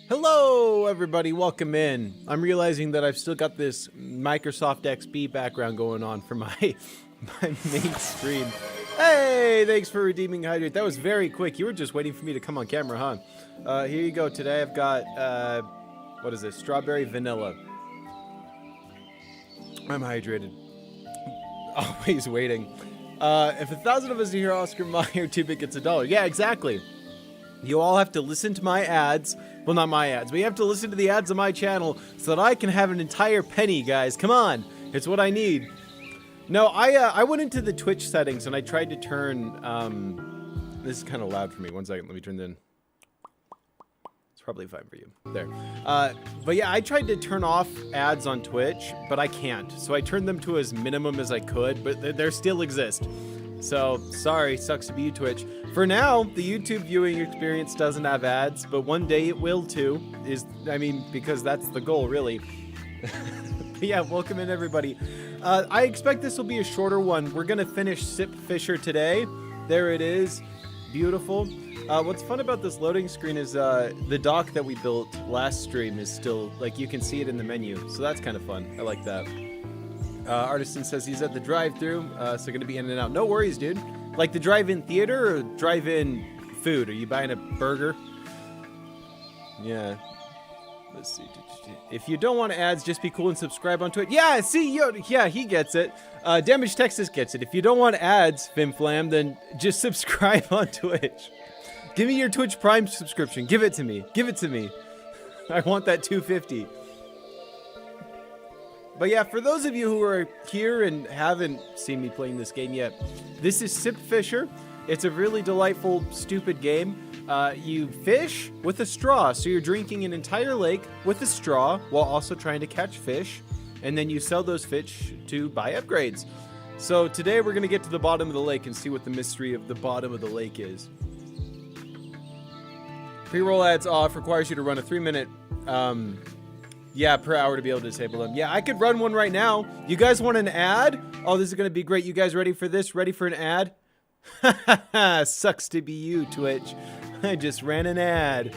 Hello, everybody. Welcome in. I'm realizing that I've still got this Microsoft XP background going on for my main screen. Hey, thanks for redeeming Hydrate. That was very quick. You were just waiting for me to come on camera, huh? Here you go. Today I've got, what is this? Strawberry vanilla. I'm hydrated. Always waiting. If 1,000 of us hear Oscar Mayer, 2-bit gets $1. Yeah, exactly. You all have to listen to my ads. Well, not my ads, but you have to listen to the ads on my channel so that I can have an entire penny, guys. Come on. It's what I need. No, I went into the Twitch settings and I tried to turn, this is kind of loud for me. 1 second, let me turn it in. It's probably fine for you. There. But yeah, I tried to turn off ads on Twitch, but I can't. So I turned them to as minimum as I could, but they still exist. So, sorry, sucks to be you, Twitch. For now, the YouTube viewing experience doesn't have ads, but one day it will too, because that's the goal, really. Yeah, welcome in, everybody. I expect this will be a shorter one. We're gonna finish Sip Fisher today. There it is. Beautiful. What's fun about this loading screen is the dock that we built last stream is still, like, you can see it in the menu, so that's kind of fun. I like that. Artisan says he's at the drive-thru, so gonna be in and out. No worries, dude. Like the drive-in theater or drive-in food? Are you buying a burger? Yeah. Let's see. If you don't want ads, just be cool and subscribe on Twitch. Yeah, see, yeah, he gets it. Damage Texas gets it. If you don't want ads, Fimflam, then just subscribe on Twitch. Give me your Twitch Prime subscription. Give it to me. Give it to me. I want that $2.50. But yeah, for those of you who are here and haven't seen me playing this game yet, this is Sip Fisher. It's a really delightful, stupid game. You fish with a straw, so you're drinking an entire lake with a straw while also trying to catch fish, and then you sell those fish to buy upgrades. So today we're going to get to the bottom of the lake and see what the mystery of the bottom of the lake is. Pre-roll ads off, requires you to run a 3-minute yeah, per hour to be able to disable them. Yeah, I could run one right now. You guys want an ad? Oh, this is going to be great. You guys ready for this? Ready for an ad? Sucks to be you, Twitch. I just ran an ad.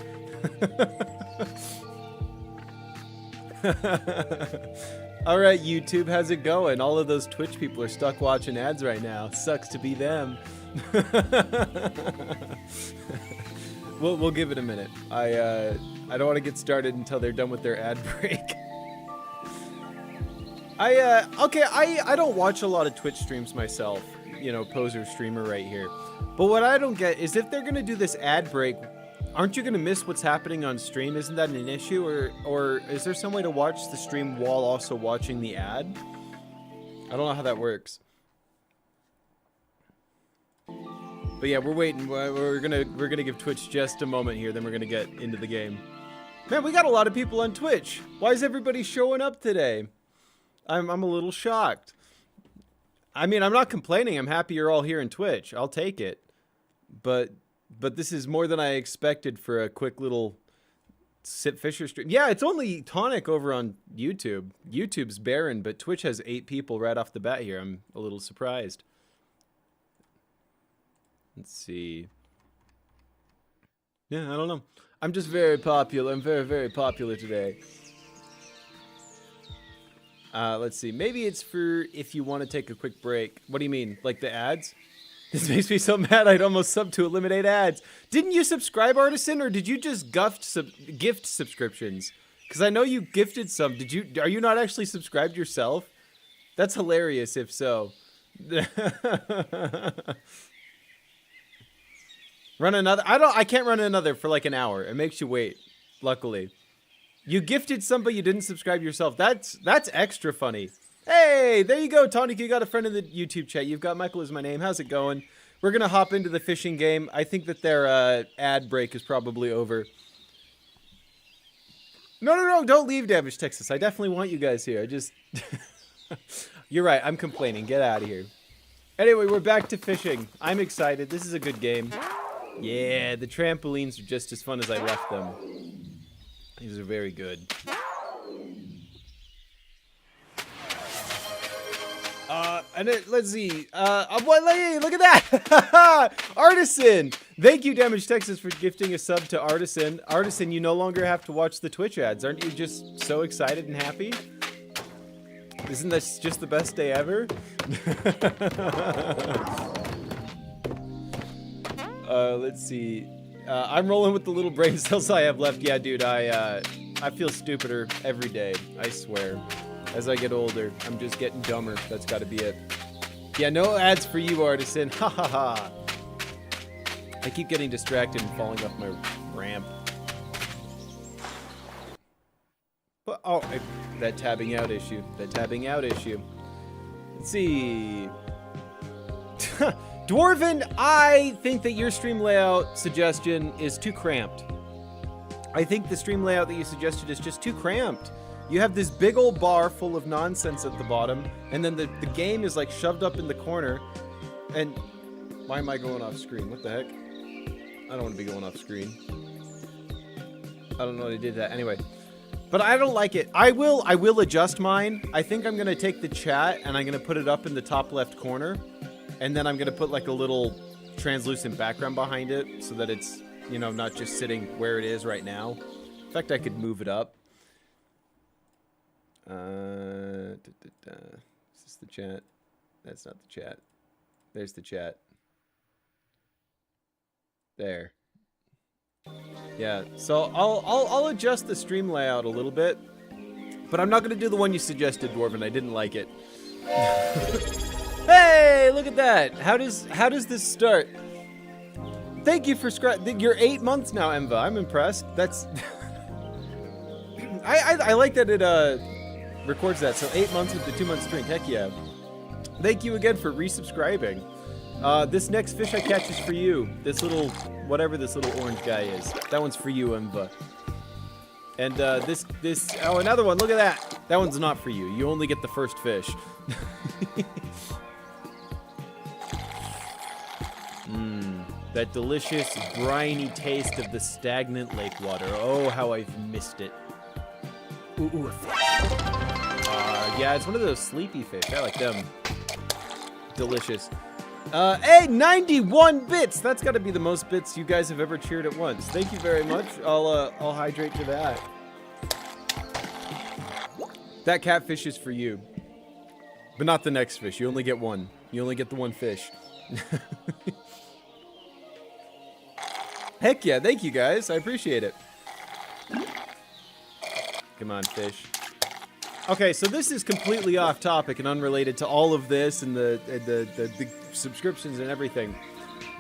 All right, YouTube, how's it going? All of those Twitch people are stuck watching ads right now. Sucks to be them. We'll give it a minute. I don't want to get started until they're done with their ad break. I don't watch a lot of Twitch streams myself, you know, poser streamer right here. But what I don't get is if they're gonna do this ad break, aren't you gonna miss what's happening on stream? Isn't that an issue, or is there some way to watch the stream while also watching the ad? I don't know how that works. But yeah, we're waiting. We're gonna give Twitch just a moment here, then we're gonna get into the game. Man, we got a lot of people on Twitch. Why is everybody showing up today? I'm a little shocked. I mean, I'm not complaining. I'm happy you're all here in Twitch. I'll take it. But this is more than I expected for a quick little Sip Fisher stream. Yeah, it's only Tonic over on YouTube. YouTube's barren, but Twitch has 8 people right off the bat here. I'm a little surprised. Let's see. Yeah, I don't know. I'm just very popular. I'm very, very popular today. Let's see. Maybe it's for if you want to take a quick break. What do you mean? Like the ads? This makes me so mad I'd almost sub to eliminate ads. Didn't you subscribe, Artisan, or did you just gift subscriptions? Because I know you gifted some. Are you not actually subscribed yourself? That's hilarious if so. Run another. I can't run another for like an hour. It makes you wait, luckily. You gifted some, but you didn't subscribe yourself. That's extra funny. Hey, there you go, Tonic. You got a friend in the YouTube chat. You've got Michael is my name. How's it going? We're going to hop into the fishing game. I think that their ad break is probably over. No, don't leave, Damage Texas. I definitely want you guys here. I just... You're right, I'm complaining. Get out of here. Anyway, we're back to fishing. I'm excited. This is a good game. Yeah, the trampolines are just as fun as I left them. These are very good. Let's see. Hey, look at that! Artisan! Thank you, Damage Texas, for gifting a sub to Artisan. Artisan, you no longer have to watch the Twitch ads. Aren't you just so excited and happy? Isn't this just the best day ever? Let's see. I'm rolling with the little brain cells I have left. Yeah, dude, I feel stupider every day. I swear. As I get older, I'm just getting dumber. That's got to be it. Yeah, no ads for you, Artisan. Ha ha ha. I keep getting distracted and falling off my ramp. But, oh, that tabbing out issue. That tabbing out issue. Let's see. Dwarven, I think that your stream layout suggestion is too cramped. I think the stream layout that you suggested is just too cramped. You have this big old bar full of nonsense at the bottom, and then the game is like shoved up in the corner. And why am I going off screen? What the heck? I don't want to be going off screen. I don't know why I did that. Anyway. But I don't like it. I will adjust mine. I think I'm going to take the chat and I'm going to put it up in the top left corner. And then I'm going to put like a little translucent background behind it so that it's, you know, not just sitting where it is right now. In fact, I could move it up. Is this the chat? That's not the chat. There's the chat. There. Yeah, so I'll adjust the stream layout a little bit, but I'm not gonna do the one you suggested, Dwarven. I didn't like it. Hey, look at that! How does this start? Thank you for you're 8 months now, Emva. I'm impressed. That's I like that it records that. So 8 months with the 2-month streak. Heck yeah! Thank you again for resubscribing. This next fish I catch is for you. This little, whatever this little orange guy is. That one's for you, Emva. And oh, another one, look at that. That one's not for you. You only get the first fish. That delicious, briny taste of the stagnant lake water. Oh, how I've missed it. Ooh, a fish. Yeah, it's one of those sleepy fish. I like them. Delicious. Hey, 91 bits! That's got to be the most bits you guys have ever cheered at once. Thank you very much. I'll hydrate to that. That catfish is for you. But not the next fish. You only get one. You only get the one fish. Heck yeah, thank you guys. I appreciate it. Come on, fish. Okay, so this is completely off topic and unrelated to all of this and the subscriptions and everything.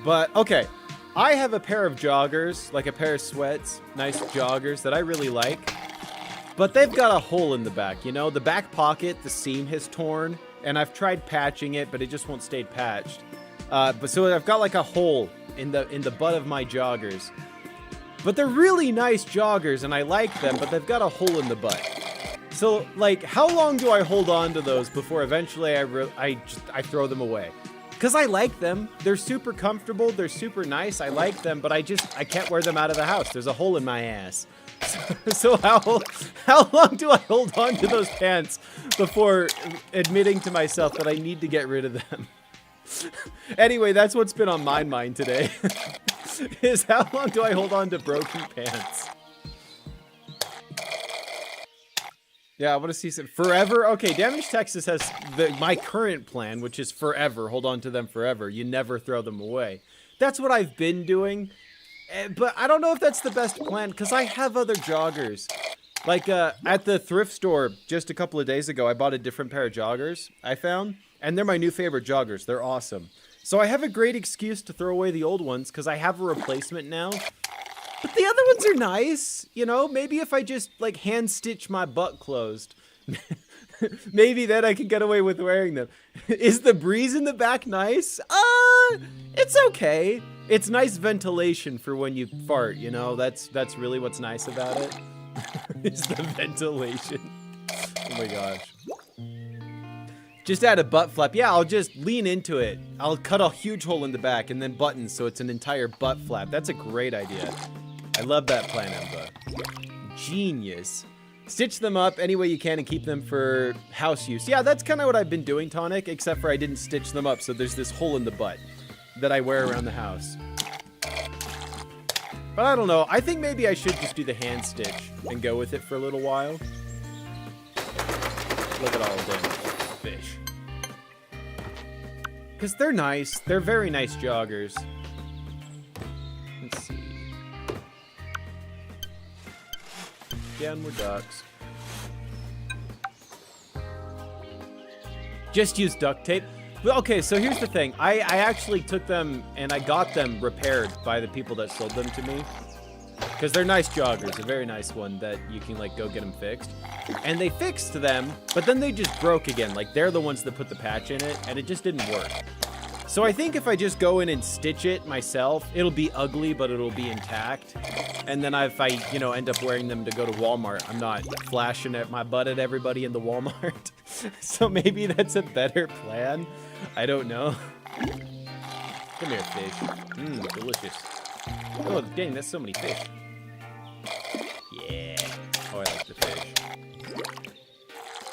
But, okay, I have a pair of joggers, like a pair of sweats, nice joggers that I really like. But they've got a hole in the back, you know? The back pocket, the seam has torn, and I've tried patching it, but it just won't stay patched. But so I've got like a hole in the butt of my joggers. But they're really nice joggers, and I like them, but they've got a hole in the butt. So, like, how long do I hold on to those before eventually I throw them away? Because I like them. They're super comfortable. They're super nice. I like them, but I can't wear them out of the house. There's a hole in my ass. So how long do I hold on to those pants before admitting to myself that I need to get rid of them? Anyway, that's what's been on my mind today. Is how long do I hold on to broken pants? Yeah, I want to see some forever. Okay, Damage Texas has my current plan, which is forever. Hold on to them forever. You never throw them away. That's what I've been doing. But I don't know if that's the best plan because I have other joggers. Like at the thrift store just a couple of days ago, I bought a different pair of joggers I found. And they're my new favorite joggers. They're awesome. So I have a great excuse to throw away the old ones because I have a replacement now. But the other ones are nice, you know? Maybe if I just, like, hand-stitch my butt closed. Maybe then I can get away with wearing them. Is the breeze in the back nice? It's okay. It's nice ventilation for when you fart, you know? That's really what's nice about it. Is the ventilation. Oh my gosh. Just add a butt flap. Yeah, I'll just lean into it. I'll cut a huge hole in the back and then buttons so it's an entire butt flap. That's a great idea. I love that plan, Emba. Genius. Stitch them up any way you can and keep them for house use. Yeah, that's kind of what I've been doing, Tonic, except for I didn't stitch them up, so there's this hole in the butt that I wear around the house. But I don't know. I think maybe I should just do the hand stitch and go with it for a little while. Look at all of them fish. Because they're nice. They're very nice joggers. Let's see. Again, we're ducks. Just use duct tape. Well, okay, so here's the thing. I actually took them and I got them repaired by the people that sold them to me. Because they're nice joggers, a very nice one that you can like go get them fixed. And they fixed them, but then they just broke again. Like they're the ones that put the patch in it and it just didn't work. So I think if I just go in and stitch it myself, it'll be ugly, but it'll be intact. And then if I, you know, end up wearing them to go to Walmart, I'm not flashing at my butt at everybody in the Walmart. So maybe that's a better plan. I don't know. Come here, fish. Mmm, delicious. Oh, dang, that's so many fish. Yeah. Oh, I like the fish.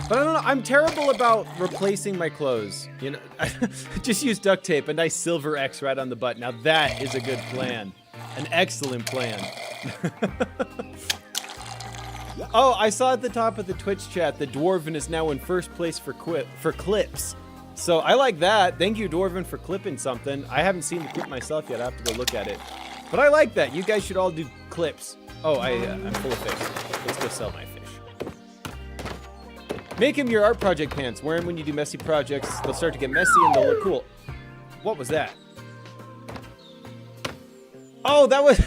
But I don't know, I'm terrible about replacing my clothes. You know, just use duct tape, a nice silver X right on the butt. Now that is a good plan. An excellent plan. Oh, I saw at the top of the Twitch chat that Dwarven is now in first place for clips. So I like that. Thank you, Dwarven, for clipping something. I haven't seen the clip myself yet. I have to go look at it. But I like that. You guys should all do clips. Oh, I'm full of fish. Let's go sell my fish. Make him your art project pants. Wear them when you do messy projects. They'll start to get messy and they'll look cool. What was that? Oh, that was...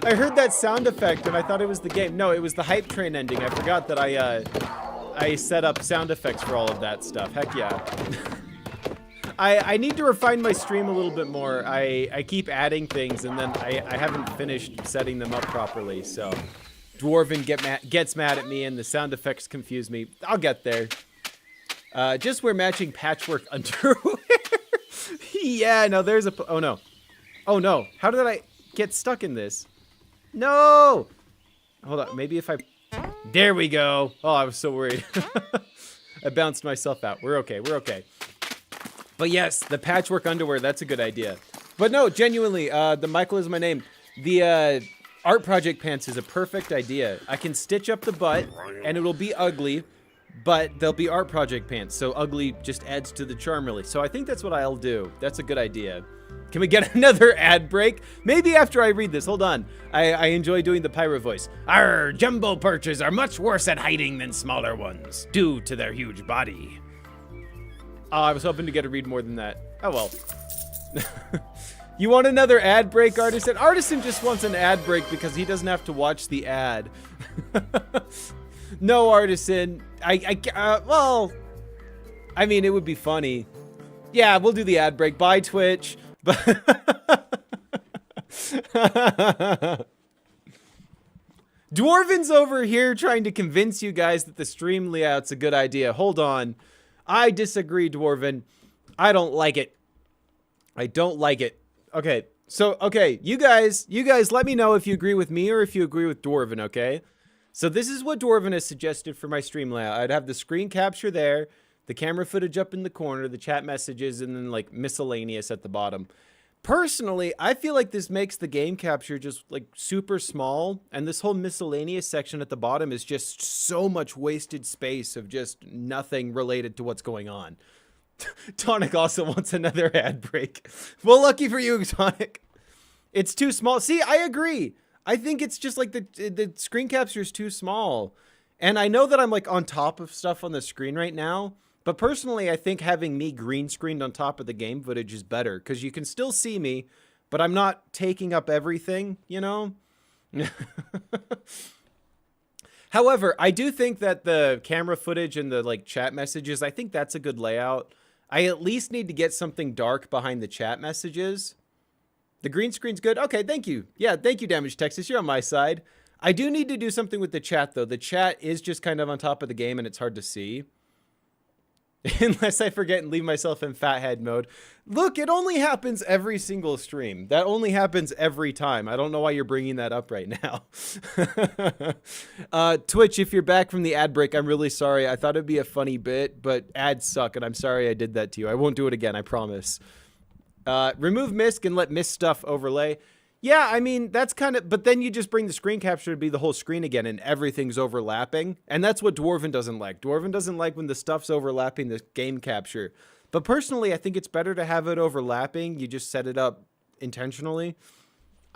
I heard that sound effect and I thought it was the game. No, it was the hype train ending. I forgot that I set up sound effects for all of that stuff. Heck yeah. I need to refine my stream a little bit more. I keep adding things and then I haven't finished setting them up properly, so... Dwarven gets mad at me and the sound effects confuse me. I'll get there. Just wear matching patchwork underwear. Yeah, no, there's a... Oh, no. Oh, no. How did I get stuck in this? No! Hold on. Maybe if I... There we go. Oh, I was so worried. I bounced myself out. We're okay. We're okay. But yes, the patchwork underwear, that's a good idea. But no, genuinely, the Michael is my name. The, art project pants is a perfect idea. I can stitch up the butt, and it'll be ugly, But they'll be art project pants, so ugly just adds to the charm, really. So I think that's what I'll do. That's a good idea. Can we get another ad break? Maybe after I read this. Hold on. I enjoy doing the pyro voice. Our jumbo perches are much worse at hiding than smaller ones, due to their huge body. Oh, I was hoping to get to read more than that. Oh, well. You want another ad break, Artisan? Artisan just wants an ad break because he doesn't have to watch the ad. No, Artisan. Well, I mean, it would be funny. Yeah, we'll do the ad break. Bye, Twitch. Dwarven's over here trying to convince you guys that the stream layout's a good idea. Hold on. I disagree, Dwarven. I don't like it. I don't like it. Okay, so, okay, you guys let me know if you agree with me or if you agree with Dwarven, okay? So this is what Dwarven has suggested for my stream layout. I'd have the screen capture there, the camera footage up in the corner, the chat messages, and then, like, miscellaneous at the bottom. Personally, I feel like this makes the game capture just, like, super small, and this whole miscellaneous section at the bottom is just so much wasted space of just nothing related to what's going on. Tonic also wants another ad break. Well, lucky for you, Tonic. It's too small. See, I agree. I think it's just like the screen capture is too small. And I know that I'm like on top of stuff on the screen right now. But personally, I think having me green screened on top of the game footage is better. Because you can still see me, but I'm not taking up everything, you know? However, I do think that the camera footage and the like chat messages, I think that's a good layout. I at least need to get something dark behind the chat messages. The green screen's good. Okay, thank you. Yeah, thank you, Damage Texas. You're on my side. I do need to do something with the chat, though. The chat is just kind of on top of the game, and it's hard to see. Unless I forget and leave myself in fathead mode. Look, it only happens every single stream. That only happens every time. I don't know why you're bringing that up right now. Twitch, if you're back from the ad break, I'm really sorry. I thought it'd be a funny bit, but ads suck, and I'm sorry I did that to you. I won't do it again, I promise. Remove misc and let misc stuff overlay. Yeah, I mean, that's kind of... But then you just bring the screen capture to be the whole screen again, and everything's overlapping. And that's what Dwarven doesn't like. Dwarven doesn't like when the stuff's overlapping the game capture. But personally, I think it's better to have it overlapping. You just set it up intentionally.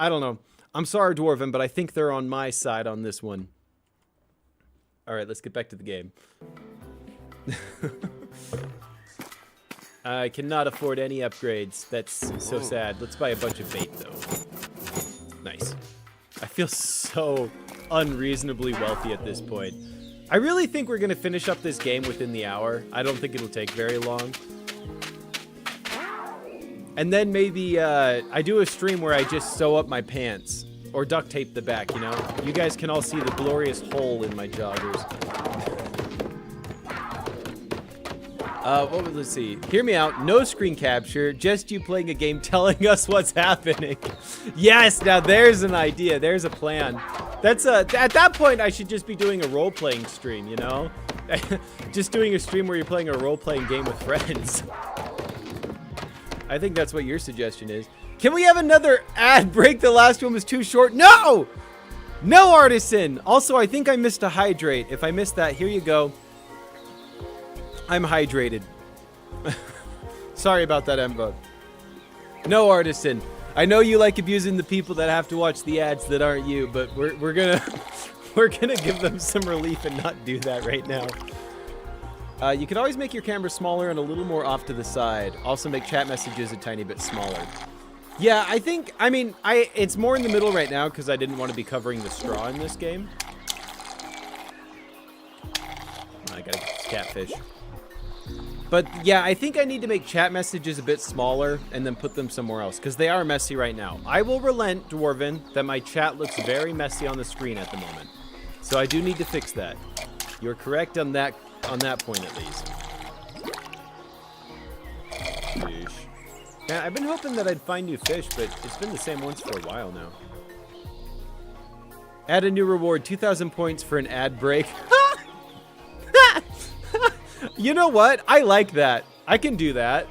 I don't know. I'm sorry, Dwarven, but I think they're on my side on this one. All right, let's get back to the game. I cannot afford any upgrades. That's so sad. Let's buy a bunch of bait, though. Nice. I feel so unreasonably wealthy at this point. I really think we're going to finish up this game within the hour. I don't think it'll take very long. And then maybe I do a stream where I just sew up my pants. Or duct tape the back, you know? You guys can all see the glorious hole in my joggers. Let's see. Hear me out. No screen capture. Just you playing a game telling us what's happening. Yes, now there's an idea. There's a plan. That's at that point, I should just be doing a role-playing stream, you know? Just doing a stream where you're playing a role-playing game with friends. I think that's what your suggestion is. Can we have another ad break? The last one was too short. No! No, Artisan! Also, I think I missed a hydrate. If I missed that, here you go. I'm hydrated. Sorry about that, Mbug. No, Artisan. I know you like abusing the people that have to watch the ads that aren't you, but we're gonna give them some relief and not do that right now. You can always make your camera smaller and a little more off to the side. Also make chat messages a tiny bit smaller. Yeah, I mean, it's more in the middle right now because I didn't want to be covering the straw in this game. I gotta get this catfish. But yeah, I think I need to make chat messages a bit smaller and then put them somewhere else because they are messy right now. I will relent, Dwarven, that my chat looks very messy on the screen at the moment. So I do need to fix that. You're correct on that point at least. Fish. Yeah, I've been hoping that I'd find new fish, but it's been the same ones for a while now. Add a new reward, 2,000 points for an ad break. You know what? I like that. I can do that.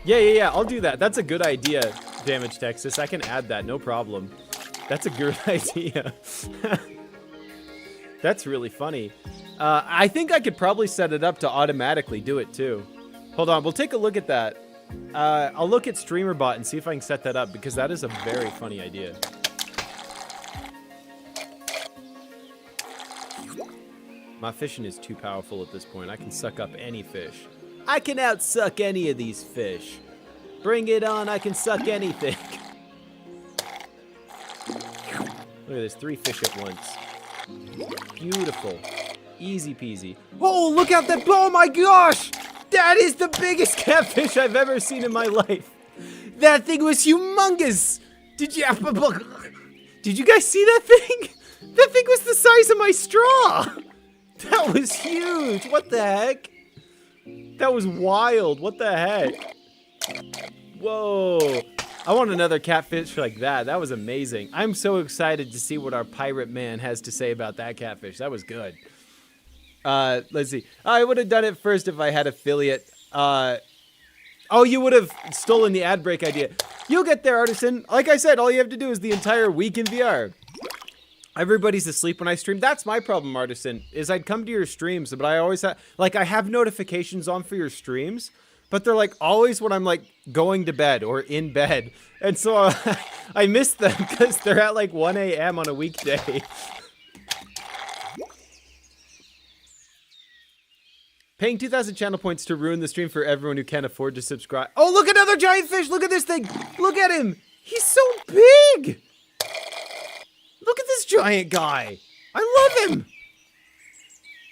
Yeah, I'll do that. That's a good idea, Damage Texas. I can add that, no problem. That's a good idea. That's really funny. I think I could probably set it up to automatically do it too. Hold on, we'll take a look at that. I'll look at StreamerBot and see if I can set that up, because that is a very funny idea. My fishing is too powerful at this point. I can suck up any fish. I can outsuck any of these fish. Bring it on, I can suck anything. Look at this, 3 fish at once. Beautiful. Easy peasy. Oh, look out that, oh my gosh! That is the biggest catfish I've ever seen in my life. That thing was humongous. Did you guys see that thing? That thing was the size of my straw. That was huge. What the heck? That was wild. What the heck? Whoa. I want another catfish like that. That was amazing. I'm so excited to see what our pirate man has to say about that catfish. That was good. Let's see. I would have done it first if I had affiliate. Oh, you would have stolen the ad break idea. You'll get there, Artisan. Like I said, all you have to do is the entire week in VR. Everybody's asleep when I stream. That's my problem, Artisan, is I'd come to your streams, but I always have, like, I have notifications on for your streams, but they're, like, always when I'm, like, going to bed or in bed. And so I miss them because they're at, like, 1 a.m. on a weekday. Paying 2,000 channel points to ruin the stream for everyone who can't afford to subscribe. Oh, look, another giant fish. Look at this thing. Look at him. He's so big. Look at this giant guy. I love him.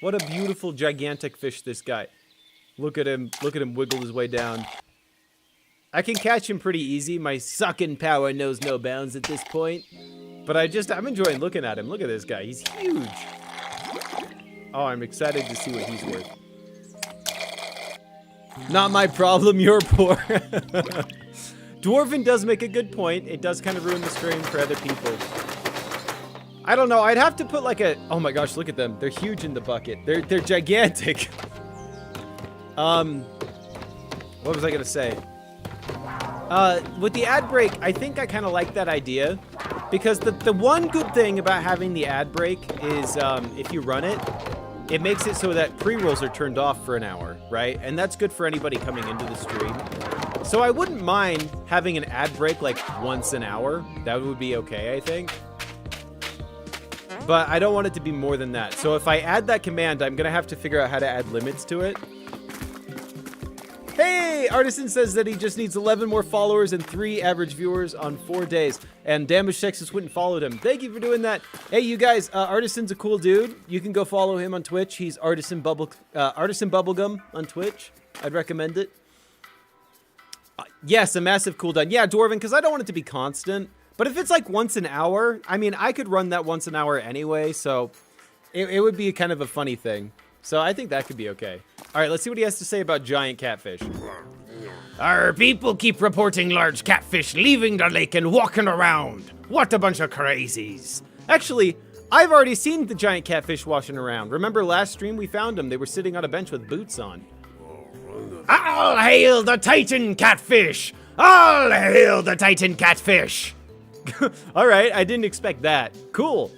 What a beautiful, gigantic fish, this guy. Look at him. Look at him wiggle his way down. I can catch him pretty easy. My sucking power knows no bounds at this point. But I'm enjoying looking at him. Look at this guy. He's huge. Oh, I'm excited to see what he's worth. Not my problem, you're poor. Dwarven does make a good point. It does kind of ruin the stream for other people. I don't know. I'd have to put like a... Oh my gosh, look at them. They're huge in the bucket. They're gigantic. What was I gonna say? With the ad break, I think I kind of like that idea. Because the one good thing about having the ad break is if you run it, it makes it so that pre-rolls are turned off for an hour, right? And that's good for anybody coming into the stream. So I wouldn't mind having an ad break like once an hour. That would be okay, I think. But I don't want it to be more than that. So if I add that command, I'm going to have to figure out how to add limits to it. Hey, Artisan says that he just needs 11 more followers and 3 average viewers on 4 days. And Damaged Texas went and followed him. Thank you for doing that. Hey, you guys, Artisan's a cool dude. You can go follow him on Twitch. He's Artisan Bubblegum on Twitch. I'd recommend it. Yes, a massive cooldown. Yeah, Dwarven, because I don't want it to be constant. But if it's like once an hour, I mean, I could run that once an hour anyway, so it would be kind of a funny thing. So I think that could be okay. All right, let's see what he has to say about giant catfish. Our people keep reporting large catfish leaving the lake and walking around. What a bunch of crazies. Actually, I've already seen the giant catfish washing around. Remember last stream we found them? They were sitting on a bench with boots on. All hail the Titan catfish! All hail the Titan catfish! All right, I didn't expect that. Cool.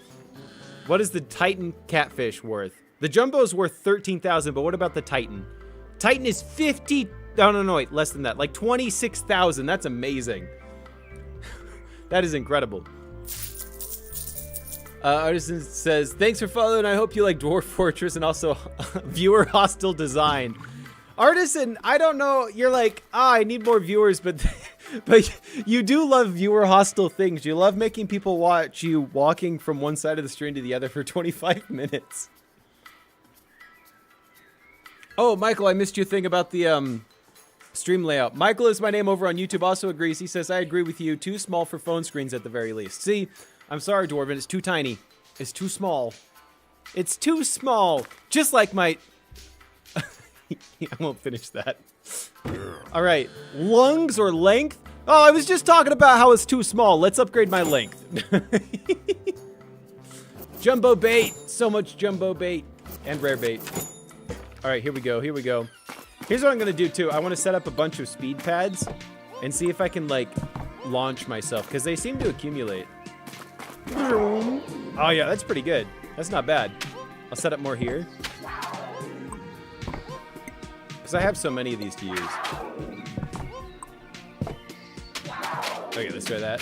What is the Titan catfish worth? The Jumbo's worth 13,000, but what about the Titan? Titan is 50... No, wait, less than that. Like 26,000. That's amazing. That is incredible. Artisan says, thanks for following. I hope you like Dwarf Fortress and also viewer hostile design. Artisan, I don't know. You're like, I need more viewers, but you do love viewer hostile things. You love making people watch you walking from one side of the stream to the other for 25 minutes. Oh, Michael, I missed your thing about the stream layout. Michael is my name over on YouTube, also agrees. He says, I agree with you. Too small for phone screens at the very least. See, I'm sorry, Dwarven. It's too tiny. It's too small. It's too small. Just like my... I won't finish that. All right. Lungs or length? Oh, I was just talking about how it's too small. Let's upgrade my length. Jumbo bait. So much jumbo bait. And rare bait. All right, here we go. Here we go. Here's what I'm going to do, too. I want to set up a bunch of speed pads and see if I can, like, launch myself, because they seem to accumulate. Oh, yeah, that's pretty good. That's not bad. I'll set up more here. because I have so many of these to use. Okay, let's try that.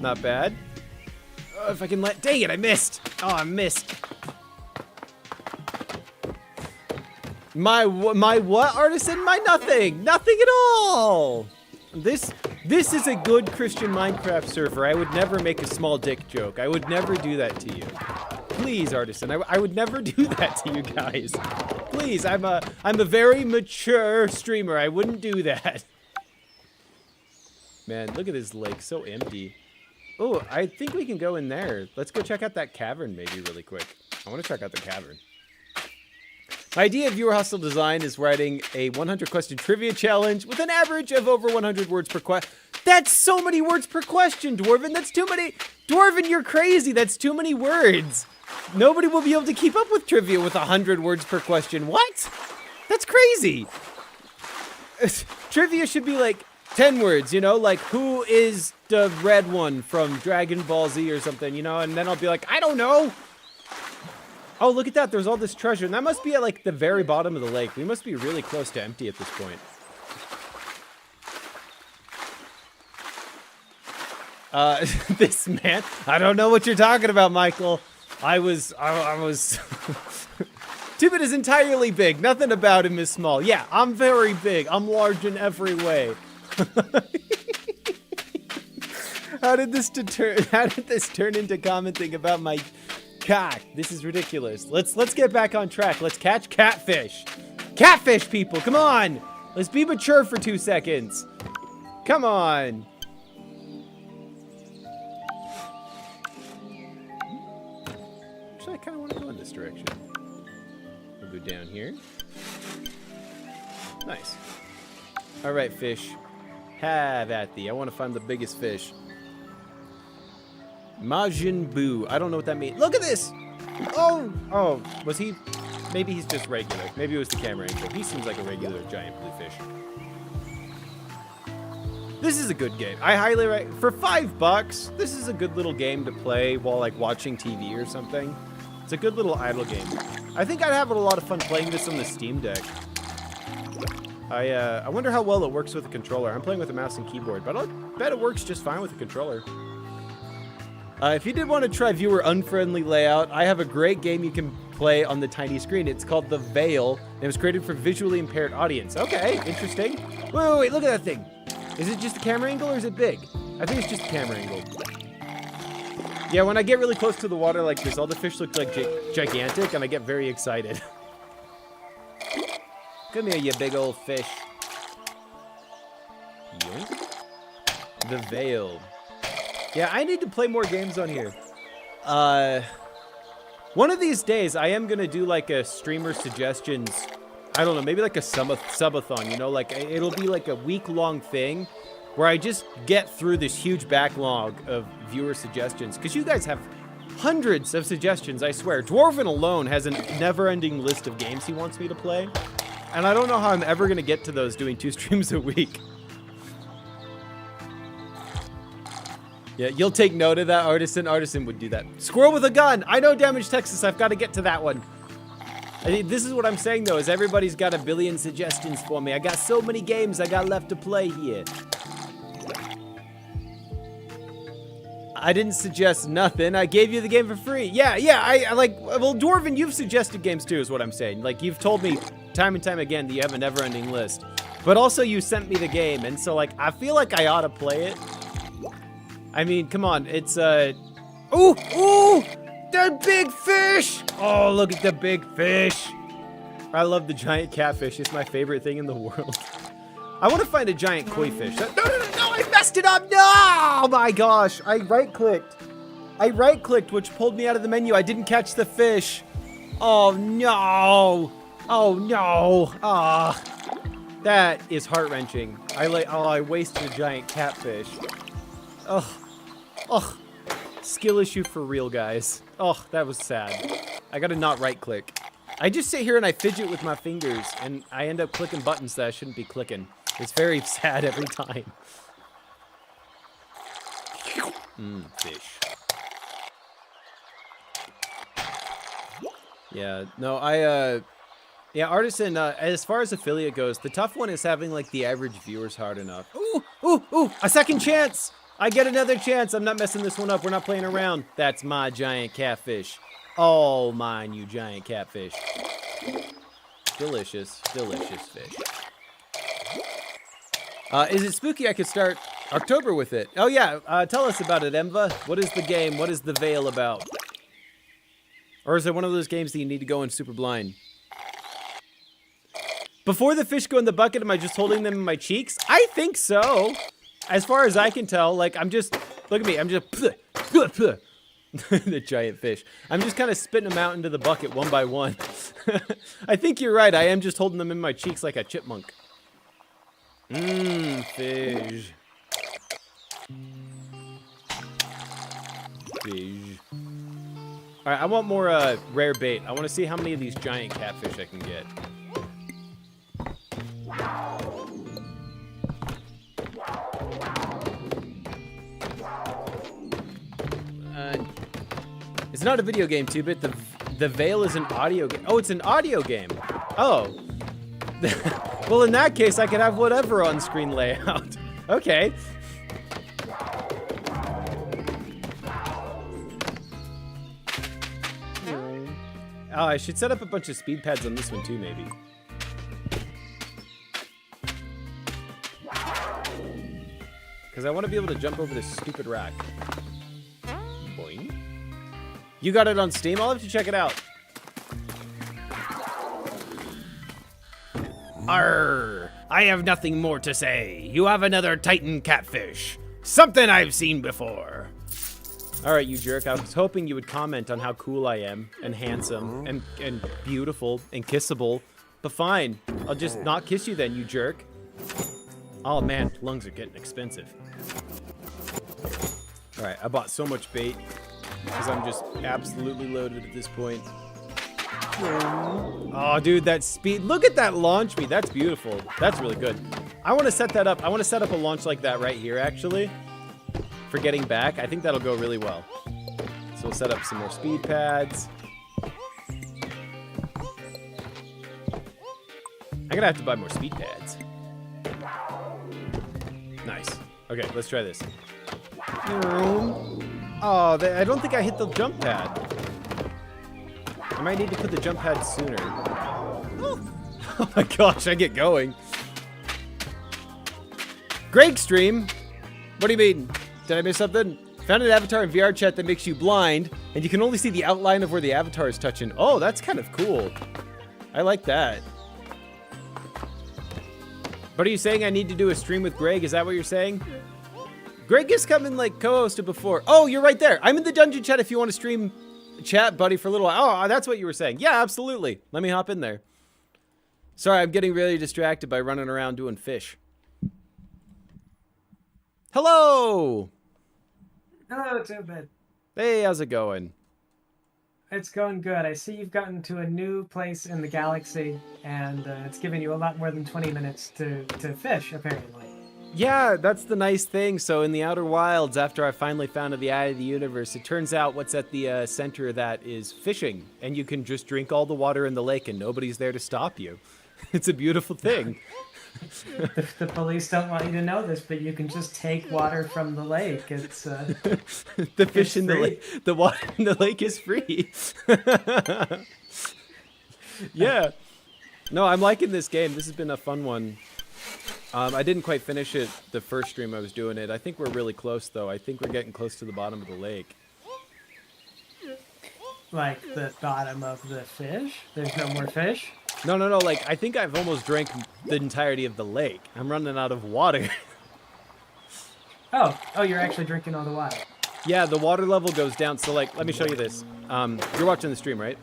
Not bad. If I can let... Dang it, I missed! Oh, I missed. My what, Artisan? My nothing! Nothing at all! This is a good Christian Minecraft server. I would never make a small dick joke. I would never do that to you. Please, Artisan, I would never do that to you guys. Please, I'm a very mature streamer. I wouldn't do that. Man, look at this lake, so empty. Oh, I think we can go in there. Let's go check out that cavern maybe really quick. I want to check out the cavern. My idea of Viewer Hostile Design is writing a 100 question trivia challenge with an average of over 100 words per question. That's so many words per question, Dwarven. That's too many. Dwarven, you're crazy. That's too many words. Nobody will be able to keep up with trivia with 100 words per question. What? That's crazy. Trivia should be like 10 words, you know, like who is the red one from Dragon Ball Z or something, you know, and then I'll be like, I don't know. Oh, look at that. There's all this treasure. And that must be at like the very bottom of the lake. We must be really close to empty at this point. This man, I don't know what you're talking about, Michael. I was 2-Bit is entirely big. Nothing about him is small. Yeah, I'm very big. I'm large in every way. How did this turn into commenting about my cock? This is ridiculous. Let's get back on track. Let's catch catfish. Catfish, people, come on. Let's be mature for 2 seconds. Come on. Actually, I kind of want to go in this direction. We'll go down here. Nice. All right, fish. Have at thee. I want to find the biggest fish. Majin Buu. I don't know what that means. Look at this! Oh, was he? Maybe he's just regular. Maybe it was the camera angle. He seems like a regular giant blue fish. This is a good game. I highly recommend. For $5, this is a good little game to play while like watching TV or something. It's a good little idle game. I think I'd have a lot of fun playing this on the Steam Deck. I wonder how well it works with a controller. I'm playing with a mouse and keyboard, but I bet it works just fine with a controller. If you did want to try viewer unfriendly layout, I have a great game you can play on the tiny screen. It's called The Veil, and it was created for visually impaired audience. Okay, interesting. Wait, look at that thing. Is it just a camera angle or is it big? I think it's just a camera angle. Yeah, when I get really close to the water like this, all the fish look like gigantic, and I get very excited. Come here, you big old fish. Yoink. The Veil. Yeah, I need to play more games on here. One of these days, I am going to do like a streamer suggestions. I don't know, maybe like a subathon, you know? Like, it'll be like a week-long thing where I just get through this huge backlog of viewer suggestions. Because you guys have hundreds of suggestions, I swear. Dwarven alone has a never-ending list of games he wants me to play. And I don't know how I'm ever going to get to those doing 2 streams a week. Yeah, you'll take note of that, Artisan. Artisan would do that. Squirrel with a gun! I know Damage Texas, I've got to get to that one. I mean, this is what I'm saying, though, is everybody's got a billion suggestions for me. I got so many games I got left to play here. I didn't suggest nothing. I gave you the game for free. Yeah, I like, well, Dwarven, you've suggested games too, is what I'm saying. Like, you've told me time and time again that you have a never-ending list. But also, you sent me the game, and so, like, I feel like I ought to play it. I mean, come on, it's, Ooh! The big fish! Oh, look at the big fish. I love the giant catfish. It's my favorite thing in the world. I want to find a giant koi fish. No, I messed it up. No! Oh my gosh, I right-clicked, which pulled me out of the menu. I didn't catch the fish. Oh no. Oh no. Ah. That is heart-wrenching. I wasted a giant catfish. Ugh. Skill issue for real, guys. Oh, that was sad. I gotta not right-click. I just sit here and I fidget with my fingers, and I end up clicking buttons that I shouldn't be clicking. It's very sad every time. Fish. Yeah, no, Yeah, Artisan, as far as affiliate goes, the tough one is having like the average viewers hard enough. Ooh, ooh, ooh, a second chance. I get another chance. I'm not messing this one up. We're not playing around. That's my giant catfish. All mine, you giant catfish. Delicious, delicious fish. Is it spooky? I could start October with it. Oh yeah, tell us about it, Emva. What is the game? What is the veil about? Or is it one of those games that you need to go in super blind? Before the fish go in the bucket, am I just holding them in my cheeks? I think so. As far as I can tell, like I'm just, look at me, I'm just, the giant fish. I'm just kind of spitting them out into the bucket one by one. I think you're right. I am just holding them in my cheeks like a chipmunk. Mmm, fish. Fish. All right, I want more rare bait. I want to see how many of these giant catfish I can get. It's not a video game, too, but the Veil is an audio game. Oh, it's an audio game. Oh. Well, in that case, I could have whatever on-screen layout. Okay. Oh, I should set up a bunch of speed pads on this one, too, maybe. Because I want to be able to jump over this stupid rack. Boing. You got it on Steam? I'll have to check it out. Arr! I have nothing more to say. You have another Titan catfish. Something I've seen before. All right, you jerk. I was hoping you would comment on how cool I am, and handsome, and beautiful, and kissable. But fine. I'll just not kiss you then, you jerk. Oh man, lungs are getting expensive. All right, I bought so much bait because I'm just absolutely loaded at this point. Oh, dude, that speed. Look at that launch speed. That's beautiful. That's really good. I want to set that up. I want to set up a launch like that right here, actually, for getting back. I think that'll go really well. So we'll set up some more speed pads. I'm going to have to buy more speed pads. Nice. Okay, let's try this. Oh, I don't think I hit the jump pad. I might need to put the jump pad sooner. Oh my gosh, I get going. Greg stream. What do you mean? Did I miss something? Found an avatar in VR chat that makes you blind, and you can only see the outline of where the avatar is touching. Oh, that's kind of cool. I like that. But are you saying I need to do a stream with Greg? Is that what you're saying? Greg has come and like co-hosted before. Oh, you're right there. I'm in the dungeon chat if you want to stream chat, buddy, for a little while. Oh, that's what you were saying. Yeah, absolutely. Let me hop in there. Sorry, I'm getting really distracted by running around doing fish. Hello! Hello, Tubit. Hey, how's it going? It's going good. I see you've gotten to a new place in the galaxy, and it's given you a lot more than 20 minutes to fish, apparently. Yeah, that's the nice thing. So in the Outer Wilds, after I finally found the eye of the universe, it turns out what's at the center of that is fishing. And you can just drink all the water in the lake and nobody's there to stop you. It's a beautiful thing. The police don't want you to know this, but you can just take water from the lake. It's the fish in the lake, the water in the lake is free. Yeah. No, I'm liking this game. This has been a fun one. I didn't quite finish it the first stream I was doing it. I think we're really close, though. I think we're getting close to the bottom of the lake. Like the bottom of the fish? There's no more fish? No. Like, I think I've almost drank the entirety of the lake. I'm running out of water. Oh, you're actually drinking all the water. Yeah, the water level goes down. So, like, let me show you this. You're watching the stream, right?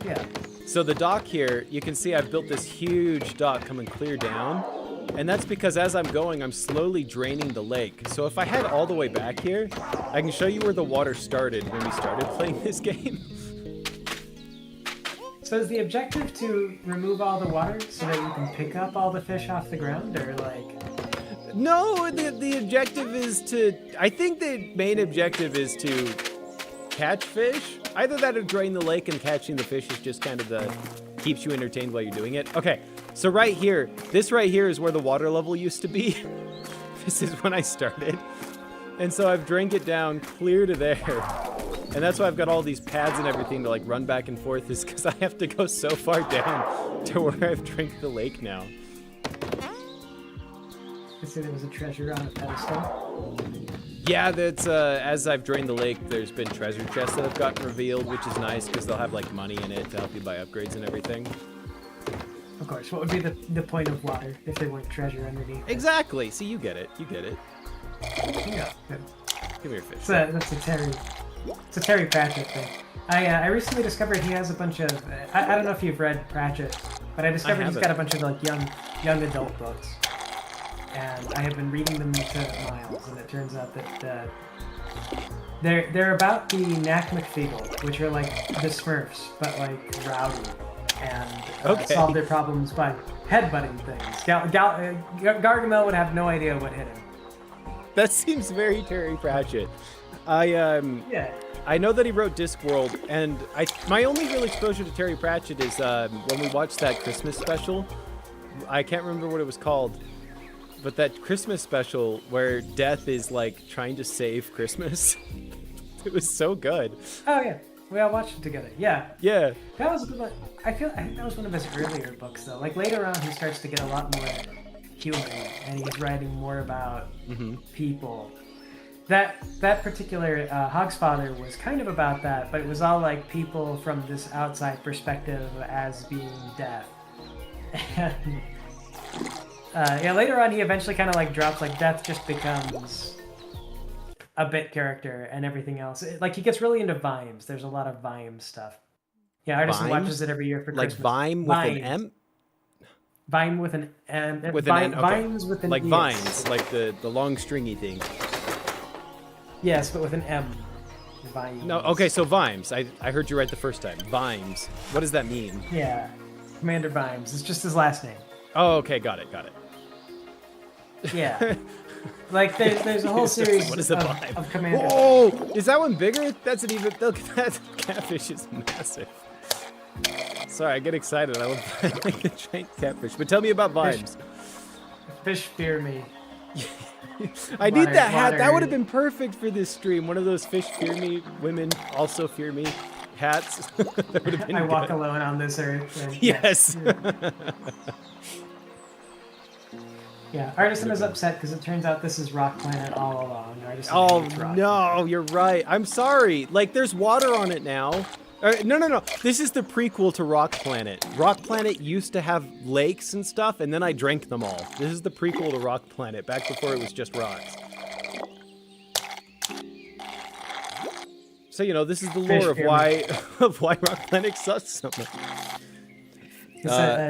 Yeah. So the dock here, you can see I've built this huge dock coming clear down. And that's because as I'm going, I'm slowly draining the lake. So if I head all the way back here, I can show you where the water started when we started playing this game. So is the objective to remove all the water so that you can pick up all the fish off the ground, or like? No, the objective is to, I think the main objective is to catch fish. Either that or drain the lake, and catching the fish is just kind of keeps you entertained while you're doing it. Okay, so right here, this right here is where the water level used to be. This is when I started. And so I've drank it down clear to there. And that's why I've got all these pads and everything to like run back and forth, is because I have to go so far down to where I've drank the lake now. I see there was a treasure on a pedestal. Yeah, that's as I've drained the lake, there's been treasure chests that have gotten revealed, which is nice because they'll have like money in it to help you buy upgrades and everything. Of course, what would be the point of water if there weren't treasure underneath? Exactly. See, you get it. You get it. Yeah, good. Give me your fish. That's a Terry Pratchett thing. I recently discovered he has a bunch of I don't know if you've read Pratchett, but I discovered he's got a bunch of like young adult books, and I have been reading them to Miles, and it turns out that they're about the Nakmakfeegle, which are like the Smurfs, but like rowdy, and solve their problems by headbutting things. Gargamel would have no idea what hit him. That seems very Terry Pratchett. I know that he wrote Discworld, and my only real exposure to Terry Pratchett is when we watched that Christmas special. I can't remember what it was called, but that Christmas special where Death is like trying to save Christmas. It was so good. Oh yeah, we all watched it together. Yeah. Yeah. That was a good one. I think that was one of his earlier books though. Like later on, he starts to get a lot more human, and he's writing more about people. That particular Hogsfather was kind of about that, but it was all like people from this outside perspective as being Death. And later on, he eventually kind of like drops, like Death just becomes a bit character, and everything else. Like he gets really into Vimes. There's a lot of Vime stuff. Yeah, Artisan watches it every year for like Christmas. Vime with an M. Vime with an M. With an N. Okay. Vimes with an like E. vines, like the long stringy thing. Yes, but with an M. Vimes. No, okay, so Vimes. I heard you right the first time. Vimes. What does that mean? Yeah, Commander Vimes. It's just his last name. Oh, okay, got it. Yeah. Like there's a whole series what is of Commander. Whoa! Is that one bigger? That's an even. Look, that catfish is massive. Sorry, I get excited. I like the giant catfish. But tell me about Vimes. Fish fear me. I need that hat. That would have been perfect for this stream. One of those fish fear me, women also fear me hats. That would have been I good. walk alone on this earth. And, yes. Yeah, Artisan is upset because it turns out this is Rock Planet all along. Artisan hates Rock no, Planet. you're right. I'm sorry. Like, there's water on it now. No. This is the prequel to Rock Planet. Rock Planet used to have lakes and stuff, and then I drank them all. This is the prequel to Rock Planet, back before it was just rocks. So, this is the lore of why Rock Planet sucks so much.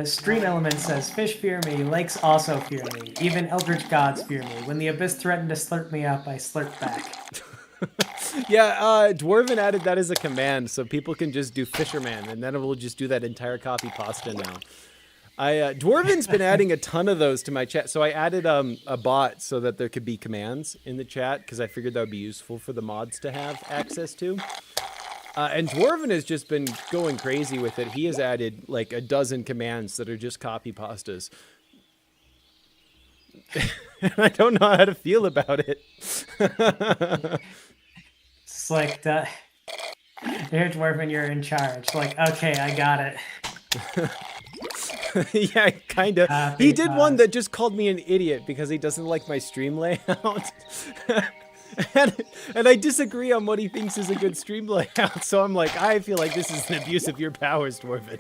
Stream Element says, fish fear me, lakes also fear me, even eldritch gods fear me. When the abyss threatened to slurp me up, I slurp back. Yeah, Dwarven added that as a command, so people can just do Fisherman, and then it will just do that entire copy pasta now. Dwarven's been adding a ton of those to my chat, so I added a bot so that there could be commands in the chat, because I figured that would be useful for the mods to have access to. And Dwarven has just been going crazy with it. He has added like a dozen commands that are just copy pastas. I don't know how to feel about it. It's like, here, Dwarven, you're in charge. Like, okay, I got it. Yeah, kind of. He did one that just called me an idiot because he doesn't like my stream layout. And I disagree on what he thinks is a good stream layout, so I'm like, I feel like this is an abuse of your powers, Dwarven.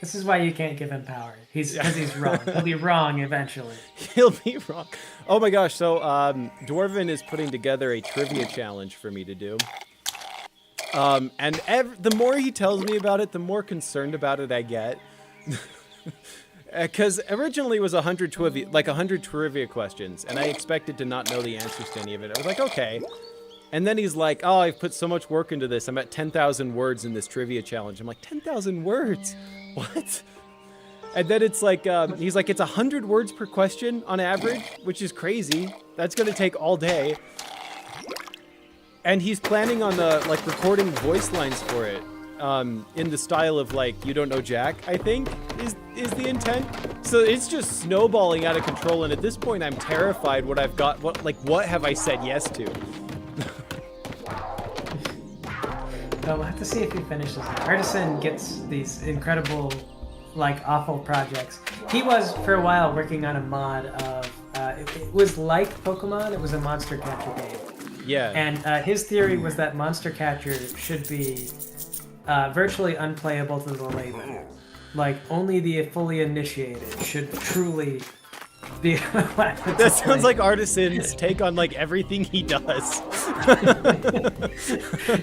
This is why you can't give him power. Because he's wrong. He'll be wrong eventually. He'll be wrong. Oh my gosh, so Dwarven is putting together a trivia challenge for me to do. And the more he tells me about it, the more concerned about it I get. Because originally it was 100 trivia questions, and I expected to not know the answers to any of it. I was like, okay. And then he's like, oh, I've put so much work into this. I'm at 10,000 words in this trivia challenge. I'm like, 10,000 words? What? And then it's like, he's like, it's 100 words per question on average, which is crazy. That's going to take all day. And he's planning on recording voice lines for it. in the style of like you don't know Jack, I think is the intent. So it's just snowballing out of control, and at this point I'm terrified what have I said yes to? We'll have to see if he finishes it. Artisan gets these incredible, like, awful projects. He was, for a while, working on a mod of, it was like Pokemon, it was a Monster Catcher game. Yeah. And his theory was that Monster Catcher should be virtually unplayable to the layman. Like, only the fully initiated should truly be That sounds like Artisan's take on, like, everything he does.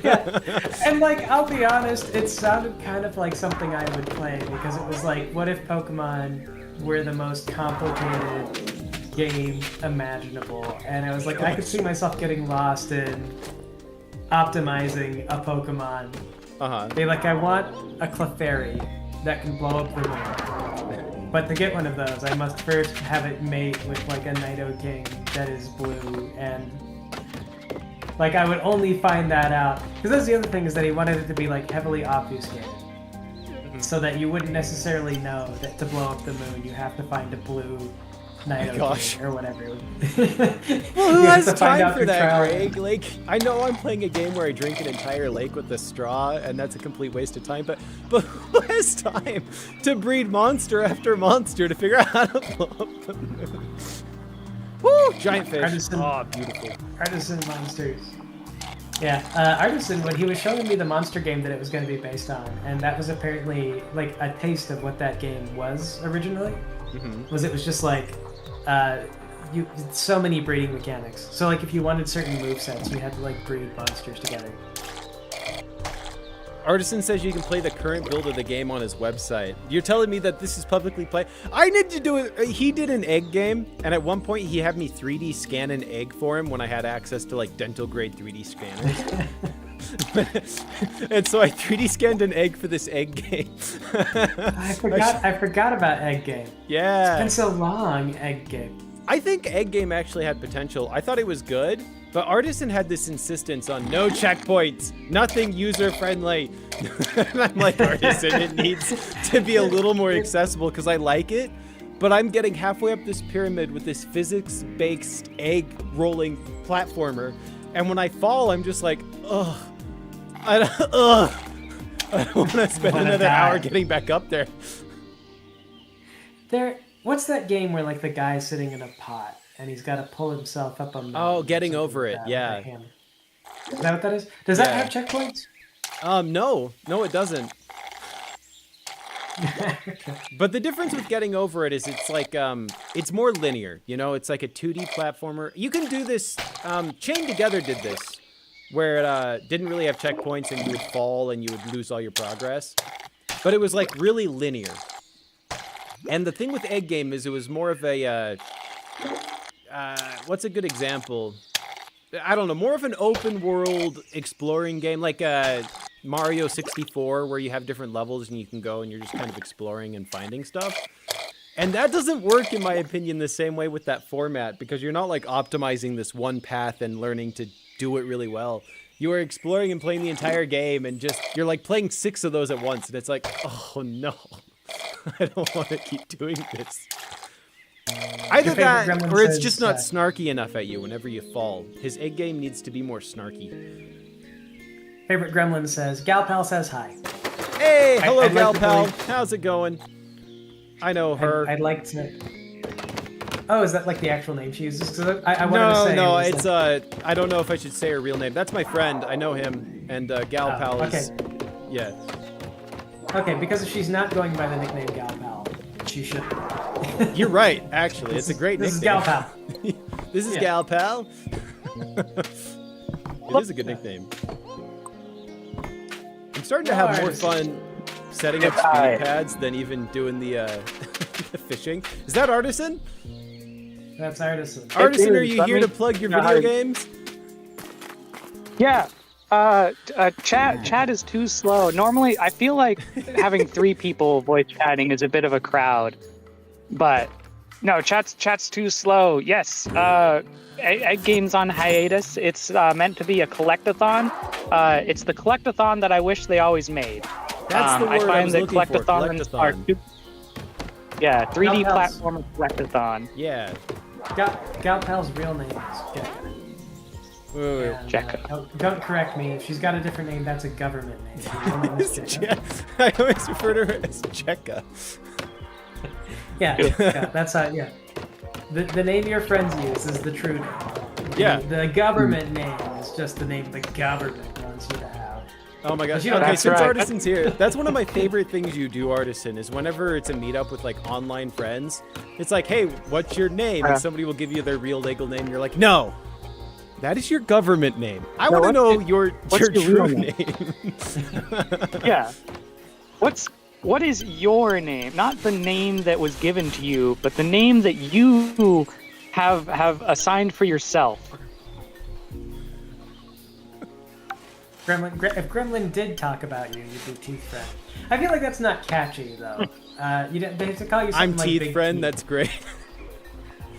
Yeah. And, like, I'll be honest, it sounded kind of like something I would play, because it was like, what if Pokemon were the most complicated game imaginable? And I was like, I could see myself getting lost in optimizing a Pokemon. Be like, I want a Clefairy that can blow up the moon. But to get one of those, I must first have it mate with like a Nidoking that is blue, and like I would only find that out because that's the other thing, is that he wanted it to be like heavily obfuscated, so that you wouldn't necessarily know that to blow up the moon you have to find a blue Nidoking or whatever. Well, who has time for that, Greg? Like, I know I'm playing a game where I drink an entire lake with a straw, and that's a complete waste of time, but who has time to breed monster after monster to figure out how to blow up the moon? Woo! Giant fish. Artisan, oh, beautiful. Artisan monsters. Yeah, Artisan, when he was showing me the monster game that it was going to be based on, and that was apparently like a taste of what that game was originally, was it was just like, so many breeding mechanics. So like if you wanted certain movesets, you had to like breed monsters together. Artisan says you can play the current build of the game on his website. You're telling me that this is publicly played? I need to do it. He did an egg game, and at one point he had me 3D scan an egg for him when I had access to like dental grade 3D scanners. And so I 3D scanned an egg for this egg game. I forgot about Egg Game. Yeah. It's been so long, Egg Game. I think Egg Game actually had potential. I thought it was good, but Artisan had this insistence on no checkpoints, nothing user-friendly. And I'm like, Artisan, it needs to be a little more accessible because I like it, but I'm getting halfway up this pyramid with this physics-based egg-rolling platformer, and when I fall, I'm just like, ugh. I don't want to spend another hour getting back up there. What's that game where like the guy's sitting in a pot and he's got to pull himself up a mountain? Oh, Getting Over It, yeah. Is that what that is? Does that have checkpoints? No, it doesn't. But the difference with Getting Over It is it's like it's more linear, you know. It's like a 2D platformer. You can do this. Chained Together did this, where it didn't really have checkpoints and you would fall and you would lose all your progress, but it was like really linear. And the thing with Egg Game is it was more of a what's a good example? I don't know, more of an open world exploring game, like Mario 64, where you have different levels and you can go and you're just kind of exploring and finding stuff. And that doesn't work, in my opinion, the same way with that format, because you're not like optimizing this one path and learning to do it really well. You are exploring and playing the entire game, and just you're like playing 6 of those at once, and it's like, oh no, I don't want to keep doing this. Either that, or it's just not snarky enough at you whenever you fall. His Egg Game needs to be more snarky. Favorite Gremlin says, Gal Pal says hi. Hey, hello Gal Pal. How's it going? I know her. I'd like to. Oh, is that like the actual name she uses? I wanted to say. No, it's I don't know if I should say her real name. That's my friend. I know him, and Gal Pal is. Okay. Yeah. Okay, because if she's not going by the nickname Gal Pal, she should. You're right. Actually, it's a great nickname. This is Gal Pal. This is Gal Pal. It is a good nickname. I'm starting to have more fun setting up speed pads than even doing the the fishing. Is that Artisan? That's Artisan. Artisan, are you here to plug your video games? Yeah. Chat is too slow. Normally, I feel like having 3 people voice chatting is a bit of a crowd, but No, chat's too slow. Yes. Egg Game's on hiatus. It's meant to be a collectathon. It's the collectathon that I wish they always made. That's the word I find was that looking for. collectathons are Collectathon. yeah, 3D Galpal's- platformer collectathon. Yeah. Galpal's real name is Jekka. Wait. And, Jekka. don't correct me. If she's got a different name, that's a government name. Her name is Jekka. I always refer to her as Cheka. Yeah, that's how. Yeah, the name your friends use is the true name. Yeah. The government name is just the name the government wants you to have. Oh my gosh. You know, Okay, that's since right. Artisan's here, that's one of my favorite things you do, Artisan, is whenever it's a meetup with like online friends, it's like, hey, what's your name? And somebody will give you their real legal name. You're like, no, that is your government name. I want to know your real true name? name. Yeah. What is your name? Not the name that was given to you, but the name that you have assigned for yourself. If Gremlin did talk about you, you'd be Teeth Friend. I feel like that's not catchy though. You don't, they have to call you something I'm like Teeth Big Friend. Teeth. That's great.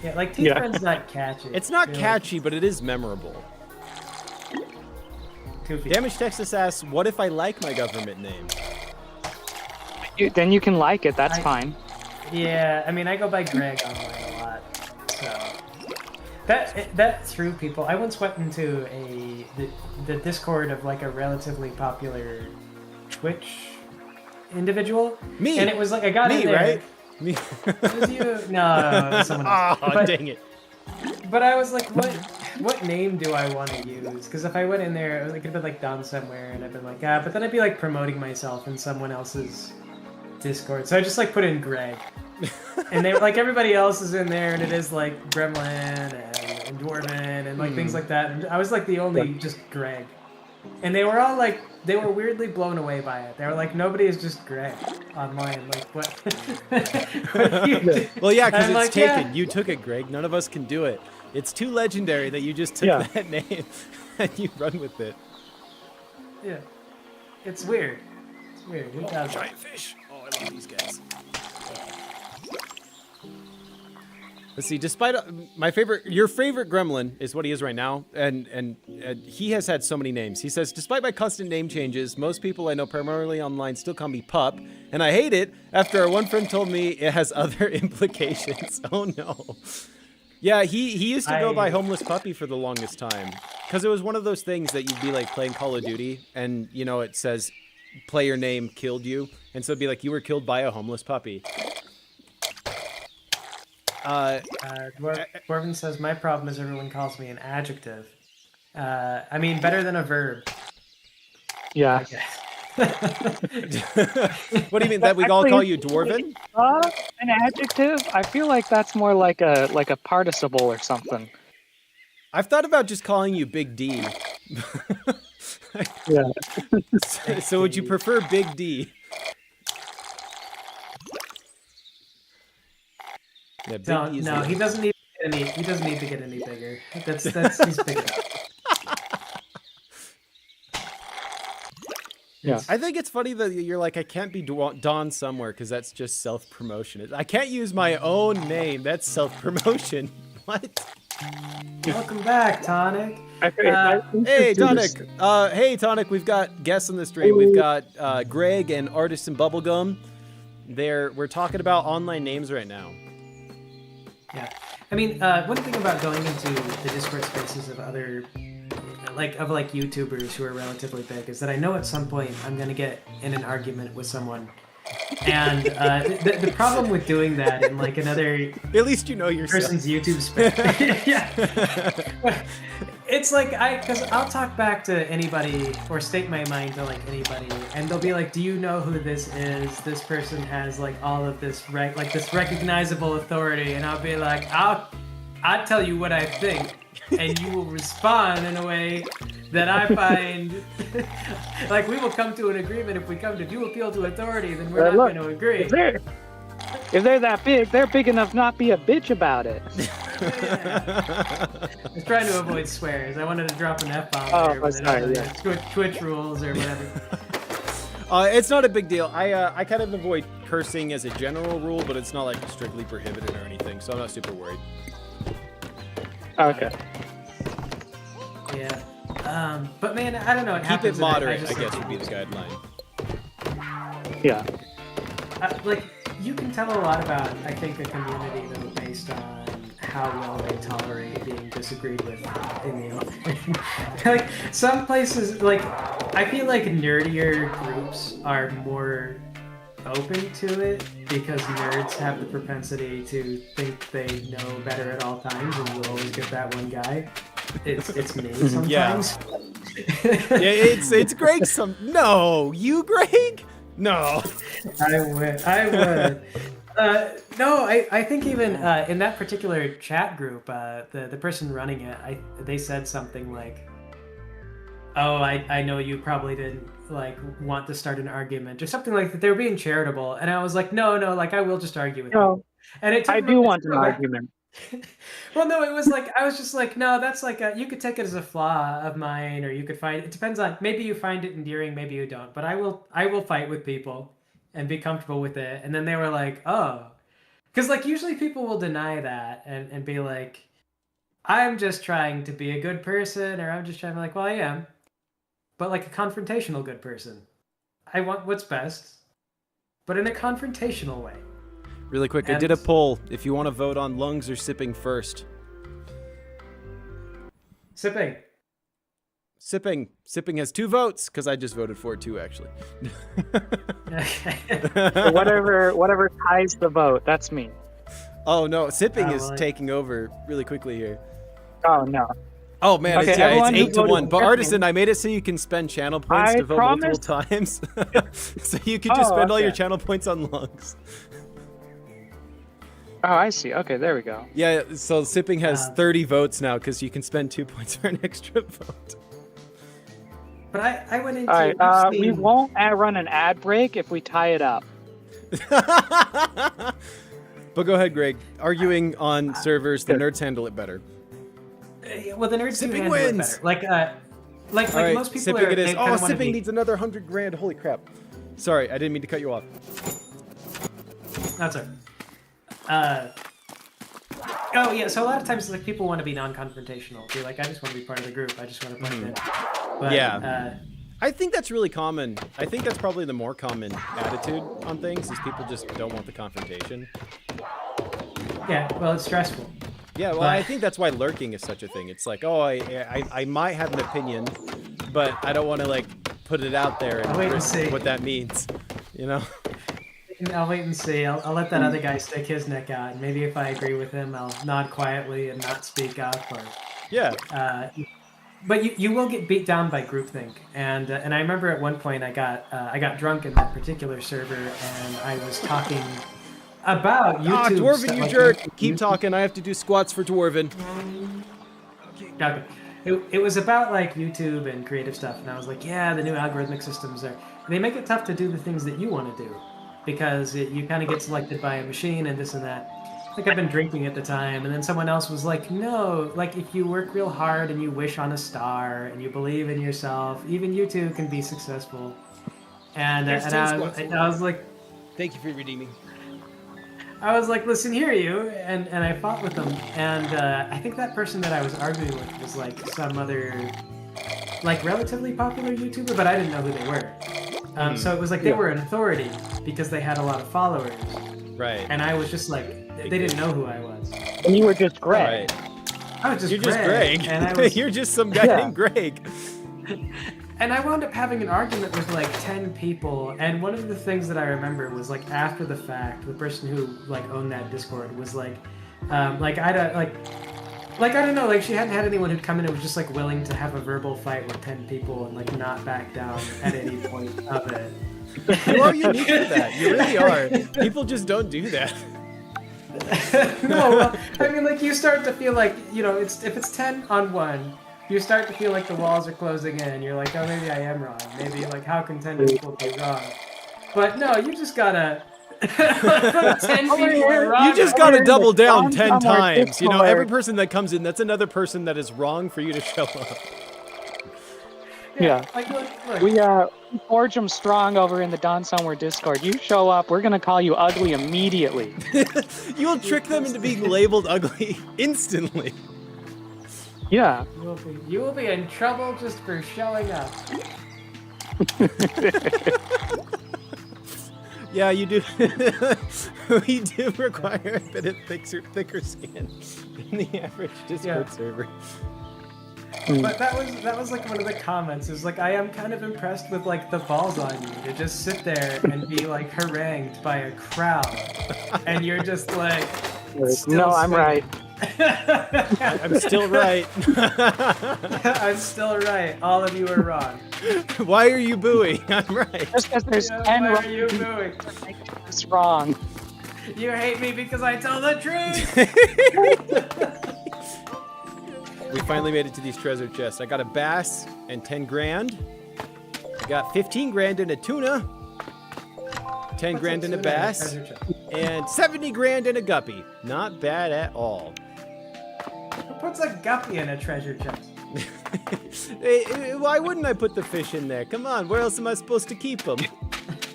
Yeah, like Teeth Yeah. Friend's not catchy. It's not I feel catchy, but it is memorable. Like goofy. Damage Texas asks, what if I like my government name? Then you can like it. That's I- fine. Yeah, I mean, I go by Greg online a lot, so that threw people. I once went into the Discord of like a relatively popular Twitch individual. Me. And it was like I got Me, in there. right? Me. It was you? No, it was someone else. Oh, But- dang it. But I was like, what name do I want to use? Because if I went in there, it could have been like Don somewhere, and I'd been like, but then I'd be like promoting myself in someone else's Discord. So I just like put in Greg. And they like everybody else is in there, and it is like Gremlin and Dwarven and like things like that. And I was like the only just Greg. And they were all like, they were weirdly blown away by it. They were like, nobody is just Greg online. Like, what? What do you do? Well, yeah, because I'm it's like, taken. yeah. You took it, Greg. None of us can do it. It's too legendary that you just took Yeah. that name and you run with it. Yeah. It's weird. It's weird. Who does that? Giant fish. Oh, I love these guys. Let's see. Despite your favorite gremlin is what he is right now, and he has had so many names. He says, despite my constant name changes, most people I know primarily online still call me Pup, and I hate it. After our one friend told me it has other implications. Oh no. Yeah, he used to go by Homeless Puppy for the longest time, because it was one of those things that you'd be like playing Call of Duty, and you know it says player name killed you, and so it'd be like you were killed by a homeless puppy. Dwarven says, my problem is everyone calls me an adjective. I mean, better than a verb. Yeah. I guess. What do you mean that we all call you Dwarven? An adjective? I feel like that's more like a participle or something. I've thought about just calling you Big D. Yeah. So would you prefer Big D? Yeah, Big No, D is no, the- he doesn't need any. He doesn't need to get any bigger. That's he's big enough. Yeah. I think it's funny that you're like, I can't be Don somewhere because that's just self-promotion. I can't use my own name. That's self-promotion. What? Welcome back, Tonic. Hey, Tonic. Hey, Tonic. We've got guests on the stream. We've got Greg and Artisan Bubblegum. We're talking about online names right now. Yeah, I mean, one thing about going into the Discord spaces of other, like YouTubers who are relatively big, is that I know at some point I'm gonna get in an argument with someone, and the problem with doing that in like another At least you know yourself. person's YouTube space, yeah, it's like because I'll talk back to anybody or state my mind to like anybody, and they'll be like, "Do you know who this is? This person has like all of this this recognizable authority," and I'll be like, "I'll tell you what I think." And you will respond in a way that I find like we will come to an agreement. If we come to do appeal to authority, then we're not Look, going to agree. If they're that big, they're big enough not be a bitch about it. I was trying to avoid swears. I wanted to drop an F-bomb Oh, there, but sorry, I don't know, yeah. Twitch rules or whatever. It's not a big deal. I kind of avoid cursing as a general rule, but it's not like strictly prohibited or anything, so I'm not super worried. Okay. Yeah. But man, I don't know. It Keep happens it and moderate, just I guess, think would be the guideline. Yeah. like you can tell a lot about, I think, a community though based on how well they tolerate being disagreed with in the open. Like some places, like I feel like nerdier groups are more open to it because nerds have the propensity to think they know better at all times, and you'll always get that one guy. It's me sometimes. Yeah, it's Greg. No, you, Greg. No. I would. No, I think even in that particular chat group, the person running it, they said something like, "Oh, I know you probably didn't like want to start an argument," or something like that. They were being charitable, and I was like, "No, like I will just argue with you." No, And it took I me do a want an minute. argument. Well, no, it was like I was just like, no, that's like you could take it as a flaw of mine, or you could find it depends on, maybe you find it endearing, maybe you don't. But I will fight with people and be comfortable with it. And then they were like, oh, because like usually people will deny that and be like, I'm just trying to be a good person, or I'm just trying to be like, well, I am, but like a confrontational good person. I want what's best, but in a confrontational way. Really quick, I did a poll. If you want to vote on lungs or sipping first. Sipping. Sipping has 2 votes because I just voted for it too, actually. So whatever ties the vote, that's me. Oh no, sipping is well, taking over really quickly here. Oh no. Oh man, Okay, it's everyone who 8 to 1. voted But for Artisan, me- I made it so you can spend channel points I to vote promised- multiple times. So you can just Oh, spend all your okay. channel points on lungs. Oh, I see. Okay, there we go. Yeah, so sipping has 30 votes now because you can spend 2 points for an extra vote. But I went into All right. We Steam- won't run an ad break if we tie it up. But go ahead, Greg. Arguing on servers, the nerds handle it better. Well, the nerds Sipping do handle it wins! better. Like All right, most people sipping are. it is. they kinda Oh, wanna sipping be- needs another 100 grand. Holy crap. Sorry, I didn't mean to cut you off. That's it. Oh yeah. So a lot of times, like people want to be non-confrontational. Be like, I just want to be part of the group. I just want to blend in. But, Yeah. I think that's really common. I think that's probably the more common attitude on things is people just don't want the confrontation. Yeah. Well, it's stressful. Yeah, well, I think that's why lurking is such a thing. It's like, oh, I might have an opinion, but I don't want to like put it out there and I'll wait and risk see. what that means, you know? I'll wait and see. I'll let that other guy stick his neck out, and maybe if I agree with him, I'll nod quietly and not speak out. Yeah. But you will get beat down by groupthink, and I remember at one point I got drunk in that particular server, and I was talking about YouTube. Ah, Dwarven, stuff, you like jerk! YouTube- Keep talking. I have to do squats for Dwarven. Okay. It was about like YouTube and creative stuff, and I was like, yeah, the new algorithmic systems they make it tough to do the things that you want to do, because you kind of get selected by a machine and this and that. Like I've been drinking at the time, and then someone else was like, no, like if you work real hard and you wish on a star and you believe in yourself, even you too can be successful. And There's 10 I squats. was like, Thank you for redeeming. listen here, you, and I fought with them, and I think that person that I was arguing with was like some other, like relatively popular YouTuber, but I didn't know who they were. So it was like they were an authority because they had a lot of followers, Right. and I was just like, they didn't know who I was. And you were just Greg. Right. I was just You're just Greg. and I was, You're just some guy Yeah. named Greg. and I wound up having an argument with like 10 people, and one of the things that I remember was like after the fact, the person who like owned that Discord was like I don't know, like she hadn't had anyone who'd come in and was just like willing to have a verbal fight with 10 people and like not back down at any point of it. You are unique with that. You really are. People just don't do that. No, well, I mean, like you start to feel like, you know, if it's 10 on 1, you start to feel like the walls are closing in. You're like, oh, maybe I am wrong. Maybe like how can 10 people be wrong? But no, you just gotta. 10 people are wrong. You just gotta double down on 10 our times. You know, Discord. every person that comes in, that's another person that is wrong for you to show up. Yeah. Like, look. We forge them strong over in the Dawn Somewhere Discord. You show up, we're gonna call you ugly immediately. You'll trick them into being labeled ugly instantly. Yeah. You will be in trouble just for showing up. Yeah, you do. We do require a bit of thicker skin than the average Discord server. But that was like one of the comments. It was like, I am kind of impressed with like the balls on you to just sit there and be like harangued by a crowd, and you're just like, No, I'm right. I'm still right. I'm still right. All of you are wrong. Why are you booing? I'm right. Just because there's Yeah, 10 why wrong are you booing? it's wrong. You hate me because I tell the truth. We finally made it to these treasure chests. I got a bass and 10 grand. I got 15 grand in a tuna, 10 grand in a bass, and 70 grand in a guppy. Not bad at all. Who puts a guppy in a treasure chest? Why wouldn't I put the fish in there? Come on, where else am I supposed to keep them?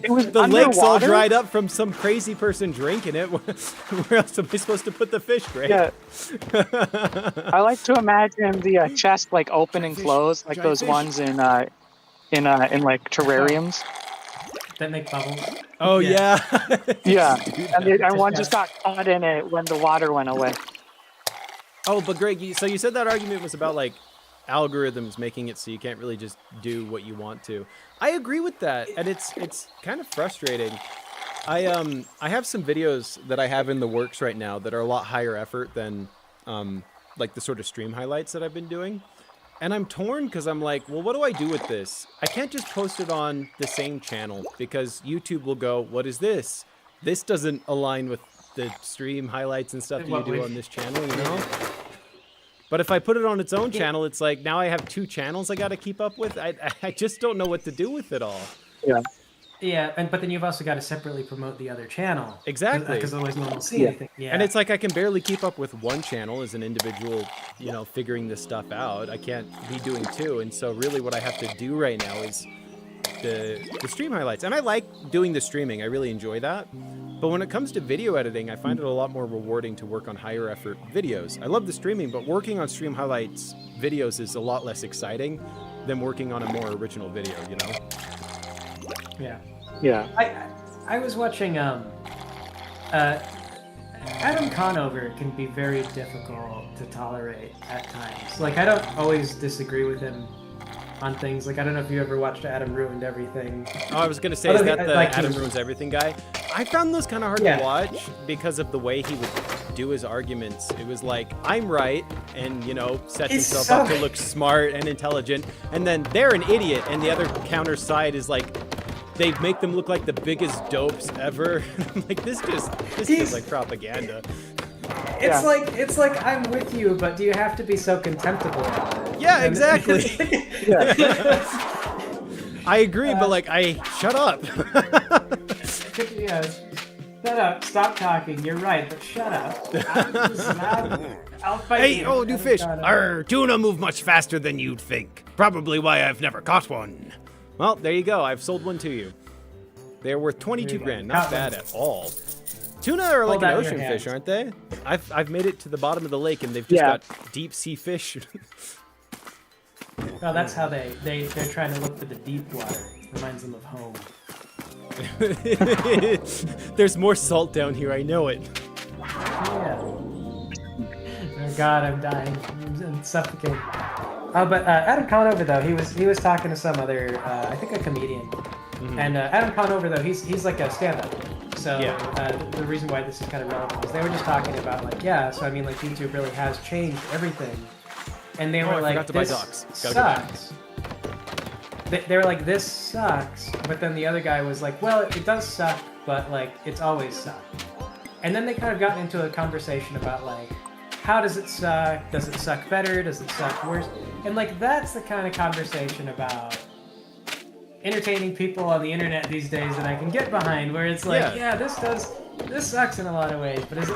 It was The lake's all underwater? dried up from some crazy person drinking it. Where else am I supposed to put the fish, Greg? Yeah. I like to imagine the chest like open and Fish, close, like giant those fish. ones in like terrariums. That make bubbles. Oh yeah. Yeah, Dude, and one just got caught in it when the water went away. Oh, but Greg, so you said that argument was about like algorithms making it so you can't really just do what you want to. I agree with that, and it's kind of frustrating. I have some videos that I have in the works right now that are a lot higher effort than like the sort of stream highlights that I've been doing. And I'm torn because I'm like, well, what do I do with this? I can't just post it on the same channel because YouTube will go, what is this? This doesn't align with the stream highlights and stuff that you do on this channel, you know? But if I put it on its own channel, it's like now I have 2 channels I got to keep up with. I just don't know what to do with it all. Yeah. Yeah, but then you've also got to separately promote the other channel. Exactly. Because otherwise no one will see anything. Yeah. And it's like I can barely keep up with one channel as an individual, you know, figuring this stuff out. I can't be doing 2. And so really what I have to do right now is the stream highlights. And I like doing the streaming. I really enjoy that. But when it comes to video editing, I find it a lot more rewarding to work on higher effort videos. I love the streaming, but working on stream highlights videos is a lot less exciting than working on a more original video, you know? Yeah. Yeah. I was watching Adam Conover can be very difficult to tolerate at times. Like, I don't always disagree with him on things. Like, I don't know if you ever watched Adam Ruined Everything. Oh, I was going to say, is Although that he- the like, he Adam was- Ruins Everything guy? I found those kind of hard Yeah. to watch because of the way he would do his arguments. It was like, I'm right, and, you know, set It's himself up so- to look smart and intelligent, and then they're an idiot, and the other counter side is like, they make them look like the biggest dopes ever. I'm like, this feels He's- like propaganda. It's like I'm with you, but do you have to be so contemptible? Yeah, And- exactly. Yeah. I agree, but like, shut up. Yeah. Shut up. Stop talking. You're right, but shut up. I'll fight Hey, you. oh, new Adam fish. Conover. Arr, tuna move much faster than you'd think. Probably why I've never caught one. Well, there you go. I've sold one to you. They're worth 22 There you go. grand. Not Got one. bad at all. Tuna are like Hold an out your ocean fish, hands. aren't they? I've made it to the bottom of the lake and they've just Yeah. got deep sea fish. Oh, that's how they're trying to look for the deep water. Reminds them of home. There's more salt down here. I know it. Yeah. Oh God, I'm dying. I'm suffocating. But Adam Conover though, he was talking to some other, I think a comedian, and Adam Conover though, he's like a stand-up. So Yeah. the reason why this is kind of relevant is they were just talking about like, yeah, so I mean like YouTube really has changed everything, and they Oh, were I like, forgot to buy this docs. Gotta go back. sucks. They were like, this sucks, but then the other guy was like, well, it does suck, but like it's always sucked. And then they kind of got into a conversation about like, how does it suck? Does it suck better? Does it suck worse? And like that's the kind of conversation about entertaining people on the internet these days that I can get behind, where it's like, Yeah. this sucks in a lot of ways, but is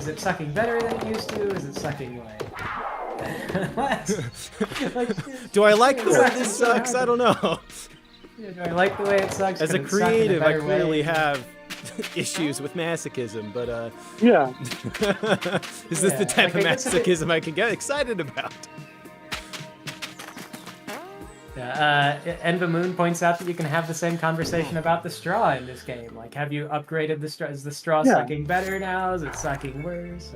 it sucking better than it used to? Is it sucking like Like, Do I like the way sucks, this it's so sucks? hard I don't know. Yeah, do I like the way it sucks? As a Could it suck in creative, I better clearly way? have issues with masochism, but Yeah. is this the Yeah, type like, of I guess if it- masochism I can get excited about? Yeah, Enva Moon points out that you can have the same conversation about the straw in this game. Like, have you upgraded the straw? Is the straw Yeah. sucking better now? Is it sucking worse?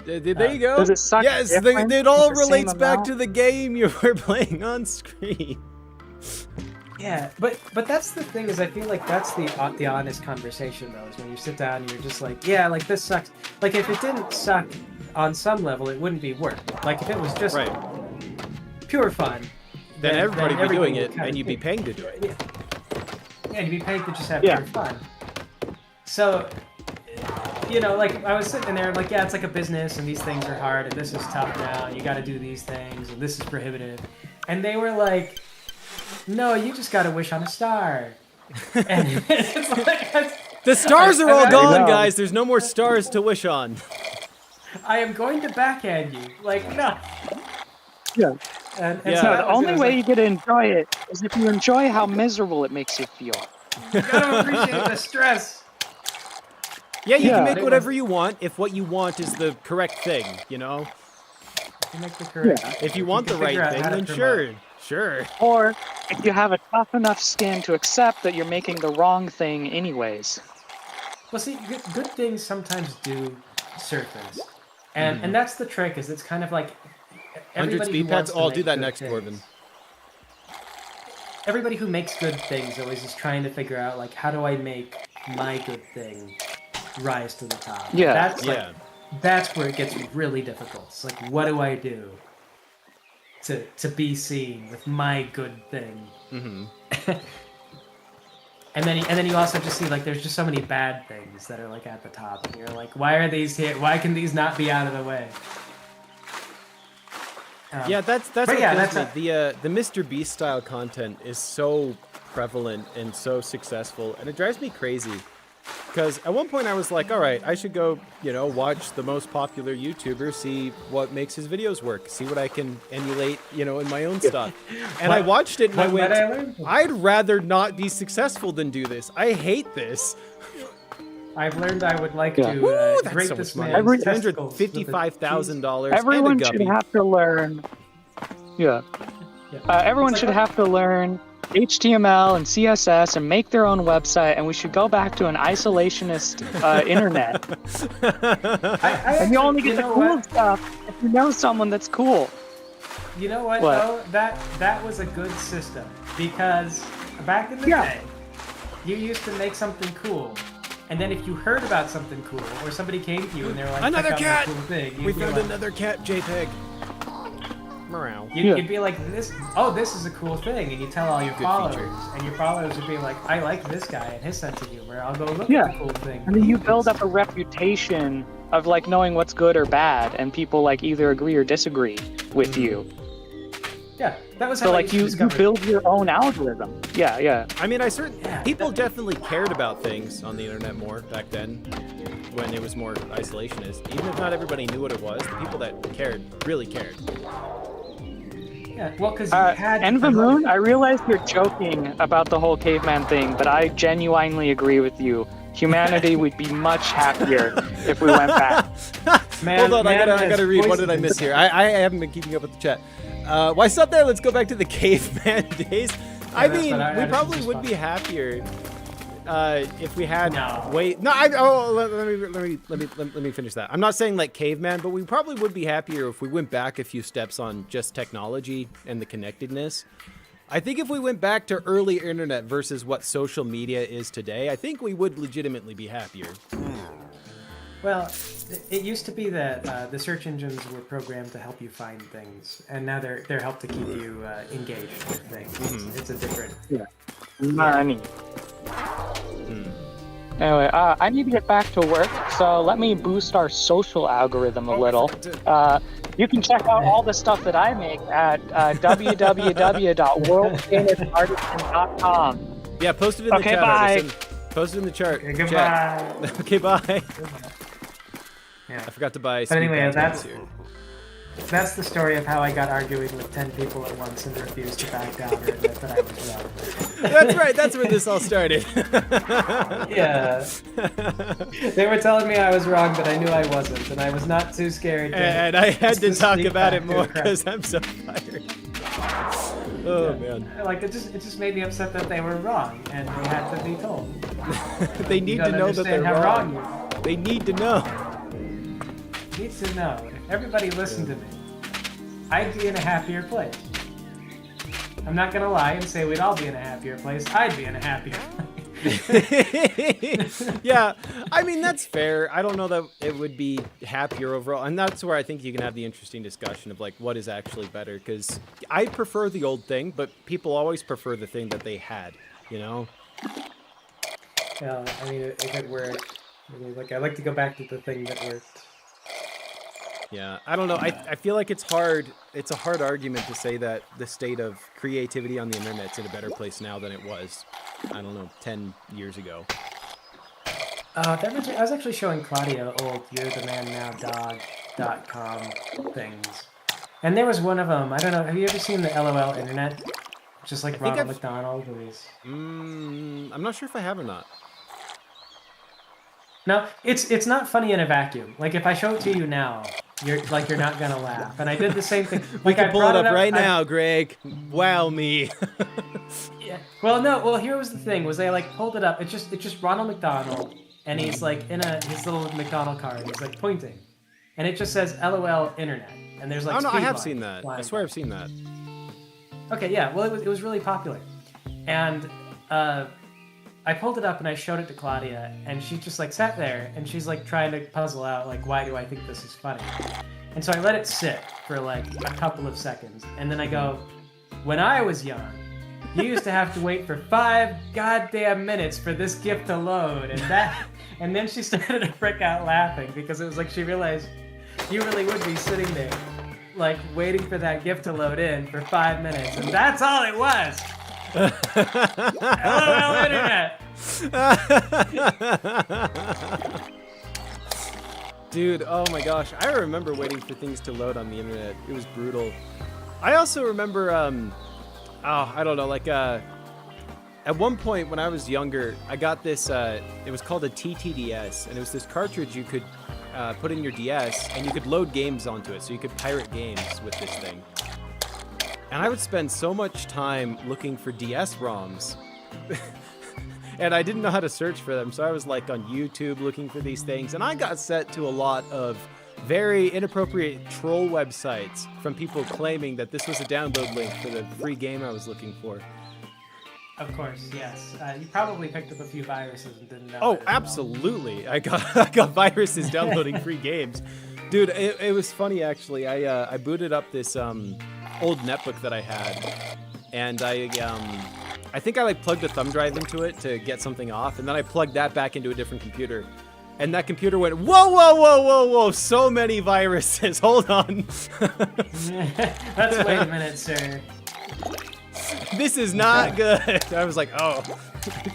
There you go. Does it suck Yes, different it all with the same relates back amount? to the game you were playing on screen. Yeah, but that's the thing is I feel like that's the honest conversation though is when you sit down and you're just like, yeah, like this sucks. Like if it didn't suck on some level, it wouldn't be work. Like if it was just Right. pure fun, Then everybody would be doing everything it, would kinda and you'd be fit. paying to do it. Yeah, you'd be paid to just have Yeah. pure fun. So, you know, like I was sitting there, like, yeah, it's like a business, and these things are hard, and this is tough now, and you got to do these things, and this is prohibitive. And they were like, no, you just got to wish on a star. And it's like, The stars are all I gone, know. guys. There's no more stars to wish on. I am going to backhand you. Like, no. Yeah. And Yeah. so No, that the was- it only was way like, you get to enjoy it is if you enjoy how miserable it makes you feel. you gotta appreciate the stress. Yeah, you Yeah. can make whatever you want if what you want is the correct thing, you know? You make the correct. Yeah. If you want the can figure right out thing, how to then promote. sure. Or if you have a tough enough skin to accept that you're making the wrong thing anyways. Well, see, good things sometimes do surface, and that's the trick. Is it's kind of like 100 everybody speed who pads? wants to Oh, I'll make do that good next, things- Corbin. Everybody who makes good things always is trying to figure out like how do I make my good thing rise to the top. Yeah. That's like, Yeah. that's where it gets really difficult. It's like what do I do to be seen with my good thing? Mm-hmm. And then you also just see like there's just so many bad things that are like at the top, and you're like, why are these here? Why can these not be out of the way? Yeah, that's But what yeah, kills that's me. The Mr. Beast style content is so prevalent and so successful, and it drives me crazy. Because at one point I was like, all right, I should go, watch the most popular YouTuber, see what makes his videos work, see what I can emulate, in my own stuff. And I watched it and I what went, I learned? I'd rather not be successful than do this. I hate this. I've learned I would like Yeah. to Woo, that's rate so this much money. man's testicles with a $355,000 Everyone and a should guppy. have to learn. Yeah. Yeah. Everyone It's should like- have to learn HTML and CSS and make their own website, and we should go back to an isolationist internet. I And you only actually- get the know cool what? stuff if you know someone that's cool. You know what? What? Though that was a good system because back in the Yeah. day, you used to make something cool, and then if you heard about something cool or somebody came to you and they were like, Another "Check out cat! my cool thing," We you'd be found like, another cat JPEG. Morale. Yeah. You'd be like, this is a cool thing, and you tell all your Good followers, feature. and your followers would be like, I like this guy and his sense of humor. I'll go look Yeah. at the cool thing. And then you build up a reputation of like knowing what's good or bad, and people like either agree or disagree with you. Yeah, that was how So I like used to you discover. build your own algorithm. Yeah, yeah. I mean, Yeah, people definitely cared about things on the internet more back then, when it was more isolationist. Even if not everybody knew what it was, the people that cared really cared. Yeah, well, because you had. to Enva promote Moon, it. I realize you're joking about the whole caveman thing, but I genuinely agree with you. Humanity would be much happier if we went back. Man, Hold on, I man gotta has read. What did I poisoned miss here? I haven't been keeping up with the chat. Why stop there? Let's go back to the caveman days. I that's mean, what I we just probably was would be happier if we had No. let me finish that. I'm not saying like caveman, but we probably would be happier if we went back a few steps on just technology and the connectedness. I think if we went back to early internet versus what social media is today, I think we would legitimately be happier. Well, it used to be that the search engines were programmed to help you find things, and now they're helped to keep you engaged with things. It's a different. Money. Anyway, I need to get back to work, so let me boost our social algorithm a little. You can check out all the stuff that I make at www.worldfamousartisan.com. Yeah, post it in the Okay, chat. bye. Artisan. Post it in the chart. Okay, chat. goodbye. Okay, bye. Yeah. I forgot to buy. But anyway, speed pads that's- here. That's the story of how I got arguing with 10 people at once and refused to back down or admit that I was wrong. That's right. That's where this all started. Yeah. They were telling me I was wrong, but I knew I wasn't, and I was not too scared. And I had to talk sneak about back it to more a crowd. because I'm so tired. Oh man. Like it just made me upset that they were wrong, and they had to be told. They need You to don't know that they're understand how wrong. you are. They need to know. Need to know. If everybody listened to me, I'd be in a happier place. I'm not gonna lie and say we'd all be in a happier place. I'd be in a happier place. Yeah, I mean that's fair. I don't know that it would be happier overall, and that's where I think you can have the interesting discussion of like what is actually better. Because I prefer the old thing, but people always prefer the thing that they had. You know? Yeah, I mean, if it worked, I mean, like I'd like to go back to the thing that worked. Yeah, I don't know. I feel like it's hard. It's a hard argument to say that the state of creativity on the internet's in a better place now than it was, I don't know, 10 years ago. I was actually showing Claudia old "You're the Man Now Dog.com" things, and there was one of them. I don't know. Have you ever seen the LOL internet? Just like think Ronald I've- McDonald, and he's I'm not sure if I have or not. no. It's not funny in a vacuum. Like if I show it to you now, you're not gonna laugh. And I did the same thing. We Like, I can pull brought it up right I- now, Greg. Wow me. Yeah. Well, no. Well, here was the thing: was I like pulled it up. It's just Ronald McDonald, and he's like in his little McDonald car, and he's like pointing, and it just says "LOL Internet," and there's like. Oh no, I speed have lines seen that. I flying swear by. I've seen that. Okay, yeah. Well, it was really popular, and I pulled it up and I showed it to Claudia, and she just like sat there and she's like trying to puzzle out like why do I think this is funny, and so I let it sit for like a couple of seconds, and then I go, when I was young, you used to have to wait for 5 goddamn minutes for this GIF to load, and then she started to freak out laughing because it was like she realized you really would be sitting there like waiting for that GIF to load in for 5 minutes, and that's all it was. LOL Internet. Dude, oh my gosh. I remember waiting for things to load on the internet. It was brutal. I also remember, I don't know, like, at one point when I was younger, I got this, it was called a TTDS, and it was this cartridge you could put in your DS, and you could load games onto it, so you could pirate games with this thing. And I would spend so much time looking for DS ROMs. And I didn't know how to search for them, so I was like on YouTube looking for these things, and I got set to a lot of very inappropriate troll websites from people claiming that this was a download link for the free game I was looking for. Of course, yes. You probably picked up a few viruses and didn't know. Oh, it as well. absolutely. I got viruses downloading free games. Dude, it was funny actually. I booted up this old netbook that I had, and I think I like plugged a thumb drive into it to get something off, and then I plugged that back into a different computer. And that computer went, whoa, whoa, whoa, whoa, whoa, so many viruses, hold on. Let's wait a minute, sir. This is not good. I was like, oh,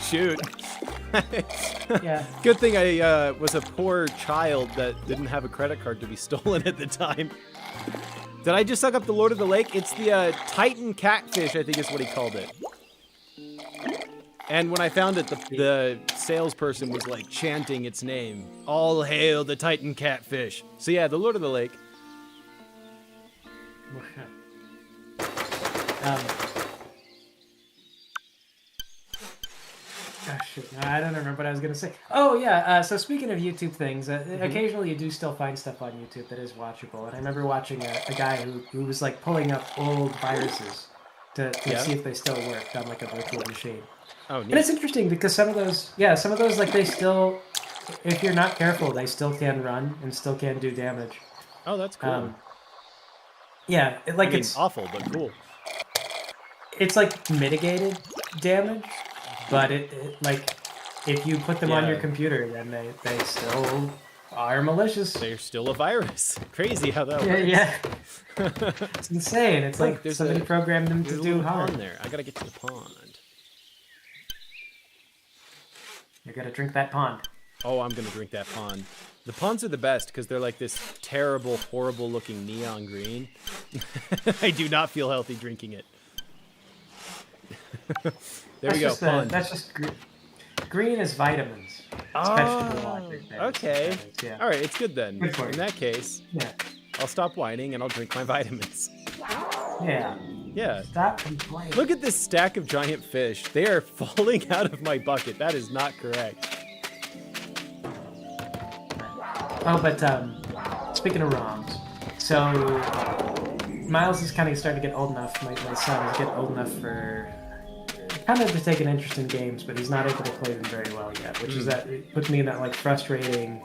shoot. Yeah. Good thing I was a poor child that didn't have a credit card to be stolen at the time. Did I just suck up the Lord of the Lake? It's the Titan Catfish, I think is what he called it. And when I found it, the salesperson was like chanting its name. All hail the Titan Catfish. So yeah, the Lord of the Lake. Shoot, no, I don't remember what I was going to say. Oh, yeah. So speaking of YouTube things, occasionally you do still find stuff on YouTube that is watchable. And I remember watching a guy who was like pulling up old viruses to see if they still worked on like a virtual machine. Oh, neat. And it's interesting because some of those, like they still, if you're not careful, they still can run and still can do damage. Oh, that's cool. Yeah, It's awful, but cool. It's like mitigated damage, but it like if you put them on your computer, then they still are malicious. They're still a virus. Crazy how that Yeah, works. yeah. It's insane. It's Look, like there's somebody programmed them There's to a do little harm. pond there. I gotta get to the pond. You gotta drink that pond. Oh, I'm gonna drink that pond. The ponds are the best because they're like this terrible, horrible-looking neon green. I do not feel healthy drinking it. There we go, pond. That's just green is vitamins. It's vegetable logic there. Okay. Yeah. All right, it's good then. Good for In you. that case, Yeah. I'll stop whining and I'll drink my vitamins. Yeah. Yeah. Stop complaining. Look at this stack of giant fish. They are falling out of my bucket. That is not correct. Oh, but speaking of ROMs, so Miles is kind of starting to get old enough. My son is getting old enough for kind of to take an interest in games, but he's not able to play them very well yet, which is that it puts me in that like frustrating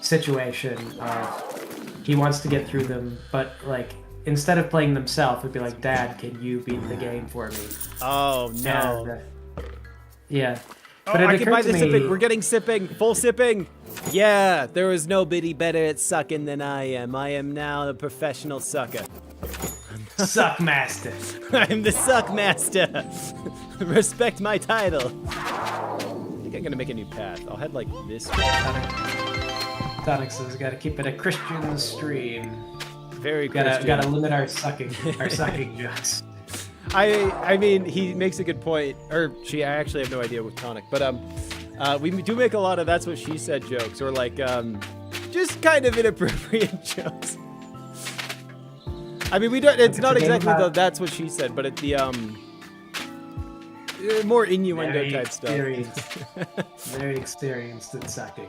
situation of he wants to get through them, but like instead of playing themselves, it'd be like, Dad, can you beat the game for me? Oh, no. And, yeah. Oh, But it I can buy occurred the to me- sipping. We're getting sipping. Full sipping. Yeah, there is nobody better at sucking than I am. I am now a professional sucker. Suck master. I'm the suck master. Respect my title. I think I'm gonna make a new path. I'll head like this way. Tonic says, "Got to keep it a Christian stream. Very Gotta Christian. limit our sucking jokes." I mean, he makes a good point. Or I actually have no idea with Tonic, but we do make a lot of that's what she said jokes, or like just kind of inappropriate jokes. I mean, we don't. It's not a game exactly the about- that's what she said, but the more innuendo Very type stuff. very experienced at sucking.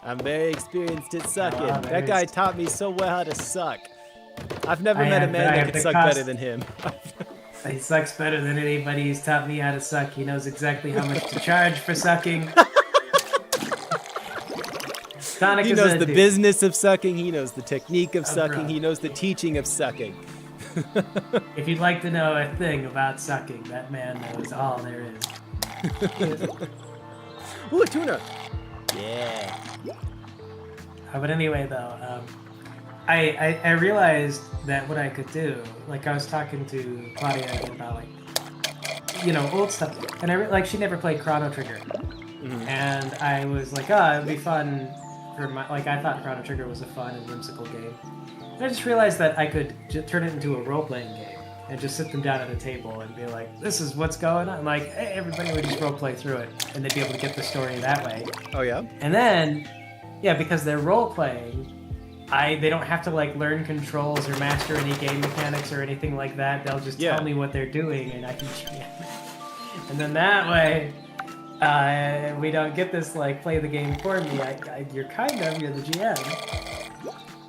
I'm very experienced at sucking. Oh, That there guy is- taught me so well how to suck. I've never I met a have- man I that have could the suck cost- better than him. He sucks better than anybody. He's taught me how to suck. He knows exactly how much to charge for sucking. Tonic He is knows a the dude. business of sucking. He knows the technique of sucking. bro. He knows the teaching of sucking. If you'd like to know a thing about sucking, that man knows all there is. Ooh, a tuna. Yeah. But anyway, though, I realized that what I could do, like I was talking to Claudia about like, old stuff, and she never played Chrono Trigger, and I was like, oh, it'd be fun for I thought Chrono Trigger was a fun and whimsical game, and I just realized that I could turn it into a role-playing game and just sit them down at a table and be like, this is what's going on, like, hey, everybody would just role-play through it, and they'd be able to get the story that way. Oh yeah. And then, yeah, because they're role playing, they don't have to like learn controls or master any game mechanics or anything like that. They'll just Yeah. tell me what they're doing, and I can. And then that way, we don't get this like play the game for me. You're the GM.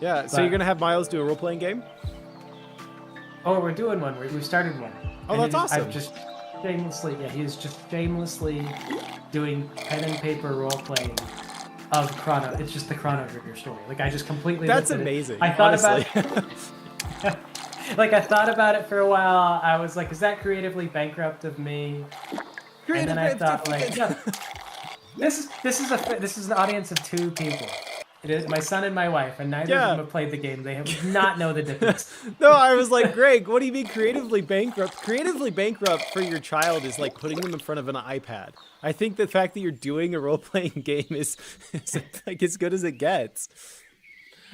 Yeah. So But- you're gonna have Miles do a role-playing game? Oh, we're doing one. We started one. Oh, And that's awesome. I've just he's just shamelessly doing pen and paper role playing of Chrono. It's just the Chrono Trigger story. Like I just completely. That's looked at it. amazing. I thought honestly. about it. Like I thought about it for a while. I was like, is that creatively bankrupt of me? And then I thought like, yeah, this is an audience of two people. It is my son and my wife, and neither Yeah. of them have played the game. They have not know the difference. No, I was like, Greg, what do you mean creatively bankrupt? Creatively bankrupt for your child is like putting them in front of an iPad. I think the fact that you're doing a role-playing game is like as good as it gets.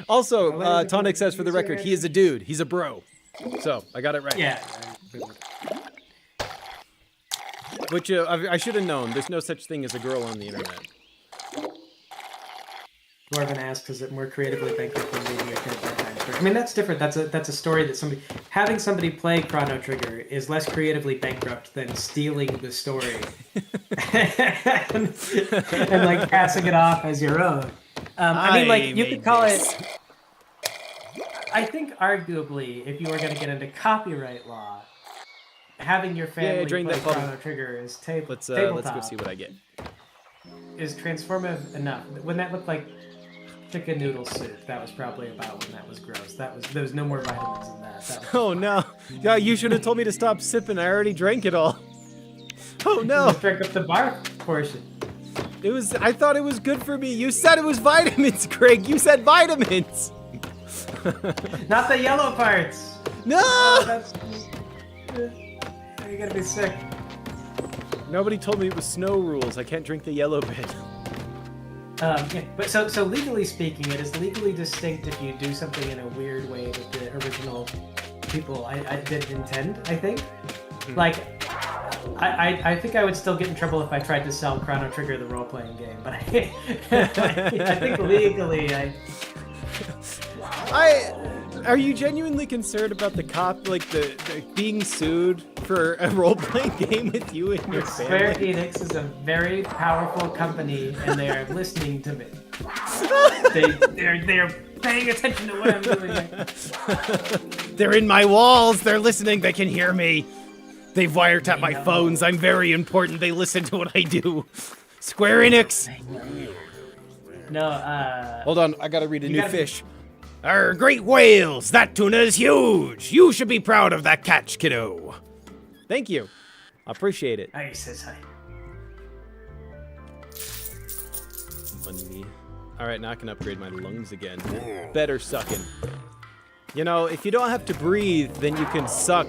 Also, Tonic says for the record, he is a dude. He's a bro. So, I got it right. Yeah. Which I should have known. There's no such thing as a girl on the internet. Marvin asks, is it more creatively bankrupt than reading your kid bedtime story? I mean, that's different. That's a story that having somebody play Chrono Trigger is less creatively bankrupt than stealing the story and like passing it off as your own. I mean, like you could call it. I think arguably, if you were going to get into copyright law, having your family drink play that bubble. Chrono Trigger is Let's tabletop go see what I get. is transformative enough. When that looked like chicken noodle soup, that was probably about when that was gross. There was no more vitamins in that. That was Oh no. Yeah, you should have told me to stop sipping. I already drank it all. Oh no. Just drink up the bark portion. I thought it was good for me. You said it was vitamins, Greg. You said vitamins. Not the yellow parts. No. That's you're gonna be sick. Nobody told me it was snow rules. I can't drink the yellow bit. Yeah, but so legally speaking, it is legally distinct if you do something in a weird way that the original people I didn't intend. I think, like, I think I would still get in trouble if I tried to sell Chrono Trigger, the role-playing game. But I think legally, Are you genuinely concerned about the the being sued for a role-playing game with you and your Square family? Enix is a very powerful company, and they are listening to me. They're paying attention to what I'm doing. They're in my walls. They're listening. They can hear me. They've wiretapped my phones. I'm very important. They listen to what I do. Square Enix. No, Hold on. I gotta read a new gotta- fish. Our great whales. That tuna is huge. You should be proud of that catch, kiddo. Thank you. I appreciate it. I says hi. Money. All right, now I can upgrade my lungs again. Better sucking. You know, if you don't have to breathe, then you can suck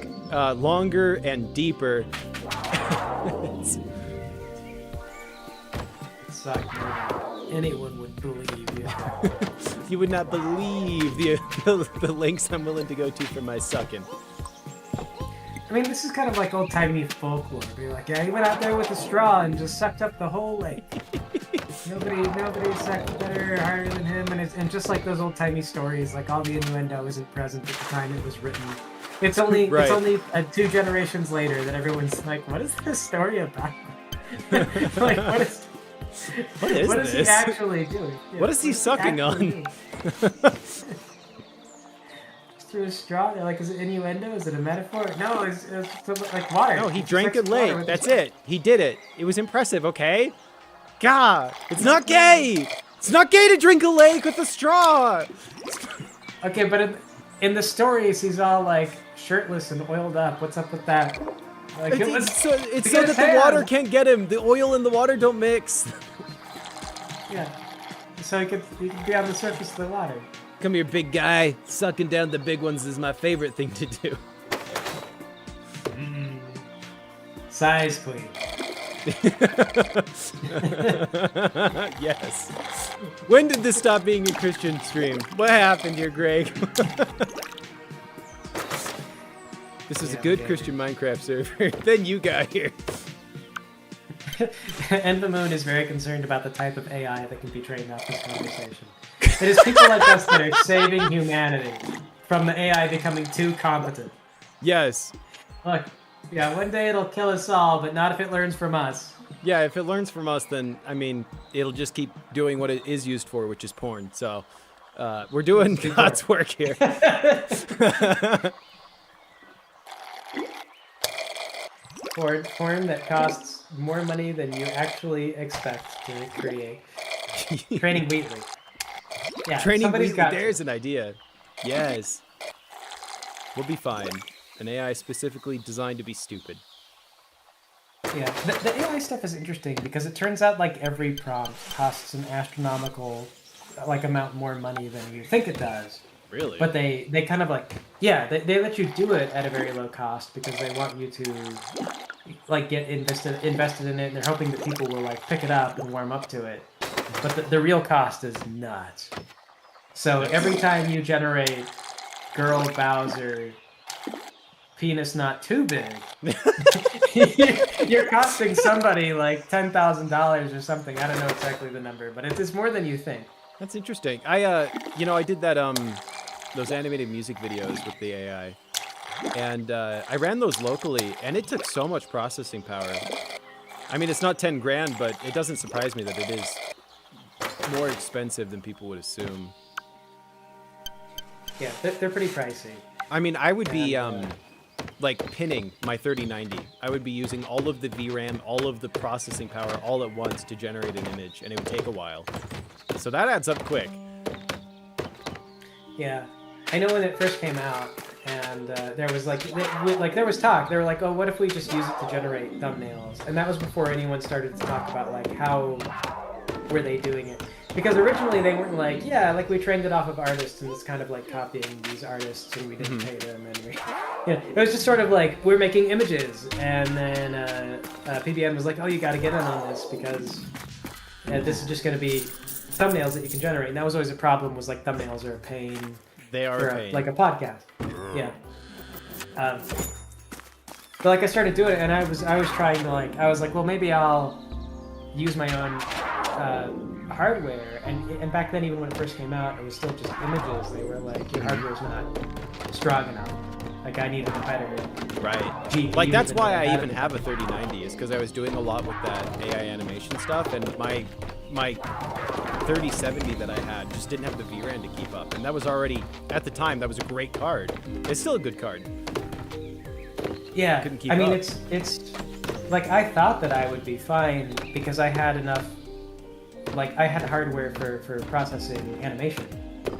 longer and deeper. Suck more than anyone would believe you. You would not believe the lengths I'm willing to go to for my sucking. I mean, this is kind of like old-timey folklore. Be like, yeah, he went out there with a straw and just sucked up the whole lake. Nobody sucked better or harder than him, and just like those old-timey stories, like all the innuendo isn't present at the time it was written. It's only Right. it's only 2 generations later that everyone's like, what is this story about? Like, what is this? he actually doing? Yeah, What is he sucking on? doing? Through a straw? They're like, is it innuendo? Is it a metaphor? No, it's like water. No, he It's drank just it water late. with That's the- it. He did it. It was impressive, okay? God, it's not gay. It's not gay to drink a lake with a straw. Okay, but in the stories, he's all like shirtless and oiled up. What's up with that? Like, It's so look that at his the water hand. can't get him. The oil and the water don't mix. Yeah. So he could be on the surface of the water. Come here, big guy. Sucking down the big ones is my favorite thing to do. Size queen. Yes. When did this stop being a Christian stream? What happened here, Greg? This is a Yeah, good okay. Christian Minecraft server. Then you got here. And the moon is very concerned about the type of AI that can be trained off this conversation. It is people like us that are saving humanity from the AI becoming too competent. Yes. Look, yeah, one day it'll kill us all, but not if it learns from us. Yeah, if it learns from us, then, I mean, it'll just keep doing what it is used for, which is porn. So, we're doing God's work here. Porn that costs more money than you actually expect to create. Training Wheatley. Yeah, Training somebody's Wheatley, got there's an idea. Yes. We'll be fine. An AI specifically designed to be stupid. Yeah, the AI stuff is interesting because it turns out like every prompt costs an astronomical like amount more money than you think it does. Really? But they kind of like, yeah, they let you do it at a very low cost because they want you to like get invested in it, and they're hoping that people will like pick it up and warm up to it. But the real cost is nuts. So every time you generate girl Bowser, penis not too big, you're costing somebody like $10,000 or something. I don't know exactly the number, but it's more than you think. That's interesting. I did that those animated music videos with the AI, and I ran those locally, and it took so much processing power. I mean, it's not 10 grand, but it doesn't surprise me that it is more expensive than people would assume. Yeah, they're pretty pricey. I mean, I would be like pinning my 3090. I would be using all of the VRAM, all of the processing power all at once to generate an image, and it would take a while. So that adds up quick. Yeah, I know when it first came out, and there was there was talk. They were like, "Oh, what if we just use it to generate thumbnails?" And that was before anyone started to talk about like how were they doing it. Because originally they weren't like, yeah, like we trained it off of artists and it's kind of like copying these artists and we didn't pay them and we, it was just sort of like we're making images, and then PBN was like, oh, you got to get in on this because this is just going to be thumbnails that you can generate, and that was always a problem. Was like thumbnails are a pain. They are a pain. Like a podcast. Yeah. But like I started doing it, and I was trying to I was like, well, maybe I'll use my own hardware. And back then, even when it first came out, it was still just images. They were like, your hardware's not strong enough. Like I needed a better right. GPU. Like that's why I even have a 3090 is because I was doing a lot with that AI animation stuff, and my 3070 that I had just didn't have the VRAM to keep up, and that was already at the time that was a great card. It's still a good card. Yeah, Couldn't keep I mean up. it's like I thought that I would be fine because I had enough. Like I had hardware for processing animation.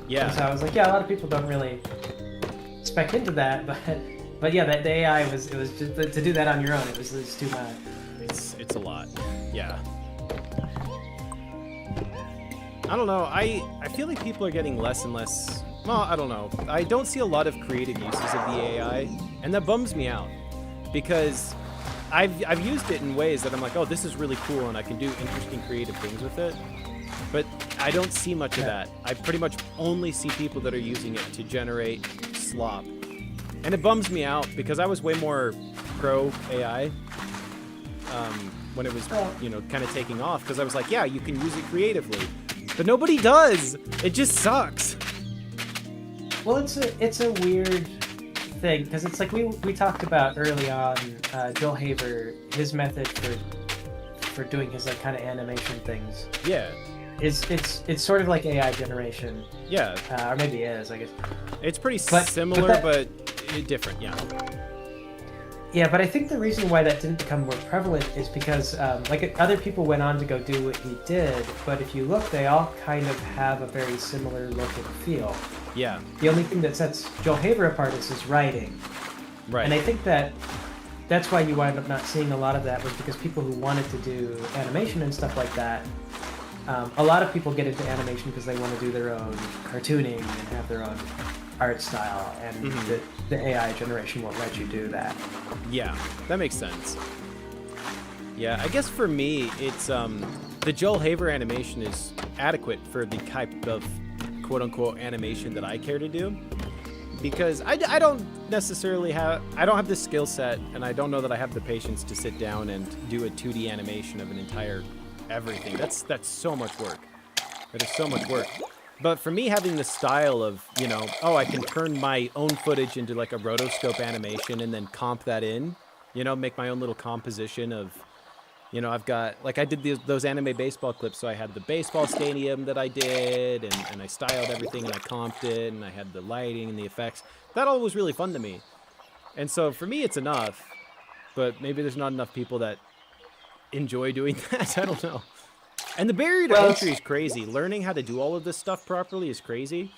Yeah. And so I was like, yeah, a lot of people don't really spec into that, but yeah, the AI it was just to do that on your own. It was too much. It's a lot. Yeah. I don't know. I feel like people are getting less and less. Well, I don't know. I don't see a lot of creative uses of the AI, and that bums me out because I've used it in ways that I'm like, oh, this is really cool, and I can do interesting creative things with it. But I don't see much of that. I pretty much only see people that are using it to generate slop, and it bums me out because I was way more pro AI when it was, kind of taking off, because I was like, yeah, you can use it creatively, but nobody does. It just sucks. Well, it's a weird thing because it's like we talked about early on. Joel Haver, his method for doing his like kind of animation things. Yeah. It's sort of like AI generation. Yeah. Or maybe it is, I guess. It's pretty similar, but different. Yeah. Yeah, but I think the reason why that didn't become more prevalent is because other people went on to go do what he did, but if you look, they all kind of have a very similar look and feel. Yeah. The only thing that sets Joel Haver apart is his writing. Right. And I think that's why you wind up not seeing a lot of that, was because people who wanted to do animation and stuff like that, a lot of people get into animation because they want to do their own cartooning and have their own art style, and the AI generation won't let you do that. Yeah, that makes sense. Yeah, I guess for me, it's the Joel Haver animation is adequate for the type of quote-unquote animation that I care to do, because I don't necessarily have the skill set, and I don't know that I have the patience to sit down and do a 2D animation of an entire everything. That's so much work. That is so much work. But for me, having the style of, I can turn my own footage into like a rotoscope animation and then comp that in, make my own little composition of, I've got, like I did those anime baseball clips, so I had the baseball stadium that I did, and I styled everything, and I comped it, and I had the lighting and the effects. That all was really fun to me. And so for me, it's enough, but maybe there's not enough people that enjoy doing that. I don't know. And the barrier to entry is crazy. Learning how to do all of this stuff properly is crazy.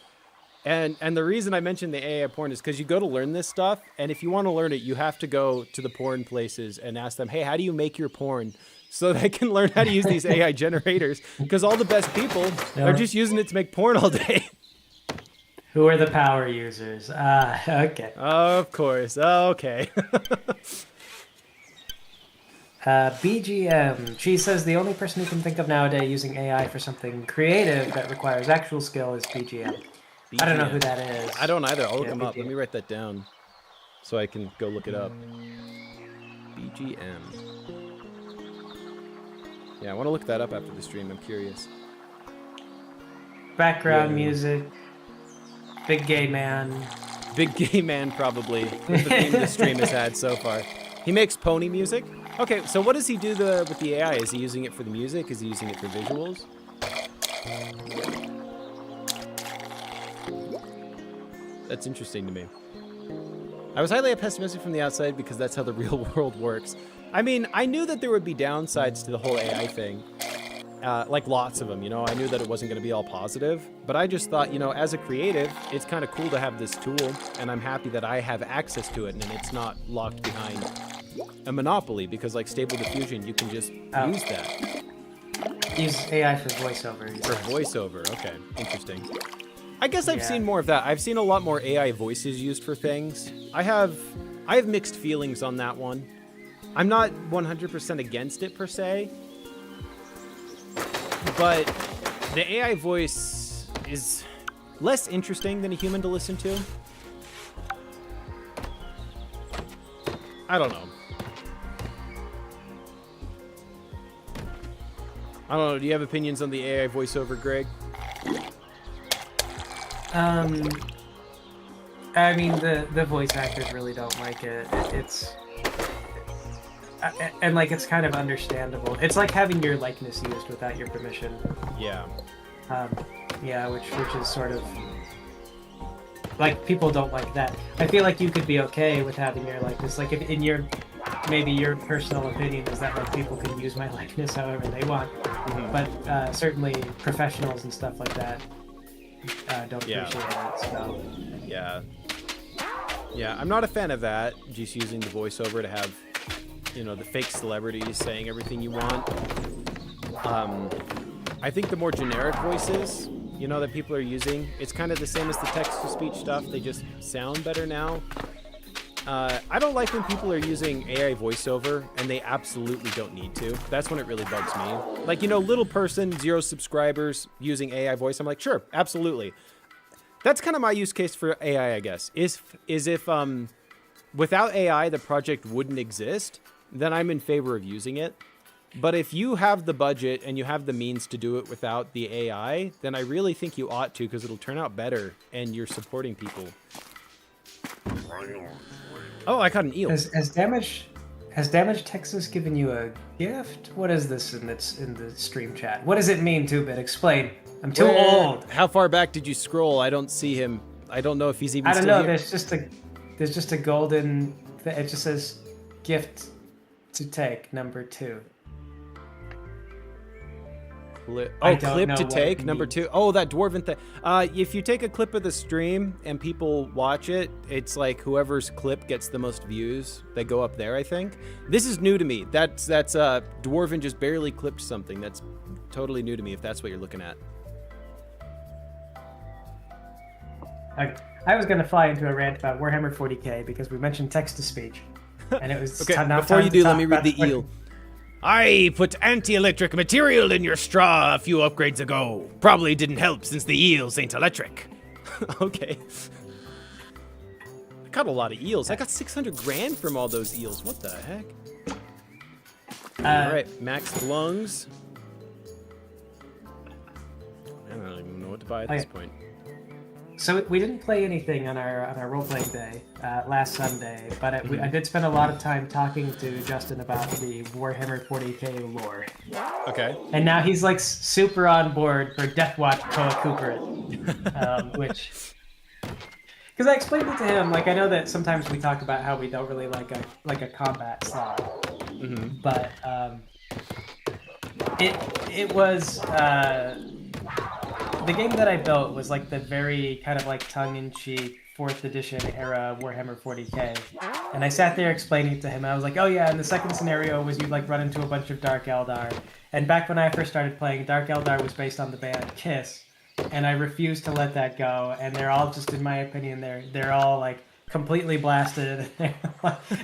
And the reason I mentioned the AI porn is because you go to learn this stuff, and if you want to learn it, you have to go to the porn places and ask them, hey, how do you make your porn? So they can learn how to use these AI generators, because all the best people are just using it to make porn all day. Who are the power users? Okay. Of course. Okay. BGM. She says the only person who can think of nowadays using AI for something creative that requires actual skill is BGM. I don't know who that is. I don't either. I'll look him up. BGM. Let me write that down so I can go look it up. BGM. Yeah, I want to look that up after the stream. I'm curious. Background music. Big gay man. Big gay man, probably. With the theme the stream has had so far. He makes pony music. Okay, so what does he do with the AI? Is he using it for the music? Is he using it for visuals? That's interesting to me. I was highly pessimistic from the outside because that's how the real world works. I mean, I knew that there would be downsides to the whole AI thing. Like lots of them, I knew that it wasn't going to be all positive, but I just thought, as a creative, it's kind of cool to have this tool, and I'm happy that I have access to it, and it's not locked behind a monopoly, because like Stable Diffusion, you can just use that. Use AI for voiceover. For voiceover, okay, interesting. I guess I've seen more of that. I've seen a lot more AI voices used for things. I have mixed feelings on that one. I'm not 100% against it per se, but The AI voice is less interesting than a human to listen to. I don't know. I don't know. Do you have opinions on the AI voiceover, Greg? I mean, the voice actors really don't like it. It's and like it's kind of understandable. It's like having your likeness used without your permission. Yeah. Yeah, which is sort of like people don't like that. I feel like you could be okay with having your likeness. Like if in your maybe your personal opinion is that like people can use my likeness however they want, but certainly professionals and stuff like that don't appreciate that. So yeah, I'm not a fan of that. Just using the voiceover to have, you know, the fake celebrities saying everything you want. I think the more generic voices, you know, that people are using, it's kind of the same as the text-to-speech stuff. They just sound better now. I don't like when people are using AI voiceover and they absolutely don't need to. That's when it really bugs me. Like, you know, little person, 0 subscribers using AI voice. I'm like, sure, absolutely. That's kind of my use case for AI, I guess. Is if without AI the project wouldn't exist, then I'm in favor of using it. But if you have the budget and you have the means to do it without the AI, then I really think you ought to, because it'll turn out better and you're supporting people. Oh, I caught an eel. Has Damage Texas given you a gift? What is this in the stream chat? What does it mean, 2-Bit? Explain. I'm too old. How far back did you scroll? I don't see him. I don't know if he's even. I don't still know. Here. There's just a golden. It just says gift to take number 2. Clip know to what take it number means. 2. Oh, that dwarven thing. If you take a clip of the stream and people watch it, it's like whoever's clip gets the most views, they go up there, I think. This is new to me. That's dwarven just barely clipped something. That's totally new to me if that's what you're looking at. I was gonna fly into a rant about Warhammer 40k because we mentioned text to speech, and it was Okay, now before time you to do, talk let me read about the eel. I put anti-electric material in your straw a few upgrades ago. Probably didn't help since the eels ain't electric. Okay. I caught a lot of eels. I got 600 grand from all those eels. What the heck? All right, maxed lungs. I don't even know what to buy at this point. So we didn't play anything on our role-playing day last Sunday, but I did spend a lot of time talking to Justin about the Warhammer 40k lore. Okay. And now he's like super on board for Deathwatch Koa Cooper, which... Because I explained it to him, like I know that sometimes we talk about how we don't really like a combat slot, but it was... the game that I built was like the very kind of like tongue-in-cheek 4th edition era Warhammer 40k, and I sat there explaining to him. I was like, "Oh yeah, and the second scenario was you like run into a bunch of Dark Eldar." And back when I first started playing, Dark Eldar was based on the band Kiss, and I refused to let that go. And they're all just, in my opinion, they're all like completely blasted.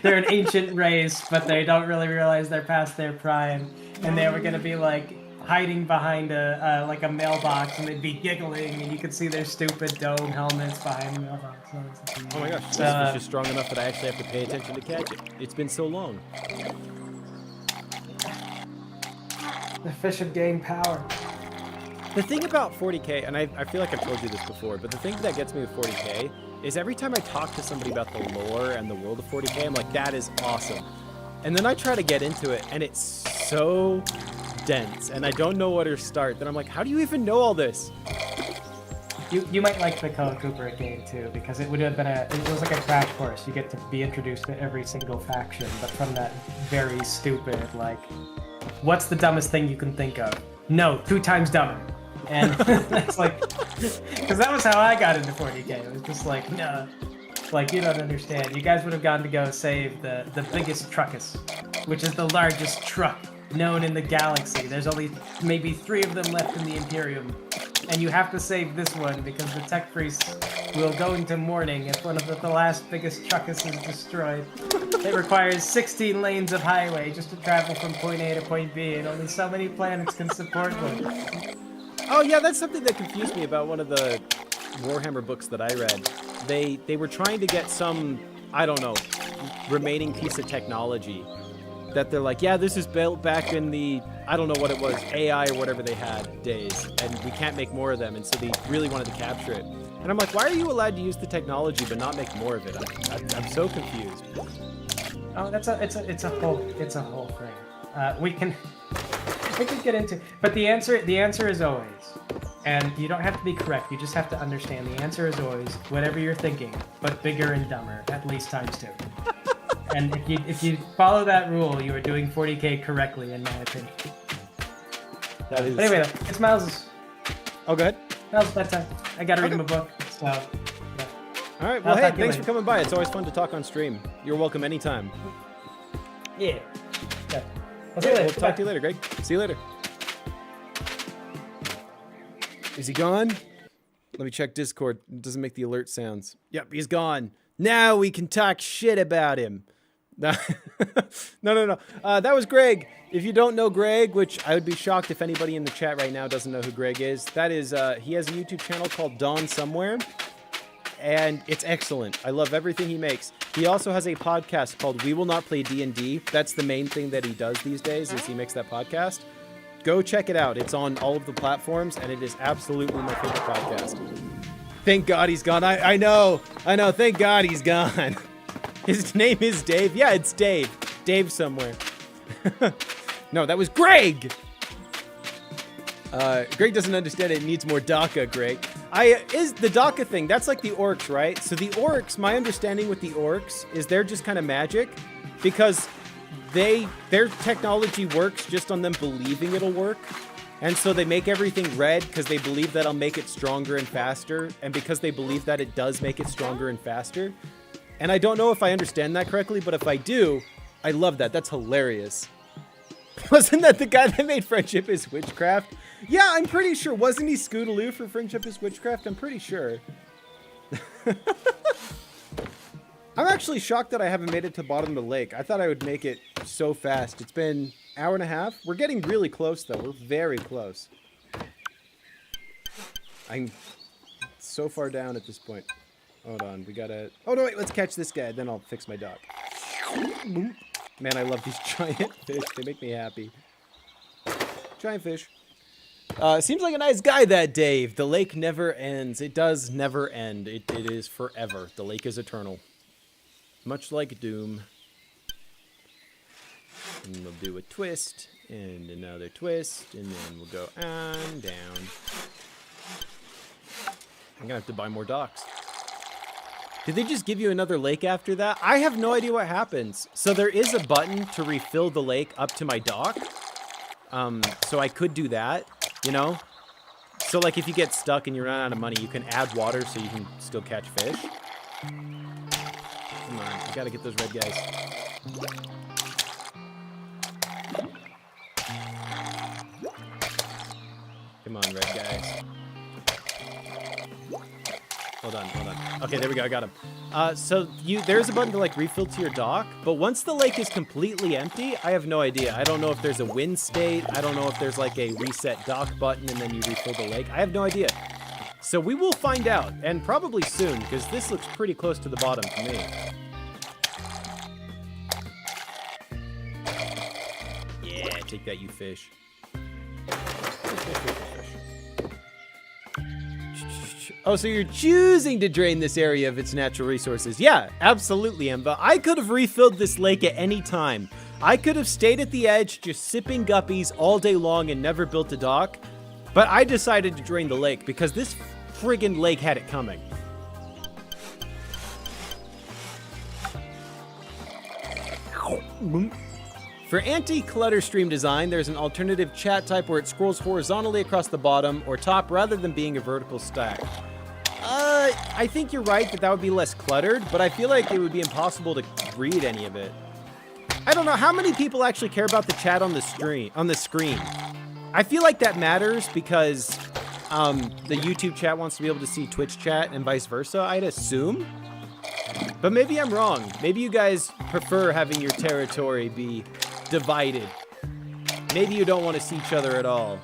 They're an ancient race, but they don't really realize they're past their prime, and they were gonna be like hiding behind a mailbox, and they'd be giggling, and you could see their stupid dome helmets behind the mailbox. Oh my gosh, this was just strong enough that I actually have to pay attention to catch it. It's been so long. The fish have gained power. The thing about 40k, and I feel like I've told you this before, but the thing that gets me with 40k is every time I talk to somebody about the lore and the world of 40k, I'm like, that is awesome. And then I try to get into it, and it's so dense, and I don't know where to start. Then I'm like, how do you even know all this? You might like the Koa Cooper game too, because it would have been it was like a crash course. You get to be introduced to every single faction, but from that very stupid, like, what's the dumbest thing you can think of? No, 2 times dumber. And that's like, because that was how I got into 40k. It was just like, no, like, you don't understand. You guys would have gone to go save the biggest truckus, which is the largest truck known in the galaxy. There's only maybe 3 of them left in the Imperium, and you have to save this one because the tech priests will go into mourning if one of the last biggest truckus is destroyed. It requires 16 lanes of highway just to travel from point A to point B, and only so many planets can support one. Oh yeah, that's something that confused me about one of the Warhammer books that I read. They were trying to get some, I don't know, remaining piece of technology that they're like, yeah, this is built back in the, I don't know what it was, AI or whatever they had days, and we can't make more of them, and so they really wanted to capture it. And I'm like, why are you allowed to use the technology but not make more of it? I'm so confused. Oh, it's a whole thing. We can get into, but the answer is always, and you don't have to be correct. You just have to understand. The answer is always whatever you're thinking, but bigger and dumber, at least times 2. And if you follow that rule, you are doing 40K correctly, in my opinion. That is. But anyway, it's Miles'. Oh, go ahead. Miles' bedtime. I gotta read him a book. So. Yeah. All right. Well, hey, thanks for coming by. It's always fun to talk on stream. You're welcome anytime. Yeah. Yeah. We'll talk to you later, Greg. See you later. Is he gone? Let me check Discord. It doesn't make the alert sounds. Yep, he's gone. Now we can talk shit about him. No. That was Greg. If you don't know Greg, which I would be shocked if anybody in the chat right now doesn't know who Greg is, that is, he has a YouTube channel called Dawn Somewhere, and it's excellent. I love everything he makes. He also has a podcast called We Will Not Play D&D. That's the main thing that he does these days, is he makes that podcast. Go check it out. It's on all of the platforms, and it is absolutely my favorite podcast. Thank God he's gone. I know. Thank God he's gone. His name is Dave. Yeah, it's Dave. Dave somewhere. No, that was Greg. Greg doesn't understand it. It needs more DACA, Greg. Is the DACA thing, that's like the orcs, right? So the orcs, my understanding with the orcs is they're just kind of magic because their technology works just on them believing it'll work. And so they make everything red because they believe that'll make it stronger and faster. And because they believe that it does make it stronger and faster. And I don't know if I understand that correctly, but if I do, I love that. That's hilarious. Wasn't that the guy that made Friendship is Witchcraft? Yeah, I'm pretty sure. Wasn't he Scootaloo for Friendship is Witchcraft? I'm pretty sure. I'm actually shocked that I haven't made it to the bottom of the lake. I thought I would make it so fast. It's been an hour and a half. We're getting really close, though. We're very close. I'm so far down at this point. Hold on. We gotta... Oh, no, wait. Let's catch this guy. Then I'll fix my dock. Man, I love these giant fish. They make me happy. Giant fish. Seems like a nice guy, that Dave. The lake never ends. It does never end. It is forever. The lake is eternal. Much like Doom. And we'll do a twist, and another twist, and then we'll go on down. I'm gonna have to buy more docks. Did they just give you another lake after that? I have no idea what happens. So there is a button to refill the lake up to my dock. So I could do that, you know? So like if you get stuck and you run out of money, you can add water so you can still catch fish. Come on, I gotta get those red guys. Come on, red guys. Hold on. Okay, there we go. I got him. So there's a button to like refill to your dock, but once the lake is completely empty, I have no idea. I don't know if there's a win state. I don't know if there's like a reset dock button and then you refill the lake. I have no idea. So we will find out, and probably soon, because this looks pretty close to the bottom to me. Yeah, take that, you fish. Oh, so you're choosing to drain this area of its natural resources. Yeah, absolutely, Emba. I could have refilled this lake at any time. I could have stayed at the edge just sipping guppies all day long and never built a dock. But I decided to drain the lake because this friggin' lake had it coming. For anti-clutter stream design, there's an alternative chat type where it scrolls horizontally across the bottom or top rather than being a vertical stack. I think you're right that would be less cluttered, but I feel like it would be impossible to read any of it. I don't know, how many people actually care about the chat on the screen? I feel like that matters because the YouTube chat wants to be able to see Twitch chat and vice versa, I'd assume. But maybe I'm wrong. Maybe you guys prefer having your territory be divided. Maybe you don't want to see each other at all.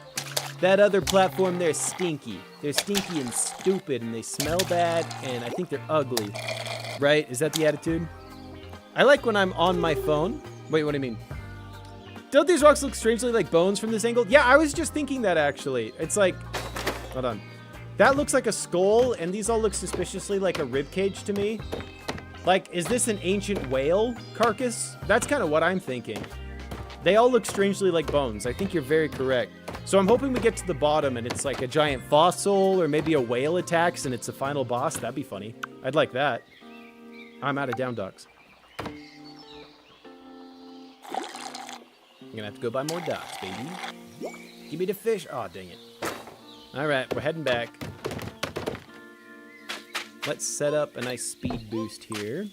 That other platform, they're stinky. They're stinky and stupid, and they smell bad, and I think they're ugly. Right? Is that the attitude? I like when I'm on my phone. Wait, what do you mean? Don't these rocks look strangely like bones from this angle? Yeah, I was just thinking that, actually. It's like... Hold on. That looks like a skull, and these all look suspiciously like a rib cage to me. Like, is this an ancient whale carcass? That's kind of what I'm thinking. They all look strangely like bones. I think you're very correct. So I'm hoping we get to the bottom and it's like a giant fossil or maybe a whale attacks and it's a final boss. That'd be funny. I'd like that. I'm out of down ducks. I'm gonna have to go buy more ducks, baby. Give me the fish. Oh, dang it. All right, we're heading back. Let's set up a nice speed boost here.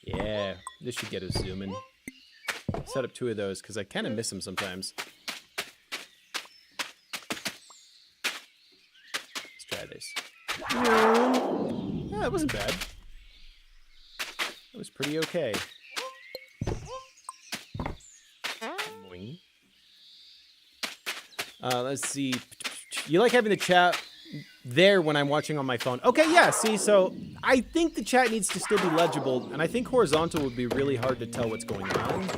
Yeah, this should get us zooming. Set up 2 of those because I kind of miss them sometimes. Let's try this. Yeah, it wasn't bad. It was pretty okay. Boing. Let's see. You like having the chat there when I'm watching on my phone. Okay, yeah, see, so I think the chat needs to still be legible, and I think horizontal would be really hard to tell what's going on.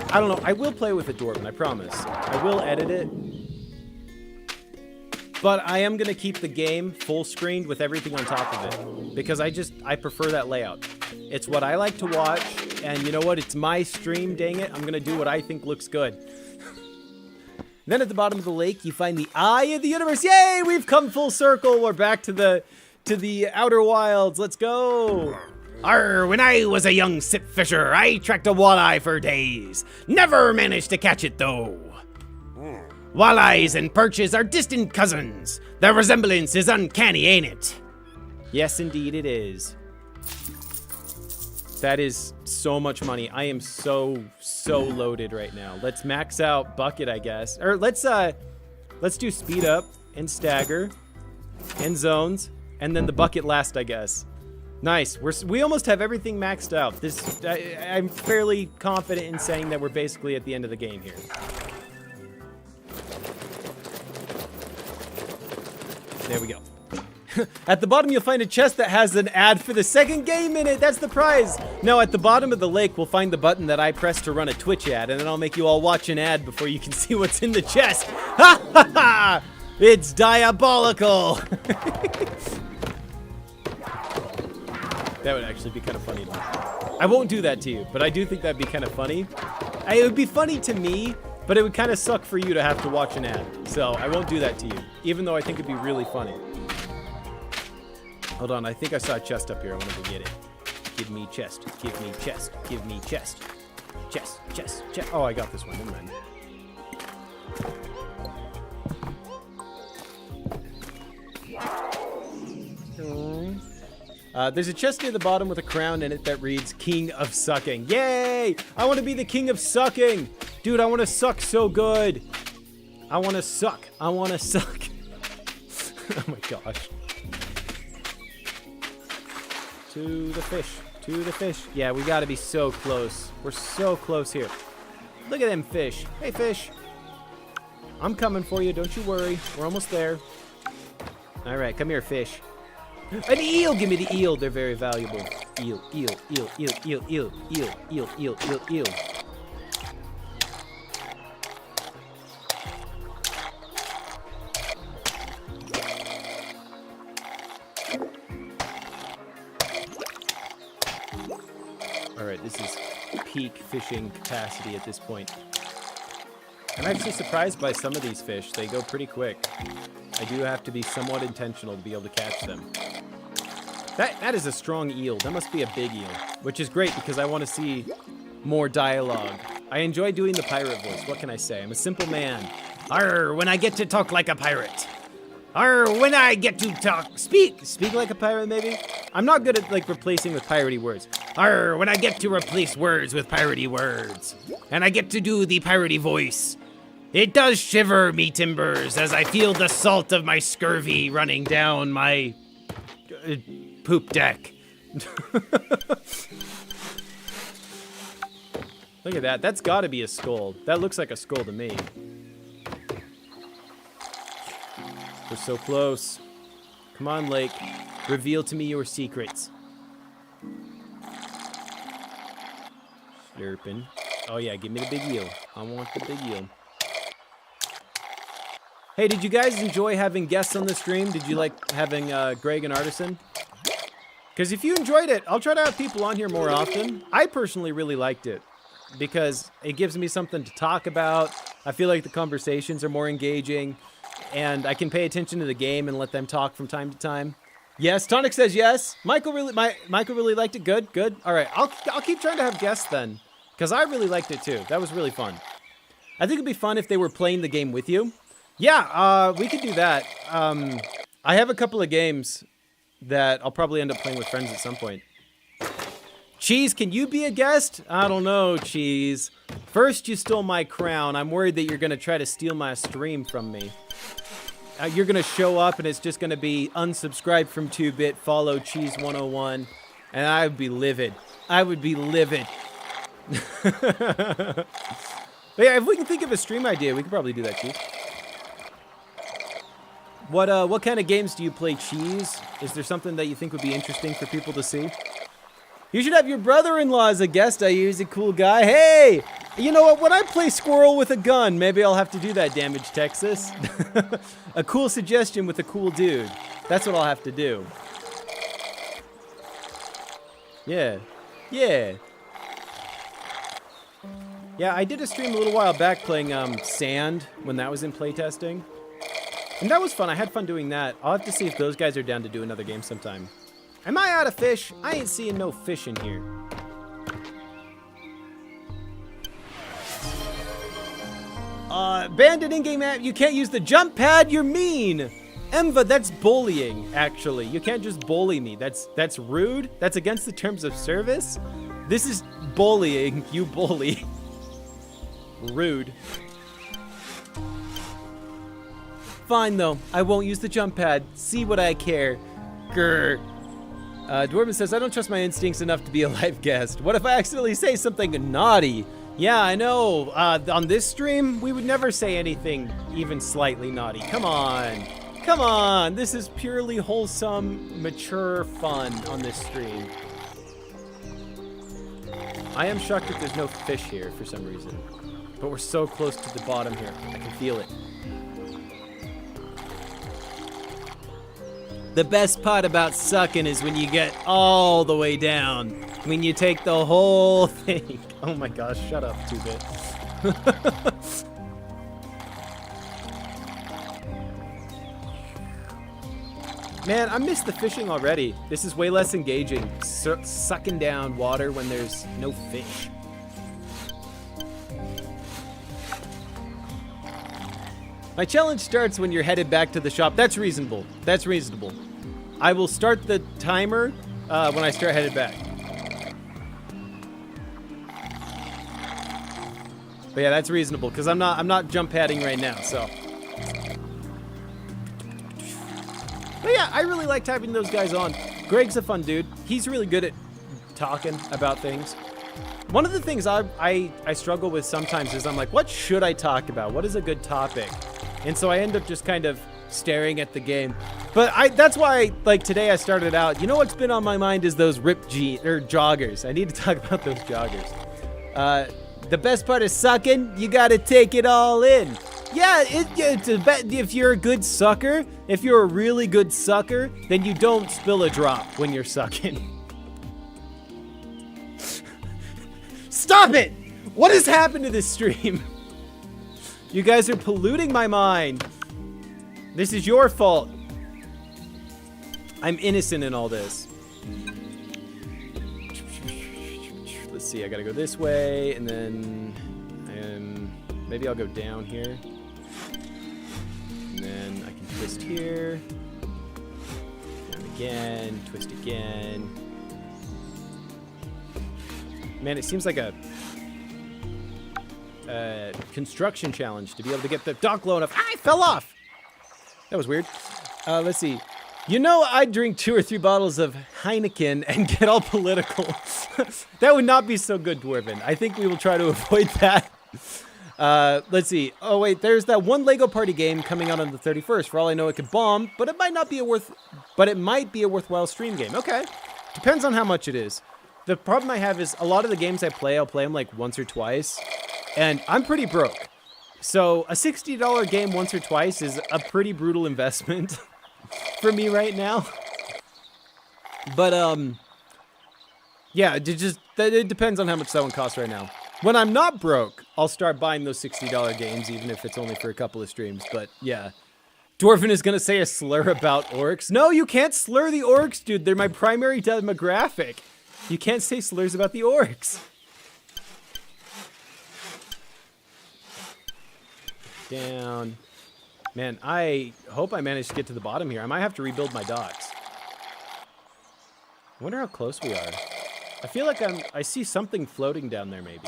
I don't know. I will play with it, Dwarven, I promise. I will edit it. But I am going to keep the game full screened with everything on top of it. Because I prefer that layout. It's what I like to watch, and you know what? It's my stream, dang it. I'm going to do what I think looks good. Then at the bottom of the lake, you find the eye of the universe. Yay! We've come full circle. We're back to the outer wilds. Let's go. Arr, when I was a young sip fisher, I tracked a walleye for days. Never managed to catch it, though. Walleyes and perches are distant cousins. The resemblance is uncanny, ain't it? Yes, indeed it is. That is so much money. I am so loaded right now. Let's max out bucket, I guess. Or let's do speed up and stagger and zones and then the bucket last, I guess. Nice. We almost have everything maxed out. I'm fairly confident in saying that we're basically at the end of the game here. There we go. At the bottom, you'll find a chest that has an ad for the second game in it. That's the prize. Now, at the bottom of the lake, we'll find the button that I press to run a Twitch ad, and then I'll make you all watch an ad before you can see what's in the chest. Ha ha ha! It's diabolical. That would actually be kind of funny to me. I won't do that to you, but I do think that'd be kind of funny. It would be funny to me, but it would kind of suck for you to have to watch an ad. So I won't do that to you, even though I think it'd be really funny. Hold on, I think I saw a chest up here. I want to go get it. Give me chest. Give me chest. Give me chest. Chest, chest, chest. Oh, I got this one. Never mind. There's a chest near the bottom with a crown in it that reads King of Sucking. Yay! I want to be the King of Sucking. Dude, I want to suck so good. I want to suck. I want to suck. Oh my gosh. To the fish. To the fish. Yeah, we got to be so close. We're so close here. Look at them fish. Hey, fish. I'm coming for you. Don't you worry. We're almost there. All right, come here, fish. An eel! Give me the eel. They're very valuable. Eel, eel, eel, eel, eel, eel, eel, eel, eel, eel, eel. Alright, this is peak fishing capacity at this point. I'm actually surprised by some of these fish. They go pretty quick. I do have to be somewhat intentional to be able to catch them. That is a strong eel. That must be a big eel, which is great because I want to see more dialogue. I enjoy doing the pirate voice. What can I say? I'm a simple man. Arr, when I get to talk like a pirate. Arr, when I get to talk, speak like a pirate maybe? I'm not good at like replacing with piratey words. Arr, when I get to replace words with piratey words. And I get to do the piratey voice. It does shiver me timbers as I feel the salt of my scurvy running down my poop deck. Look at that. That's got to be a skull. That looks like a skull to me. We're so close. Come on, Lake. Reveal to me your secrets. Slurping. Oh, yeah. Give me the big eel. I want the big eel. Hey, did you guys enjoy having guests on the stream? Did you like having Greg and Artisan? Because if you enjoyed it, I'll try to have people on here more often. I personally really liked it because it gives me something to talk about. I feel like the conversations are more engaging, and I can pay attention to the game and let them talk from time to time. Yes, Tonic says yes. Michael really liked it. Good, good. All right, I'll keep trying to have guests then, because I really liked it too. That was really fun. I think it'd be fun if they were playing the game with you. Yeah, we could do that. I have a couple of games that I'll probably end up playing with friends at some point. Cheese, can you be a guest? I don't know, Cheese. First, you stole my crown. I'm worried that you're going to try to steal my stream from me. You're going to show up and it's just going to be unsubscribe from 2-Bit, follow Cheese 101, and I would be livid. I would be livid. But yeah, if we can think of a stream idea, we could probably do that, Cheese. What kind of games do you play, Cheese? Is there something that you think would be interesting for people to see? You should have your brother-in-law as a guest. He's a cool guy. Hey, you know what? When I play Squirrel with a gun, maybe I'll have to do that, Damage Texas. A cool suggestion with a cool dude. That's what I'll have to do. Yeah. Yeah. Yeah, I did a stream a little while back playing Sand when that was in playtesting. And that was fun. I had fun doing that. I'll have to see if those guys are down to do another game sometime. Am I out of fish? I ain't seeing no fish in here. Banned an in-game app. You can't use the jump pad. You're mean. Emva, that's bullying, actually. You can't just bully me. That's rude. That's against the terms of service. This is bullying. You bully. Rude. Fine, though. I won't use the jump pad. See what I care. Grr. Dwarven says, I don't trust my instincts enough to be a live guest. What if I accidentally say something naughty? Yeah, I know. On this stream, we would never say anything even slightly naughty. Come on. Come on. This is purely wholesome, mature fun on this stream. I am shocked that there's no fish here for some reason. But we're so close to the bottom here. I can feel it. The best part about sucking is when you get all the way down. When you take the whole thing. Oh my gosh, shut up, 2-Bit. Man, I miss the fishing already. This is way less engaging. Sucking down water when there's no fish. My challenge starts when you're headed back to the shop. That's reasonable. That's reasonable. I will start the timer when I start headed back. But yeah, that's reasonable because I'm not jump padding right now. So. But yeah, I really liked having those guys on. Greg's a fun dude. He's really good at talking about things. One of the things I struggle with sometimes is I'm like, what should I talk about? What is a good topic? And so I end up just kind of staring at the game. But that's why, like, today I started out, you know what's been on my mind is those ripped joggers. I need to talk about those joggers. The best part of sucking, you gotta take it all in. Yeah, if you're a good sucker, if you're a really good sucker, then you don't spill a drop when you're sucking. Stop it! What has happened to this stream? You guys are polluting my mind. This is your fault. I'm innocent in all this. Let's see, I gotta go this way, and then maybe I'll go down here. And then I can twist here. Down again, twist again. Man, it seems like a construction challenge to be able to get the dock low enough. I fell off! That was weird. Let's see. You know, I'd drink 2 or 3 bottles of Heineken and get all political. That would not be so good, Dwarven. I think we will try to avoid that. Let's see. Oh, wait, there's that one Lego Party game coming out on the 31st. For all I know, it could bomb, but it might not be it might be a worthwhile stream game. Okay. Depends on how much it is. The problem I have is a lot of the games I play, I'll play them like once or twice, and I'm pretty broke. So a $60 game once or twice is a pretty brutal investment for me right now. But, yeah, it depends on how much that one costs right now. When I'm not broke, I'll start buying those $60 games, even if it's only for a couple of streams. But, yeah. Dwarven is going to say a slur about orcs. No, you can't slur the orcs, dude. They're my primary demographic. You can't say slurs about the orcs. Down. Man, I hope I managed to get to the bottom here. I might have to rebuild my docks. I wonder how close we are. I feel like I see something floating down there, maybe.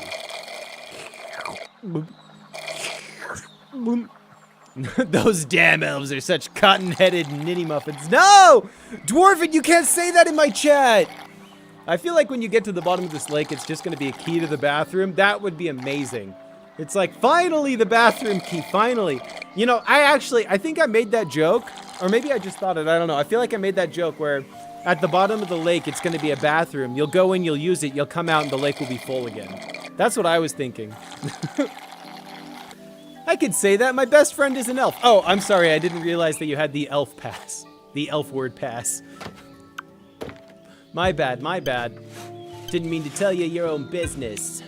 Those damn elves are such cotton-headed nitty muffins. No! Dwarven, you can't say that in my chat! I feel like when you get to the bottom of this lake, it's just going to be a key to the bathroom. That would be amazing. It's like, finally, the bathroom key, finally. You know, I think I made that joke, or maybe I just thought it, I don't know. I feel like I made that joke where at the bottom of the lake, it's going to be a bathroom. You'll go in, you'll use it, you'll come out, and the lake will be full again. That's what I was thinking. I could say that. My best friend is an elf. Oh, I'm sorry. I didn't realize that you had the elf pass. The elf word pass. My bad, my bad. Didn't mean to tell you your own business.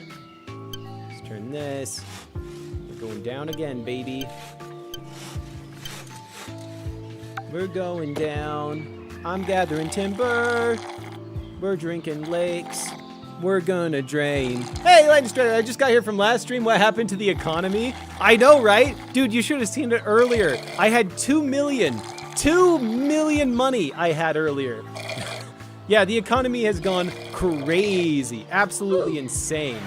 Let's turn this. We're going down again, baby. We're going down. I'm gathering timber. We're drinking lakes. We're gonna drain. Hey, Lightning Strider, I just got here from last stream. What happened to the economy? I know, right? Dude, you should have seen it earlier. I had 2 million. 2 million money I had earlier. Yeah, the economy has gone crazy. Absolutely insane.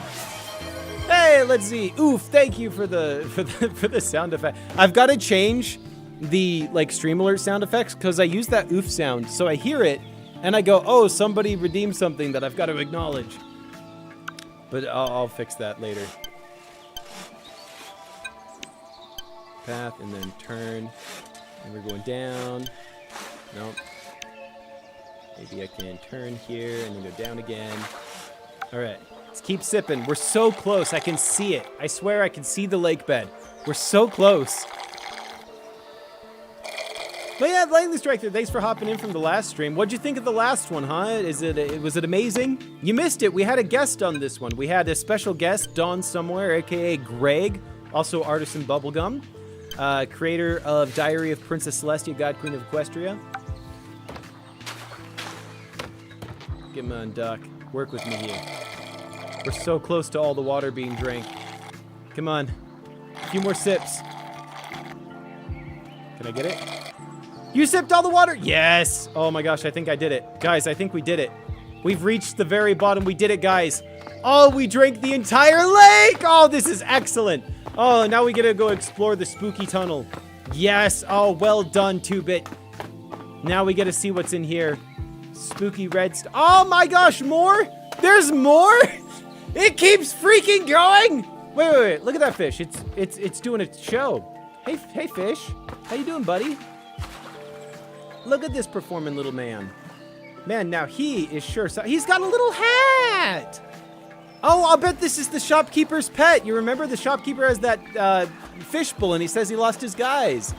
Hey, let's see. Oof, thank you for the sound effect. I've got to change the stream alert sound effects because I use that oof sound. So I hear it and I go, oh, somebody redeemed something that I've got to acknowledge. But I'll fix that later. Path and then turn. And we're going down. Nope. Maybe I can turn here and then go down again. All right. Let's keep sipping. We're so close. I can see it. I swear I can see the lake bed. We're so close. But yeah, Lightning Striker, thanks for hopping in from the last stream. What'd you think of the last one, huh? Was it amazing? You missed it. We had a guest on this one. We had a special guest, Dawn Somewhere, aka Greg, also Artisan Bubblegum, creator of Diary of Princess Celestia, God Queen of Equestria. Come on, Duck. Work with me here. We're so close to all the water being drank. Come on. A few more sips. Can I get it? You sipped all the water? Yes. Oh my gosh, I think I did it. Guys, I think we did it. We've reached the very bottom. We did it, guys. Oh, we drank the entire lake. Oh, this is excellent. Oh, now we get to go explore the spooky tunnel. Yes. Oh, well done, 2-Bit. Now we get to see what's in here. Spooky red stuff. Oh my gosh, more? There's more? It keeps freaking going. Wait. Look at that fish. It's doing a show. Hey, fish. How you doing, buddy? Look at this performing little man. Man, now he is sure. He's got a little hat. Oh, I'll bet this is the shopkeeper's pet. You remember the shopkeeper has that fishbowl and he says he lost his guys.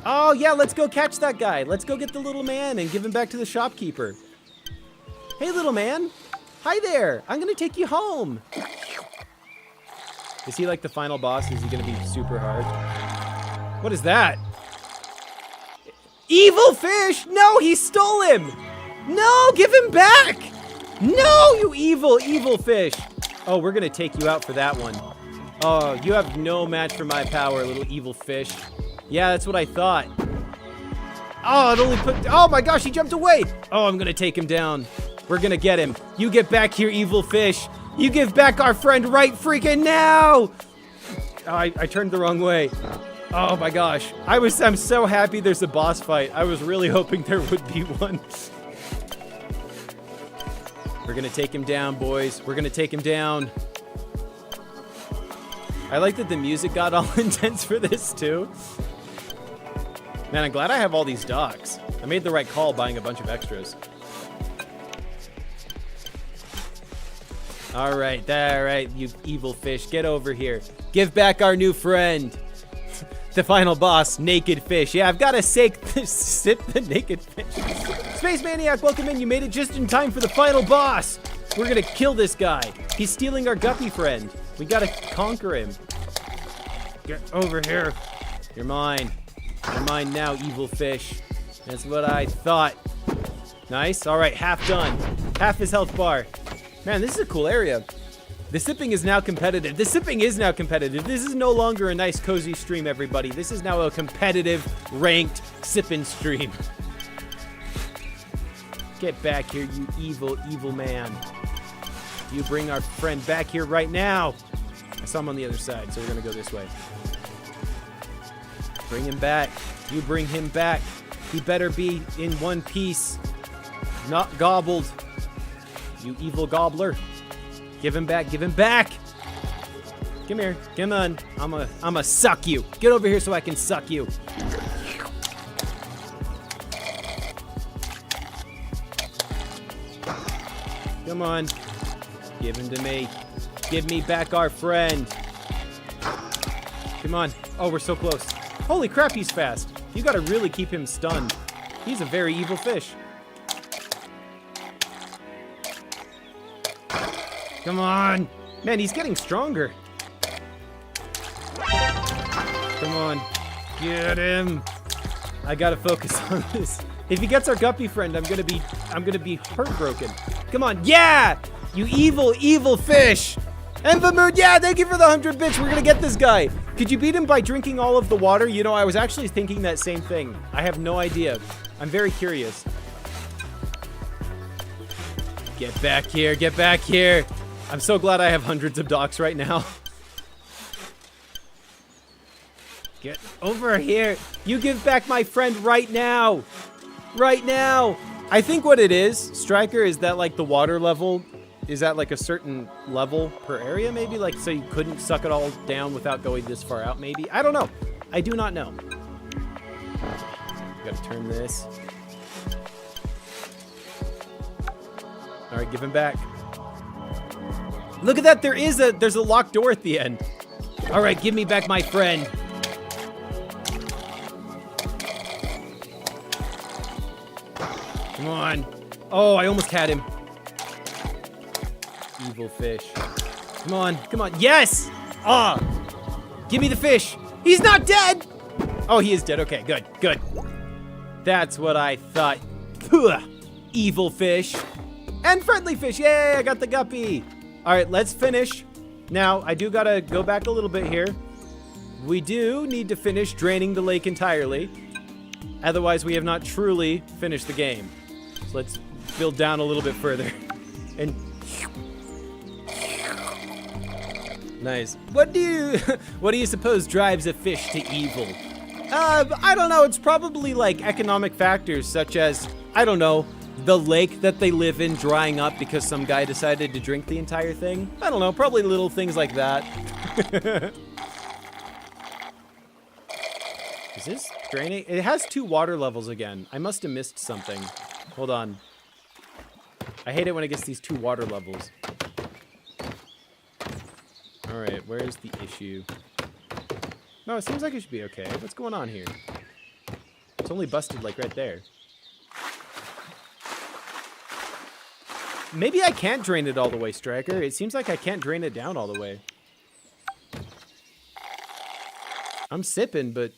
Oh, yeah, let's go catch that guy. Let's go get the little man and give him back to the shopkeeper. Hey, little man. Hi there. I'm going to take you home. Is he like the final boss? Is he going to be super hard? What is that? Evil fish! No, he stole him! No, give him back! No, you evil fish! Oh, we're gonna take you out for that one. Oh, you have no match for my power, little evil fish. Yeah, that's what I thought. Oh, it only put... Oh my gosh, he jumped away! Oh, I'm gonna take him down. We're gonna get him. You get back here, evil fish. You give back our friend right freaking now! Oh, I turned the wrong way. Oh my gosh. I'm so happy there's a boss fight. I was really hoping there would be one. We're gonna take him down, boys. We're gonna take him down. I like that the music got all intense for this too. Man, I'm glad I have all these docks. I made the right call buying a bunch of extras. All right, you evil fish, get over here. Give back our new friend. The final boss, Naked Fish. Yeah, I've got to sip the Naked Fish. Space Maniac, welcome in. You made it just in time for the final boss. We're gonna kill this guy. He's stealing our guppy friend. We gotta conquer him. Get over here. You're mine. You're mine now, evil fish. That's what I thought. Nice. All right, half done. Half his health bar. Man, this is a cool area. The sipping is now competitive. The sipping is now competitive. This is no longer a nice, cozy stream, everybody. This is now a competitive, ranked sipping stream. Get back here, you evil, evil man. You bring our friend back here right now. I saw him on the other side, so we're gonna go this way. Bring him back. You bring him back. He better be in one piece. Not gobbled. You evil gobbler. Give him back. Give him back. Come here. Come on. I'ma suck you. Get over here so I can suck you. Come on. Give him to me. Give me back our friend. Come on. Oh, we're so close. Holy crap, he's fast. You gotta really keep him stunned. He's a very evil fish. Come on. Man, he's getting stronger. Come on. Get him. I gotta focus on this. If he gets our guppy friend, I'm gonna be heartbroken. Come on. Yeah! You evil, evil fish! Envamood, yeah, thank you for the 100 bits. We're gonna get this guy. Could you beat him by drinking all of the water? You know, I was actually thinking that same thing. I have no idea. I'm very curious. Get back here, get back here. I'm so glad I have hundreds of docks right now. Get over here. You give back my friend right now. Right now. I think what it is, Striker, is that like the water level is at like a certain level per area, maybe? Like, so you couldn't suck it all down without going this far out, maybe? I don't know. I do not know. Gotta turn this. All right, give him back. Look at that, there's a locked door at the end. All right, give me back my friend. Come on. Oh, I almost had him. Evil fish. Come on, come on. Yes! Ah! Give me the fish. He's not dead! Oh, he is dead. Okay, good, good. That's what I thought. Puh. Evil fish. And friendly fish. Yay, I got the guppy. All right, let's finish. Now, I do gotta go back a little bit here. We do need to finish draining the lake entirely. Otherwise, we have not truly finished the game. So let's build down a little bit further. And nice. What do you suppose drives a fish to evil? I don't know. It's probably like economic factors such as, I don't know, the lake that they live in drying up because some guy decided to drink the entire thing. I don't know. Probably little things like that. Is this draining? It has 2 water levels again. I must have missed something. Hold on. I hate it when it gets these 2 water levels. All right, where's the issue? No, it seems like it should be okay. What's going on here? It's only busted like right there. Maybe I can't drain it all the way, Striker. It seems like I can't drain it down all the way. I'm sipping, but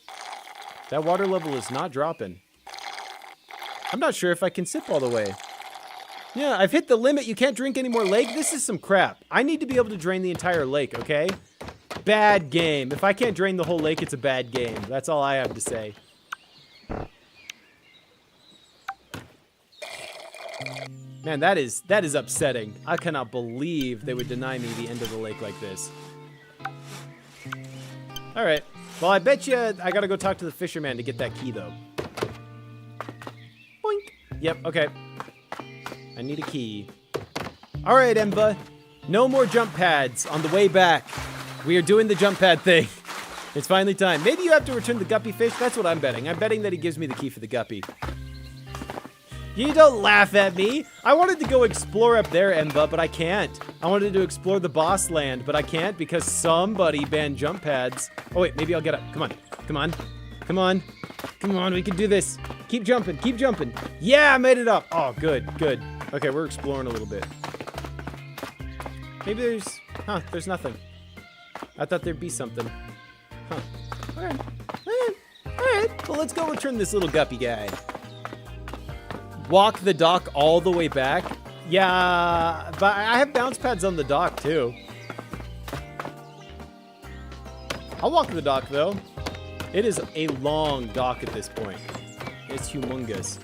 that water level is not dropping. I'm not sure if I can sip all the way. Yeah, I've hit the limit. You can't drink any more lake. This is some crap. I need to be able to drain the entire lake, okay? Bad game. If I can't drain the whole lake, it's a bad game. That's all I have to say. Man, that is upsetting. I cannot believe they would deny me the end of the lake like this. All right. Well, I bet you I gotta go talk to the fisherman to get that key, though. Boink. Yep, okay. I need a key. All right, Emva. No more jump pads on the way back. We are doing the jump pad thing. It's finally time. Maybe you have to return the guppy fish. That's what I'm betting. I'm betting that he gives me the key for the guppy. You don't laugh at me. I wanted to go explore up there, Emva, but I can't. I wanted to explore the boss land, but I can't because somebody banned jump pads. Oh, wait, maybe I'll get up. Come on. Come on. Come on. Come on, we can do this. Keep jumping. Keep jumping. Yeah, I made it up. Oh, good, good. Okay, we're exploring a little bit. Maybe there's nothing. I thought there'd be something. Huh. All right. All right. Well, let's go return this little guppy guy. Walk the dock all the way back. Yeah, but I have bounce pads on the dock too. I'll walk the dock though. It is a long dock at this point. It's humongous.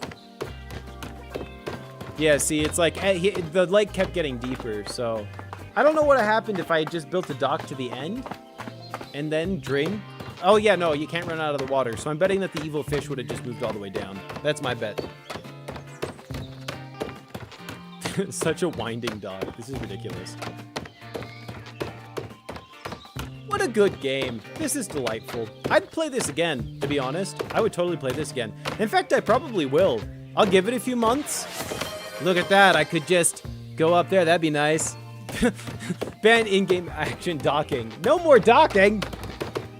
Yeah, see, it's like the lake kept getting deeper, so I don't know what happened if I had just built a dock to the end and then drain. Oh yeah, no, you can't run out of the water. So I'm betting that the evil fish would have just moved all the way down. That's my bet. Such a winding dock. This is ridiculous. What a good game. This is delightful. I'd play this again, to be honest. I would totally play this again. In fact, I probably will. I'll give it a few months. Look at that. I could just go up there. That'd be nice. Ban in-game action docking. No more docking.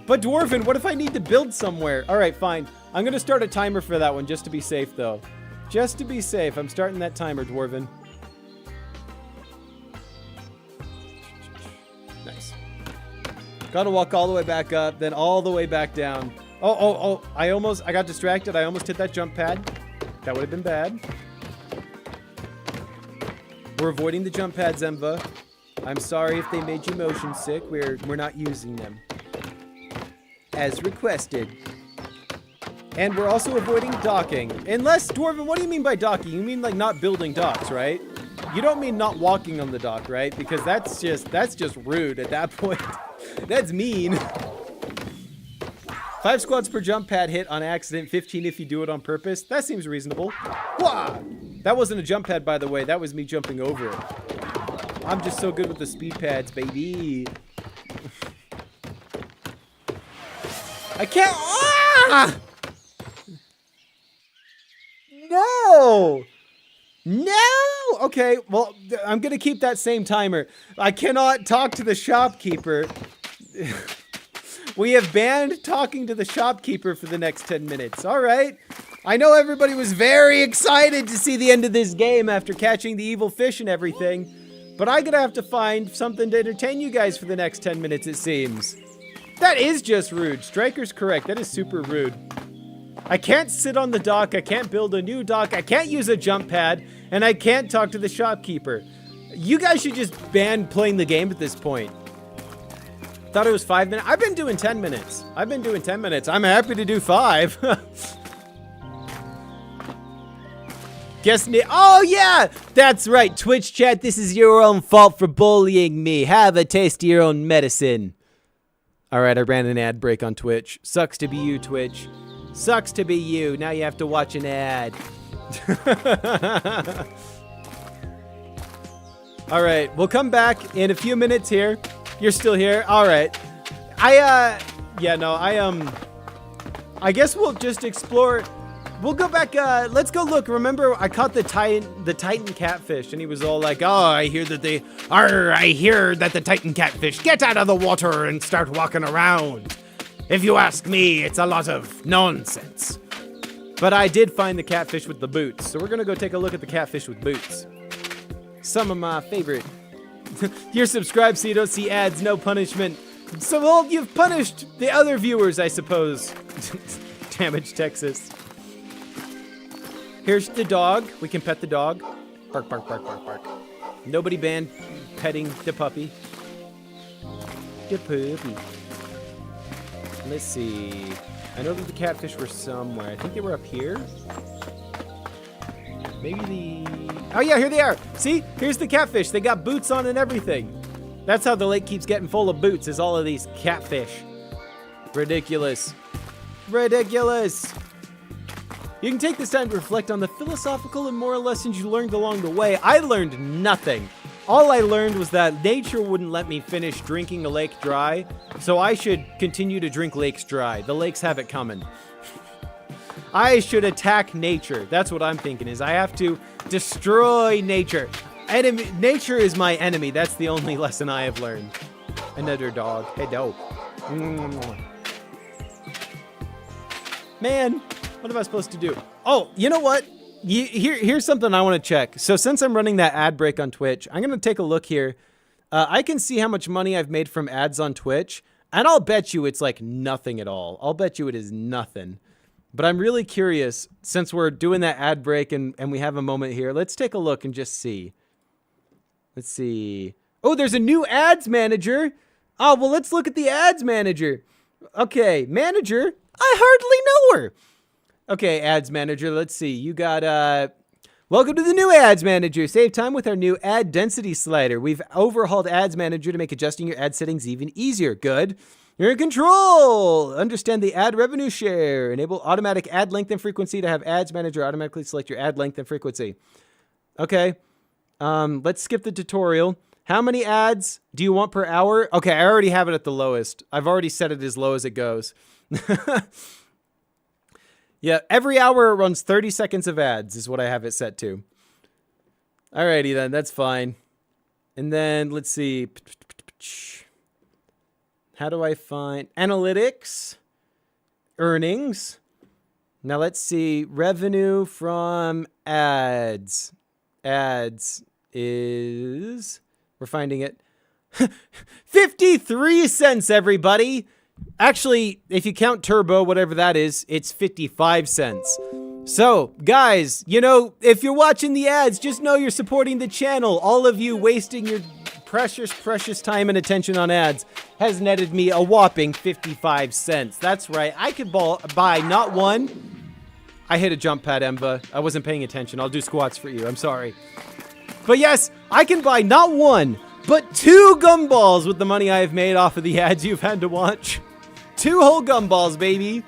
But Dwarven, what if I need to build somewhere? All right, fine. I'm going to start a timer for that one just to be safe, though. Just to be safe. I'm starting that timer, Dwarven. Nice. Gotta walk all the way back up, then all the way back down. Oh. I got distracted. I almost hit that jump pad. That would have been bad. We're avoiding the jump pads, Emva. I'm sorry if they made you motion sick. We're not using them. As requested. And we're also avoiding docking. Unless, Dwarven, what do you mean by docking? You mean like not building docks, right? You don't mean not walking on the dock, right? Because that's just rude at that point. That's mean. 5 squats per jump pad hit on accident, 15 if you do it on purpose. That seems reasonable. Wah! That wasn't a jump pad, by the way. That was me jumping over it. I'm just so good with the speed pads, baby. I can't. Ah! No! No! Okay, well, I'm gonna keep that same timer. I cannot talk to the shopkeeper. We have banned talking to the shopkeeper for the next 10 minutes. All right. I know everybody was very excited to see the end of this game after catching the evil fish and everything, but I'm gonna have to find something to entertain you guys for the next 10 minutes, it seems. That is just rude. Striker's correct. That is super rude. I can't sit on the dock. I can't build a new dock. I can't use a jump pad. And I can't talk to the shopkeeper. You guys should just ban playing the game at this point. Thought it was 5 minutes. I've been doing 10 minutes. I'm happy to do 5. Guess me. Oh, yeah. That's right. Twitch chat, this is your own fault for bullying me. Have a taste of your own medicine. All right, I ran an ad break on Twitch. Sucks to be you, Twitch. Sucks to be you. Now you have to watch an ad. All right, we'll come back in a few minutes here. You're still here. All right. I guess we'll just explore. We'll go back. Let's go look. Remember, I caught the Titan catfish, and he was all like, "Oh, I hear that the Titan catfish get out of the water and start walking around. If you ask me, it's a lot of nonsense." But I did find the catfish with the boots, so we're gonna go take a look at the catfish with boots. Some of my favorite. You're subscribed so you don't see ads, no punishment. So, well, you've punished the other viewers, I suppose. Damage Texas. Here's the dog. We can pet the dog. Bark, bark, bark, bark, bark. Nobody banned petting the puppy. The puppy. Let's see. I know that the catfish were somewhere. I think they were up here. Maybe Oh yeah, here they are. See? Here's the catfish. They got boots on and everything. That's how the lake keeps getting full of boots, is all of these catfish. Ridiculous. Ridiculous. You can take this time to reflect on the philosophical and moral lessons you learned along the way. I learned nothing. All I learned was that nature wouldn't let me finish drinking a lake dry, so I should continue to drink lakes dry. The lakes have it coming. I should attack nature. That's what I'm thinking, is I have to destroy nature. Nature is my enemy. That's the only lesson I have learned. Another dog. Hey, dog. Man, what am I supposed to do? Oh, you know what? Here's something I want to check. So since I'm running that ad break on Twitch, I'm going to take a look here. I can see how much money I've made from ads on Twitch, and I'll bet you it's like nothing at all. I'll bet you it is nothing. But I'm really curious, since we're doing that ad break and we have a moment here, let's take a look and just see. Let's see. Oh, there's a new ads manager. Oh, well, let's look at the ads manager. Okay, manager. I hardly know her. Okay, ads manager, let's see. You got, welcome to the new ads manager. Save time with our new ad density slider. We've overhauled ads manager to make adjusting your ad settings even easier. Good. You're in control. Understand the ad revenue share. Enable automatic ad length and frequency to have ads manager automatically select your ad length and frequency. Okay. Let's skip the tutorial. How many ads do you want per hour? Okay, I already have it at the lowest. I've already set it as low as it goes. Yeah, every hour it runs 30 seconds of ads is what I have it set to. Alrighty then, that's fine. And then let's see. How do I find analytics? Earnings. Now let's see. Revenue from ads. Ads is, we're finding it. 53 cents, everybody. Actually, if you count turbo, whatever that is, it's 55 cents. So, guys, you know, if you're watching the ads, just know you're supporting the channel. All of you wasting your precious, precious time and attention on ads has netted me a whopping 55 cents. That's right. I could buy not one. I hit a jump pad, Emva. I wasn't paying attention. I'll do squats for you. I'm sorry. But yes, I can buy not one, but 2 gumballs with the money I have made off of the ads you've had to watch. 2 whole gumballs, baby.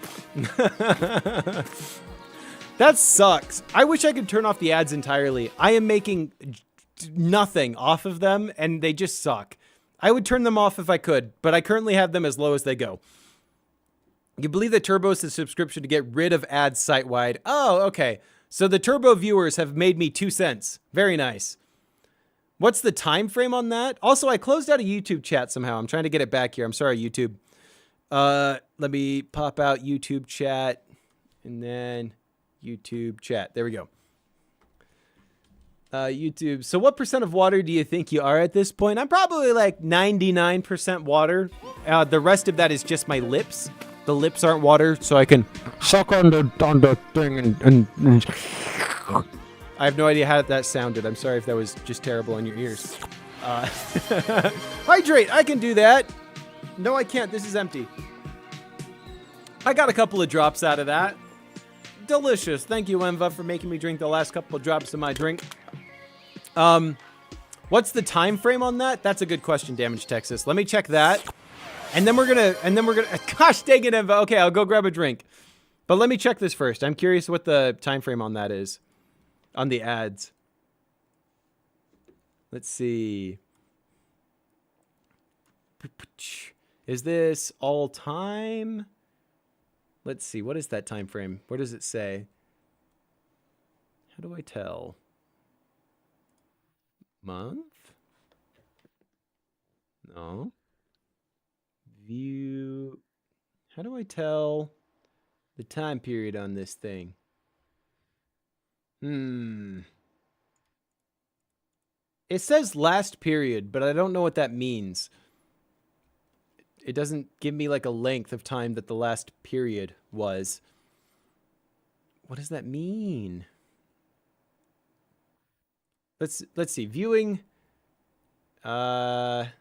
That sucks. I wish I could turn off the ads entirely. I am making nothing off of them, and they just suck. I would turn them off if I could, but I currently have them as low as they go. You believe that Turbo is a subscription to get rid of ads site-wide. Oh, okay. So the Turbo viewers have made me 2 cents. Very nice. What's the time frame on that? Also, I closed out a YouTube chat somehow. I'm trying to get it back here. I'm sorry, YouTube. Let me pop out YouTube chat and then YouTube chat. There we go. YouTube. So what percent of water do you think you are at this point? I'm probably like 99% water. The rest of that is just my lips. The lips aren't water, so I can suck on the thing and I have no idea how that sounded. I'm sorry if that was just terrible on your ears. Hydrate, I can do that. No, I can't. This is empty. I got a couple of drops out of that. Delicious. Thank you, Enva, for making me drink the last couple of drops of my drink. What's the time frame on that? That's a good question, Damage Texas. Let me check that. And then we're gonna, gosh dang it, Enva. Okay, I'll go grab a drink. But let me check this first. I'm curious what the time frame on that is. On the ads. Let's see. Is this all time? Let's see. What is that time frame? What does it say? How do I tell? Month? No. View. How do I tell the time period on this thing? It says last period, but I don't know what that means. It doesn't give me like a length of time that the last period was. What does that mean? Let's see. Viewing. Not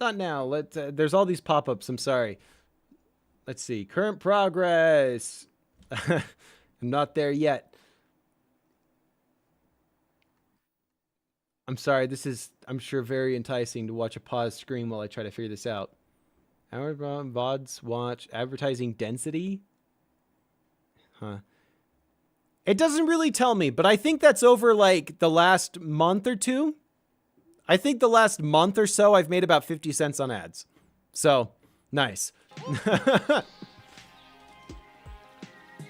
now. There's all these pop-ups. I'm sorry. Let's see. Current progress. I'm not there yet. I'm sorry. This is, I'm sure, very enticing to watch a pause screen while I try to figure this out. Howard VODs watch advertising density. Huh. It doesn't really tell me, but I think that's over like the last month or two. I think the last month or so I've made about 50 cents on ads. So, nice.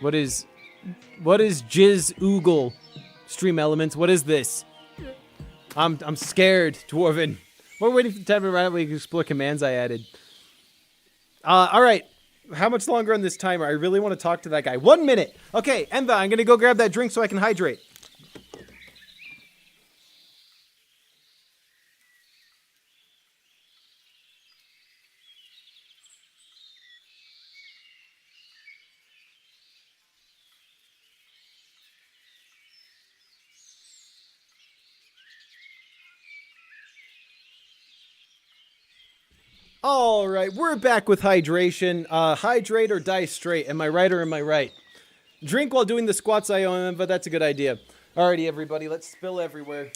What is Jizz Oogle? Stream Elements, what is this? I'm scared, Dwarven. We're waiting for the time around we can explore commands I added. Alright. How much longer on this timer? I really want to talk to that guy. 1 minute. Okay, Emva, I'm gonna go grab that drink so I can hydrate. All right, we're back with hydration. Hydrate or die straight. Am I right or am I right? Drink while doing the squats I own, but that's a good idea. Alrighty, everybody, let's spill everywhere.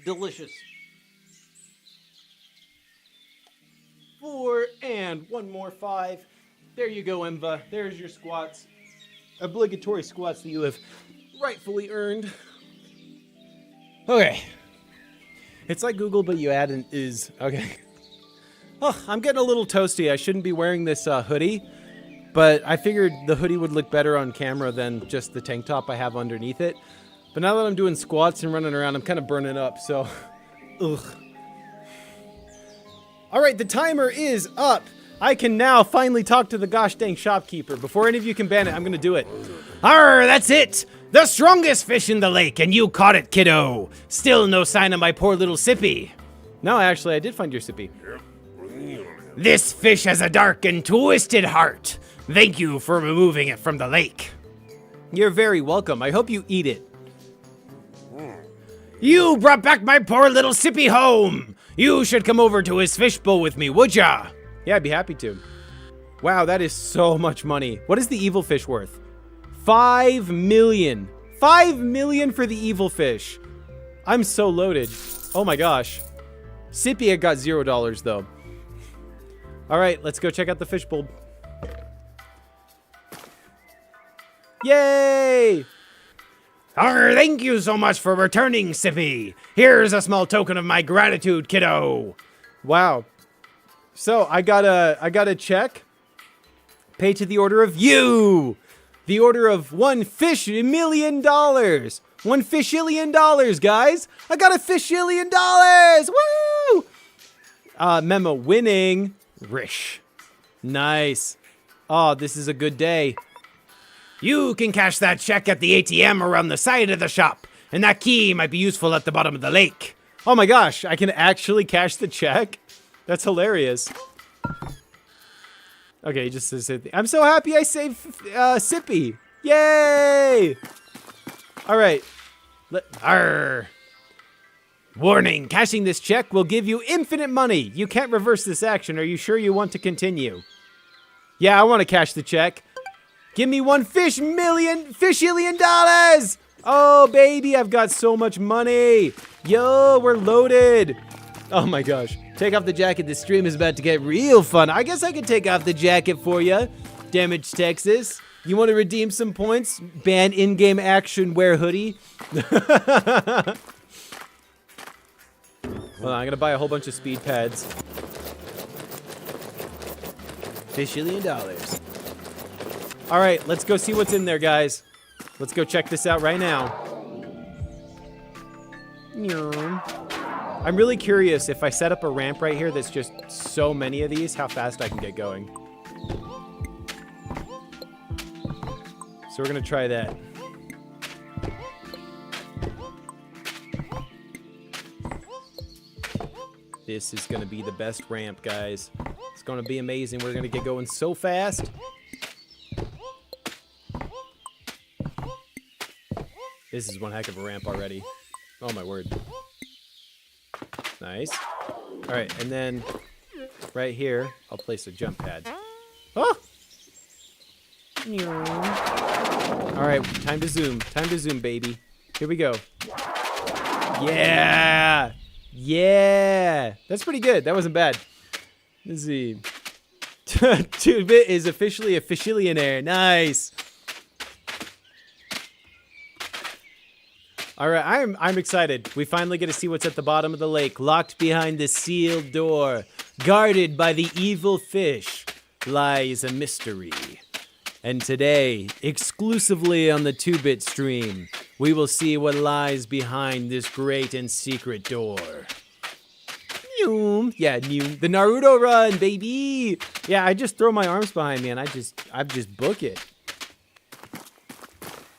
Delicious. 4 and 1 more 5. There you go, Emva. There's your squats. Obligatory squats that you have rightfully earned. Okay. It's like Google, but you add an is. Okay. Oh, I'm getting a little toasty. I shouldn't be wearing this hoodie, but I figured the hoodie would look better on camera than just the tank top I have underneath it. But now that I'm doing squats and running around, I'm kind of burning up, so... Ugh. Alright, the timer is up. I can now finally talk to the gosh dang shopkeeper. Before any of you can ban it, I'm gonna do it. Arr, that's it! The strongest fish in the lake, and you caught it, kiddo! Still no sign of my poor little Sippy. No, actually, I did find your Sippy. This fish has a dark and twisted heart. Thank you for removing it from the lake. You're very welcome. I hope you eat it. You brought back my poor little Sippy home! You should come over to his fishbowl with me, would ya? Yeah, I'd be happy to. Wow, that is so much money. What is the evil fish worth? 5 million. 5 million for the evil fish. I'm so loaded. Oh my gosh. Sippy got $0 though. All right, let's go check out the fishbowl. Yay! Arr, thank you so much for returning, Sippy. Here's a small token of my gratitude, kiddo. Wow. So I got a check. Pay to the order of you. The order of $1 million. $1 fishillion, guys. I got a fishillion. Woo! Memo winning. Rish. Nice. Oh, this is a good day. You can cash that check at the ATM around the side of the shop, and that key might be useful at the bottom of the lake. Oh my gosh, I can actually cash the check? That's hilarious. Okay, he just says, I'm so happy I saved Sippy. Yay! All right. Arr. Warning, cashing this check will give you infinite money. You can't reverse this action. Are you sure you want to continue? Yeah, I want to cash the check. Give me $1 fishillion. Oh, baby, I've got so much money. Yo, we're loaded. Oh my gosh. Take off the jacket. This stream is about to get real fun. I guess I could take off the jacket for you. Damage Texas. You want to redeem some points? Ban in-game action, wear hoodie. Hold on, I'm gonna buy a whole bunch of speed pads. $1 All right, let's go see what's in there, guys. Let's go check this out right now. I'm really curious if I set up a ramp right here that's just so many of these, how fast I can get going. So we're gonna try that. This is gonna be the best ramp, guys. It's gonna be amazing. We're gonna get going so fast. This is one heck of a ramp already. Oh my word. Nice. All right, and then right here, I'll place a jump pad. Oh! All right, time to zoom. Time to zoom, baby. Here we go. Yeah. Yeah. That's pretty good. That wasn't bad. Let's see. 2-Bit is officially a fishillionaire. Nice. All right, I'm excited. We finally get to see what's at the bottom of the lake, locked behind the sealed door, guarded by the evil fish, lies a mystery. And today, exclusively on the 2-Bit stream, we will see what lies behind this great and secret door. Yeah, the Naruto run, baby. Yeah, I just throw my arms behind me and I just book it.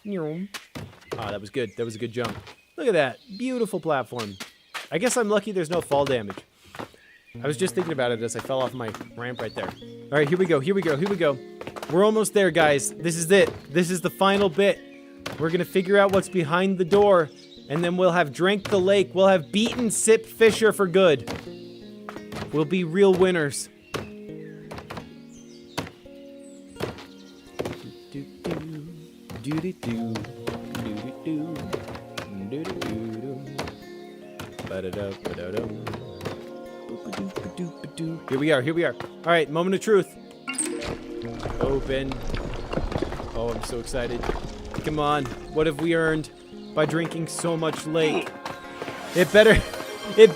Oh, that was good. That was a good jump. Look at that. Beautiful platform. I guess I'm lucky there's no fall damage. I was just thinking about it as I fell off my ramp right there. All right, here we go. Here we go. Here we go. We're almost there, guys. This is it. This is the final bit. We're going to figure out what's behind the door, and then we'll have drank the lake. We'll have beaten Sip Fisher for good. We'll be real winners. Here we are, here we are. All right, moment of truth. Open. Oh, I'm so excited. Come on, what have we earned by drinking so much lake? It had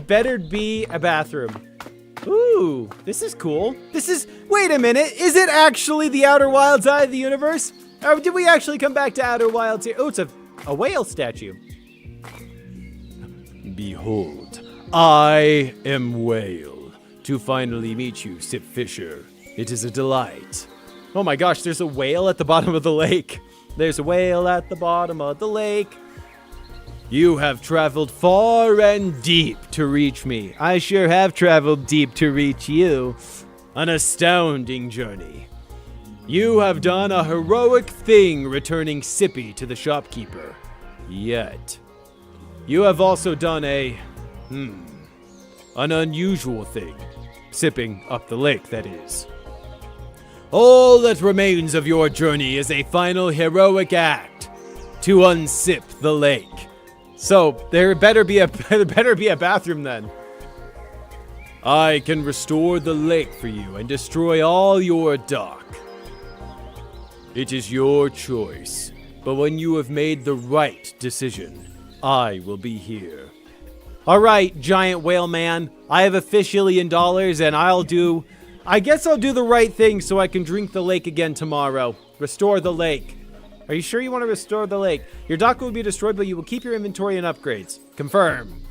better be a bathroom. Ooh, this is cool. Wait a minute, is it actually the Outer Wilds Eye of the Universe? Or did we actually come back to Outer Wilds here? Oh, it's a whale statue. Behold, I am Whale. To finally meet you, Sip Fisher. It is a delight. Oh my gosh, there's a whale at the bottom of the lake. There's a whale at the bottom of the lake. You have traveled far and deep to reach me. I sure have traveled deep to reach you. An astounding journey. You have done a heroic thing returning Sippy to the shopkeeper. Yet, you have also done an unusual thing. Sipping up the lake, that is. All that remains of your journey is a final heroic act to unsip the lake. So, there better be a bathroom then. I can restore the lake for you and destroy all your dock. It is your choice, but when you have made the right decision, I will be here. All right, giant whale man, I have $1 fillion and I guess I'll do the right thing so I can drink the lake again tomorrow. Restore the lake. Are you sure you want to restore the lake? Your dock will be destroyed, but you will keep your inventory and upgrades. Confirm.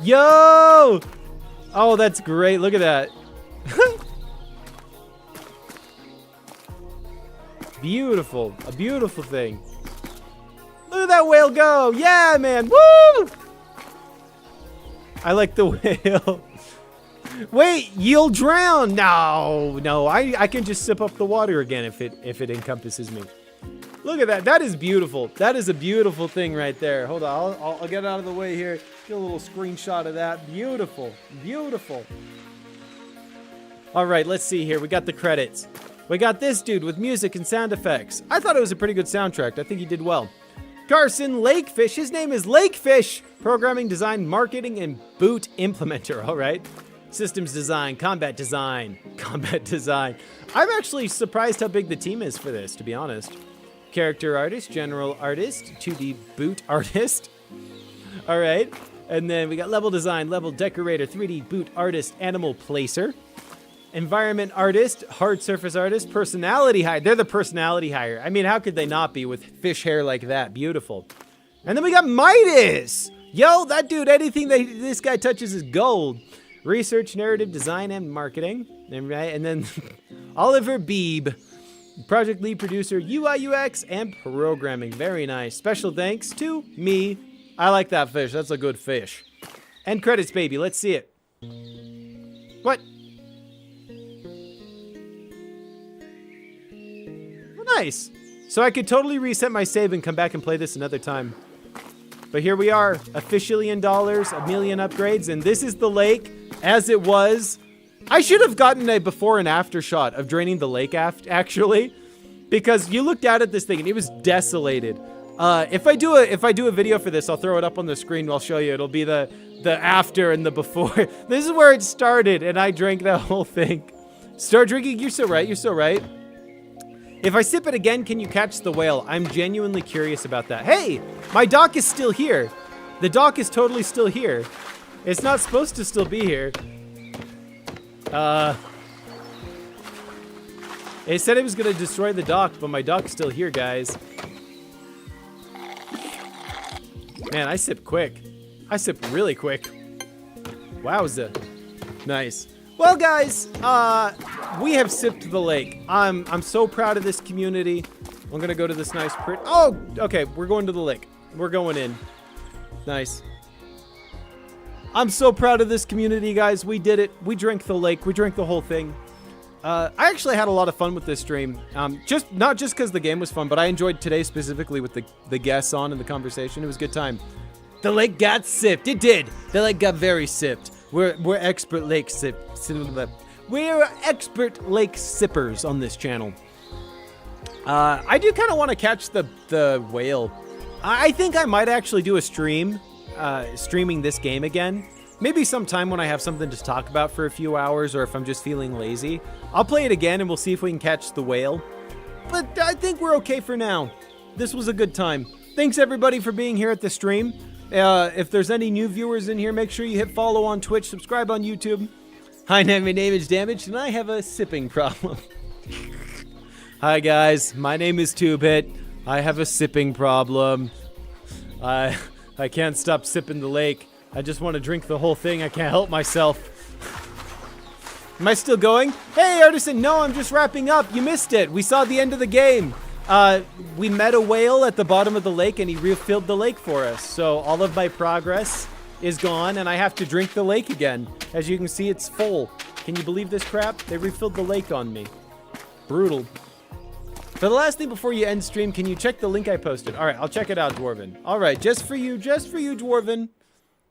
Yo! Oh, that's great. Look at that. Beautiful. A beautiful thing. Look at that whale go. Yeah, man. Woo! I like the whale. Wait, you'll drown. No, I can just sip up the water again if it encompasses me. Look at that. That is beautiful. That is a beautiful thing right there. Hold on, I'll get out of the way here. Get a little screenshot of that. Beautiful, beautiful. All right, let's see here. We got the credits. We got this dude with music and sound effects. I thought it was a pretty good soundtrack. I think he did well. Carson Lakefish. His name is Lakefish. Programming, design, marketing, and boot implementer. All right. Systems design, combat design. I'm actually surprised how big the team is for this, to be honest. Character artist, general artist, 2D boot artist. All right. And then we got level design, level decorator, 3D boot artist, animal placer. Environment artist, hard surface artist, personality hire. They're the personality hire. I mean, how could they not be with fish hair like that? Beautiful. And then we got Midas. Yo, that dude, anything that this guy touches is gold. Research, narrative, design, and marketing. And then Oliver Beebe, project lead producer, UI, UX, and programming. Very nice. Special thanks to me. I like that fish. That's a good fish. End credits, baby. Let's see it. What? Nice. So I could totally reset my save and come back and play this another time. But here we are, $1 fillion, 1 million upgrades, and this is the lake as it was. I should have gotten a before and after shot of draining the lake actually. because you looked out at this thing and it was desolated. If I do a video for this, I'll throw it up on the screen. I'll show you. It'll be the after and the before. This is where it started, and I drank that whole thing. Start drinking. You're so right. You're so right. If I sip it again, can you catch the whale? I'm genuinely curious about that. Hey, my dock is still here. The dock is totally still here. It's not supposed to still be here. It said it was gonna destroy the dock, but my dock's still here, guys. Man, I sip quick. I sip really quick. Wowza. Nice. Well, guys, we have sipped the lake. I'm so proud of this community. I'm gonna go to this nice oh, okay, we're going to the lake. We're going in. Nice. I'm so proud of this community, guys. We did it. We drank the lake. We drank the whole thing. I actually had a lot of fun with this stream. Not just because the game was fun, but I enjoyed today specifically with the guests on and the conversation. It was a good time. The lake got sipped. It did. The lake got very sipped. We're expert lake We're expert lake sippers on this channel. I do kind of want to catch the whale. I think I might actually do a stream, streaming this game again. Maybe sometime when I have something to talk about for a few hours, or if I'm just feeling lazy. I'll play it again and we'll see if we can catch the whale. But I think we're okay for now. This was a good time. Thanks everybody for being here at the stream. If there's any new viewers in here, make sure you hit follow on Twitch, subscribe on YouTube. Hi, my name is Damage, and I have a sipping problem. Hi guys, my name is TubeHit. I have a sipping problem. I can't stop sipping the lake. I just want to drink the whole thing. I can't help myself. Am I still going? Hey, Artisan, no, I'm just wrapping up. You missed it. We saw the end of the game. We met a whale at the bottom of the lake, and he refilled the lake for us. So all of my progress is gone, and I have to drink the lake again. As you can see, it's full. Can you believe this crap? They refilled the lake on me. Brutal. For the last thing before you end stream, can you check the link I posted? All right, I'll check it out, Dwarven. All right, just for you, Dwarven.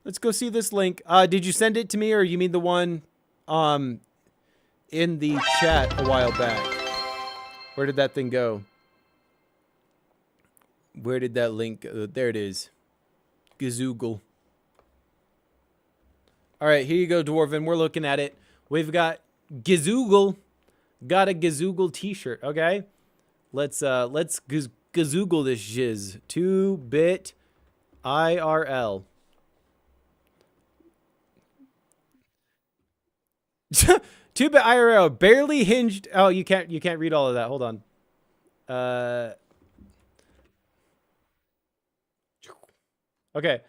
Let's go see this link. Did you send it to me, or you mean the one in the chat a while back? Where did that thing go? Where did that link go? There it is. Gazoogle. All right, here you go, Dwarven. We're looking at it. We've got Gazoogle. Got a Gazoogle t-shirt, okay? Let's Gazoogle this jizz. 2-bit IRL. 2-bit IRL, barely hinged. Oh, you can't read all of that. Hold on. Okay.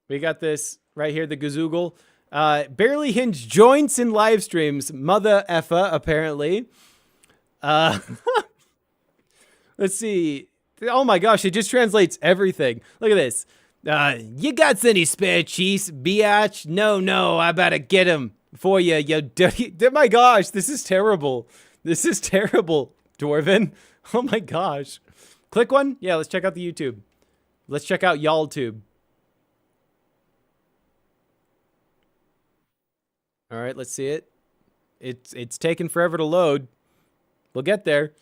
We got this right here, the Gazoogle. Barely hinged joints in live streams. Mother effa, apparently. Let's see. Oh my gosh, it just translates everything. Look at this. You got any spare cheese, biatch? No, I better get him for you, you dirty. Oh my gosh, this is terrible. This is terrible, Dwarven. Oh my gosh. Click one? Yeah, let's check out the YouTube. Let's check out Ya'llTube. All right, let's see it. It's taking forever to load. We'll get there.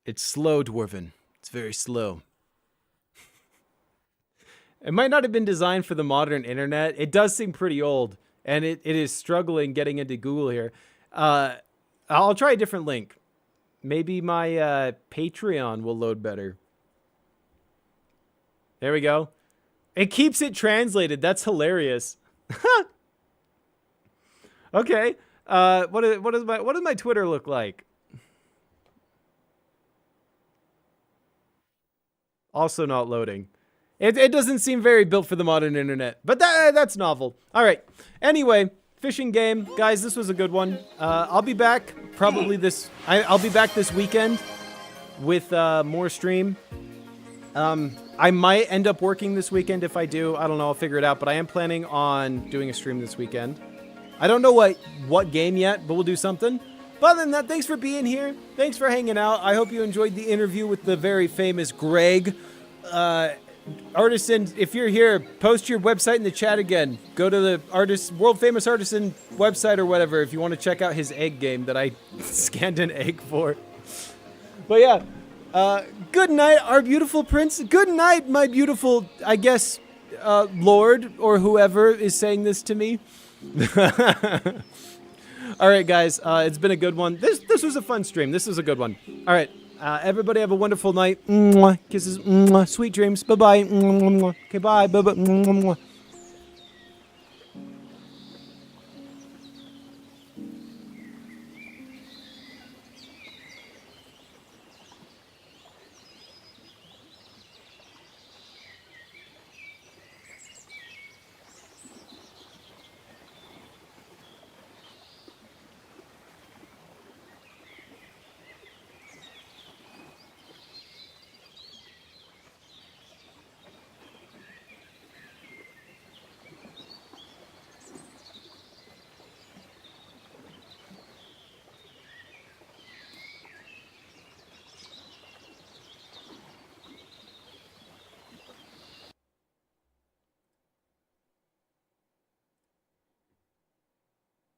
It's slow, Dwarven. It's very slow. It might not have been designed for the modern internet. It does seem pretty old, and it is struggling getting into Google here. I'll try a different link. Maybe my Patreon will load better. There we go. It keeps it translated. That's hilarious. Okay. What does my Twitter look like? Also not loading. It doesn't seem very built for the modern internet, but that's novel. All right. Anyway, fishing game, guys. This was a good one. I'll be back probably I'll be back this weekend with more stream. I might end up working this weekend. If I do, I don't know. I'll figure it out. But I am planning on doing a stream this weekend. I don't know what game yet, but we'll do something. But other than that, thanks for being here. Thanks for hanging out. I hope you enjoyed the interview with the very famous Greg. Artisan, if you're here, post your website in the chat again. Go to the world famous Artisan website or whatever if you want to check out his egg game that I scanned an egg for. But yeah, good night, our beautiful prince. Good night, my beautiful, I guess, lord or whoever is saying this to me. All right, guys, it's been a good one. This was a fun stream. This was a good one. All right, everybody have a wonderful night. Mwah. Kisses. Mwah. Sweet dreams. Bye-bye. Okay, bye. Bye-bye.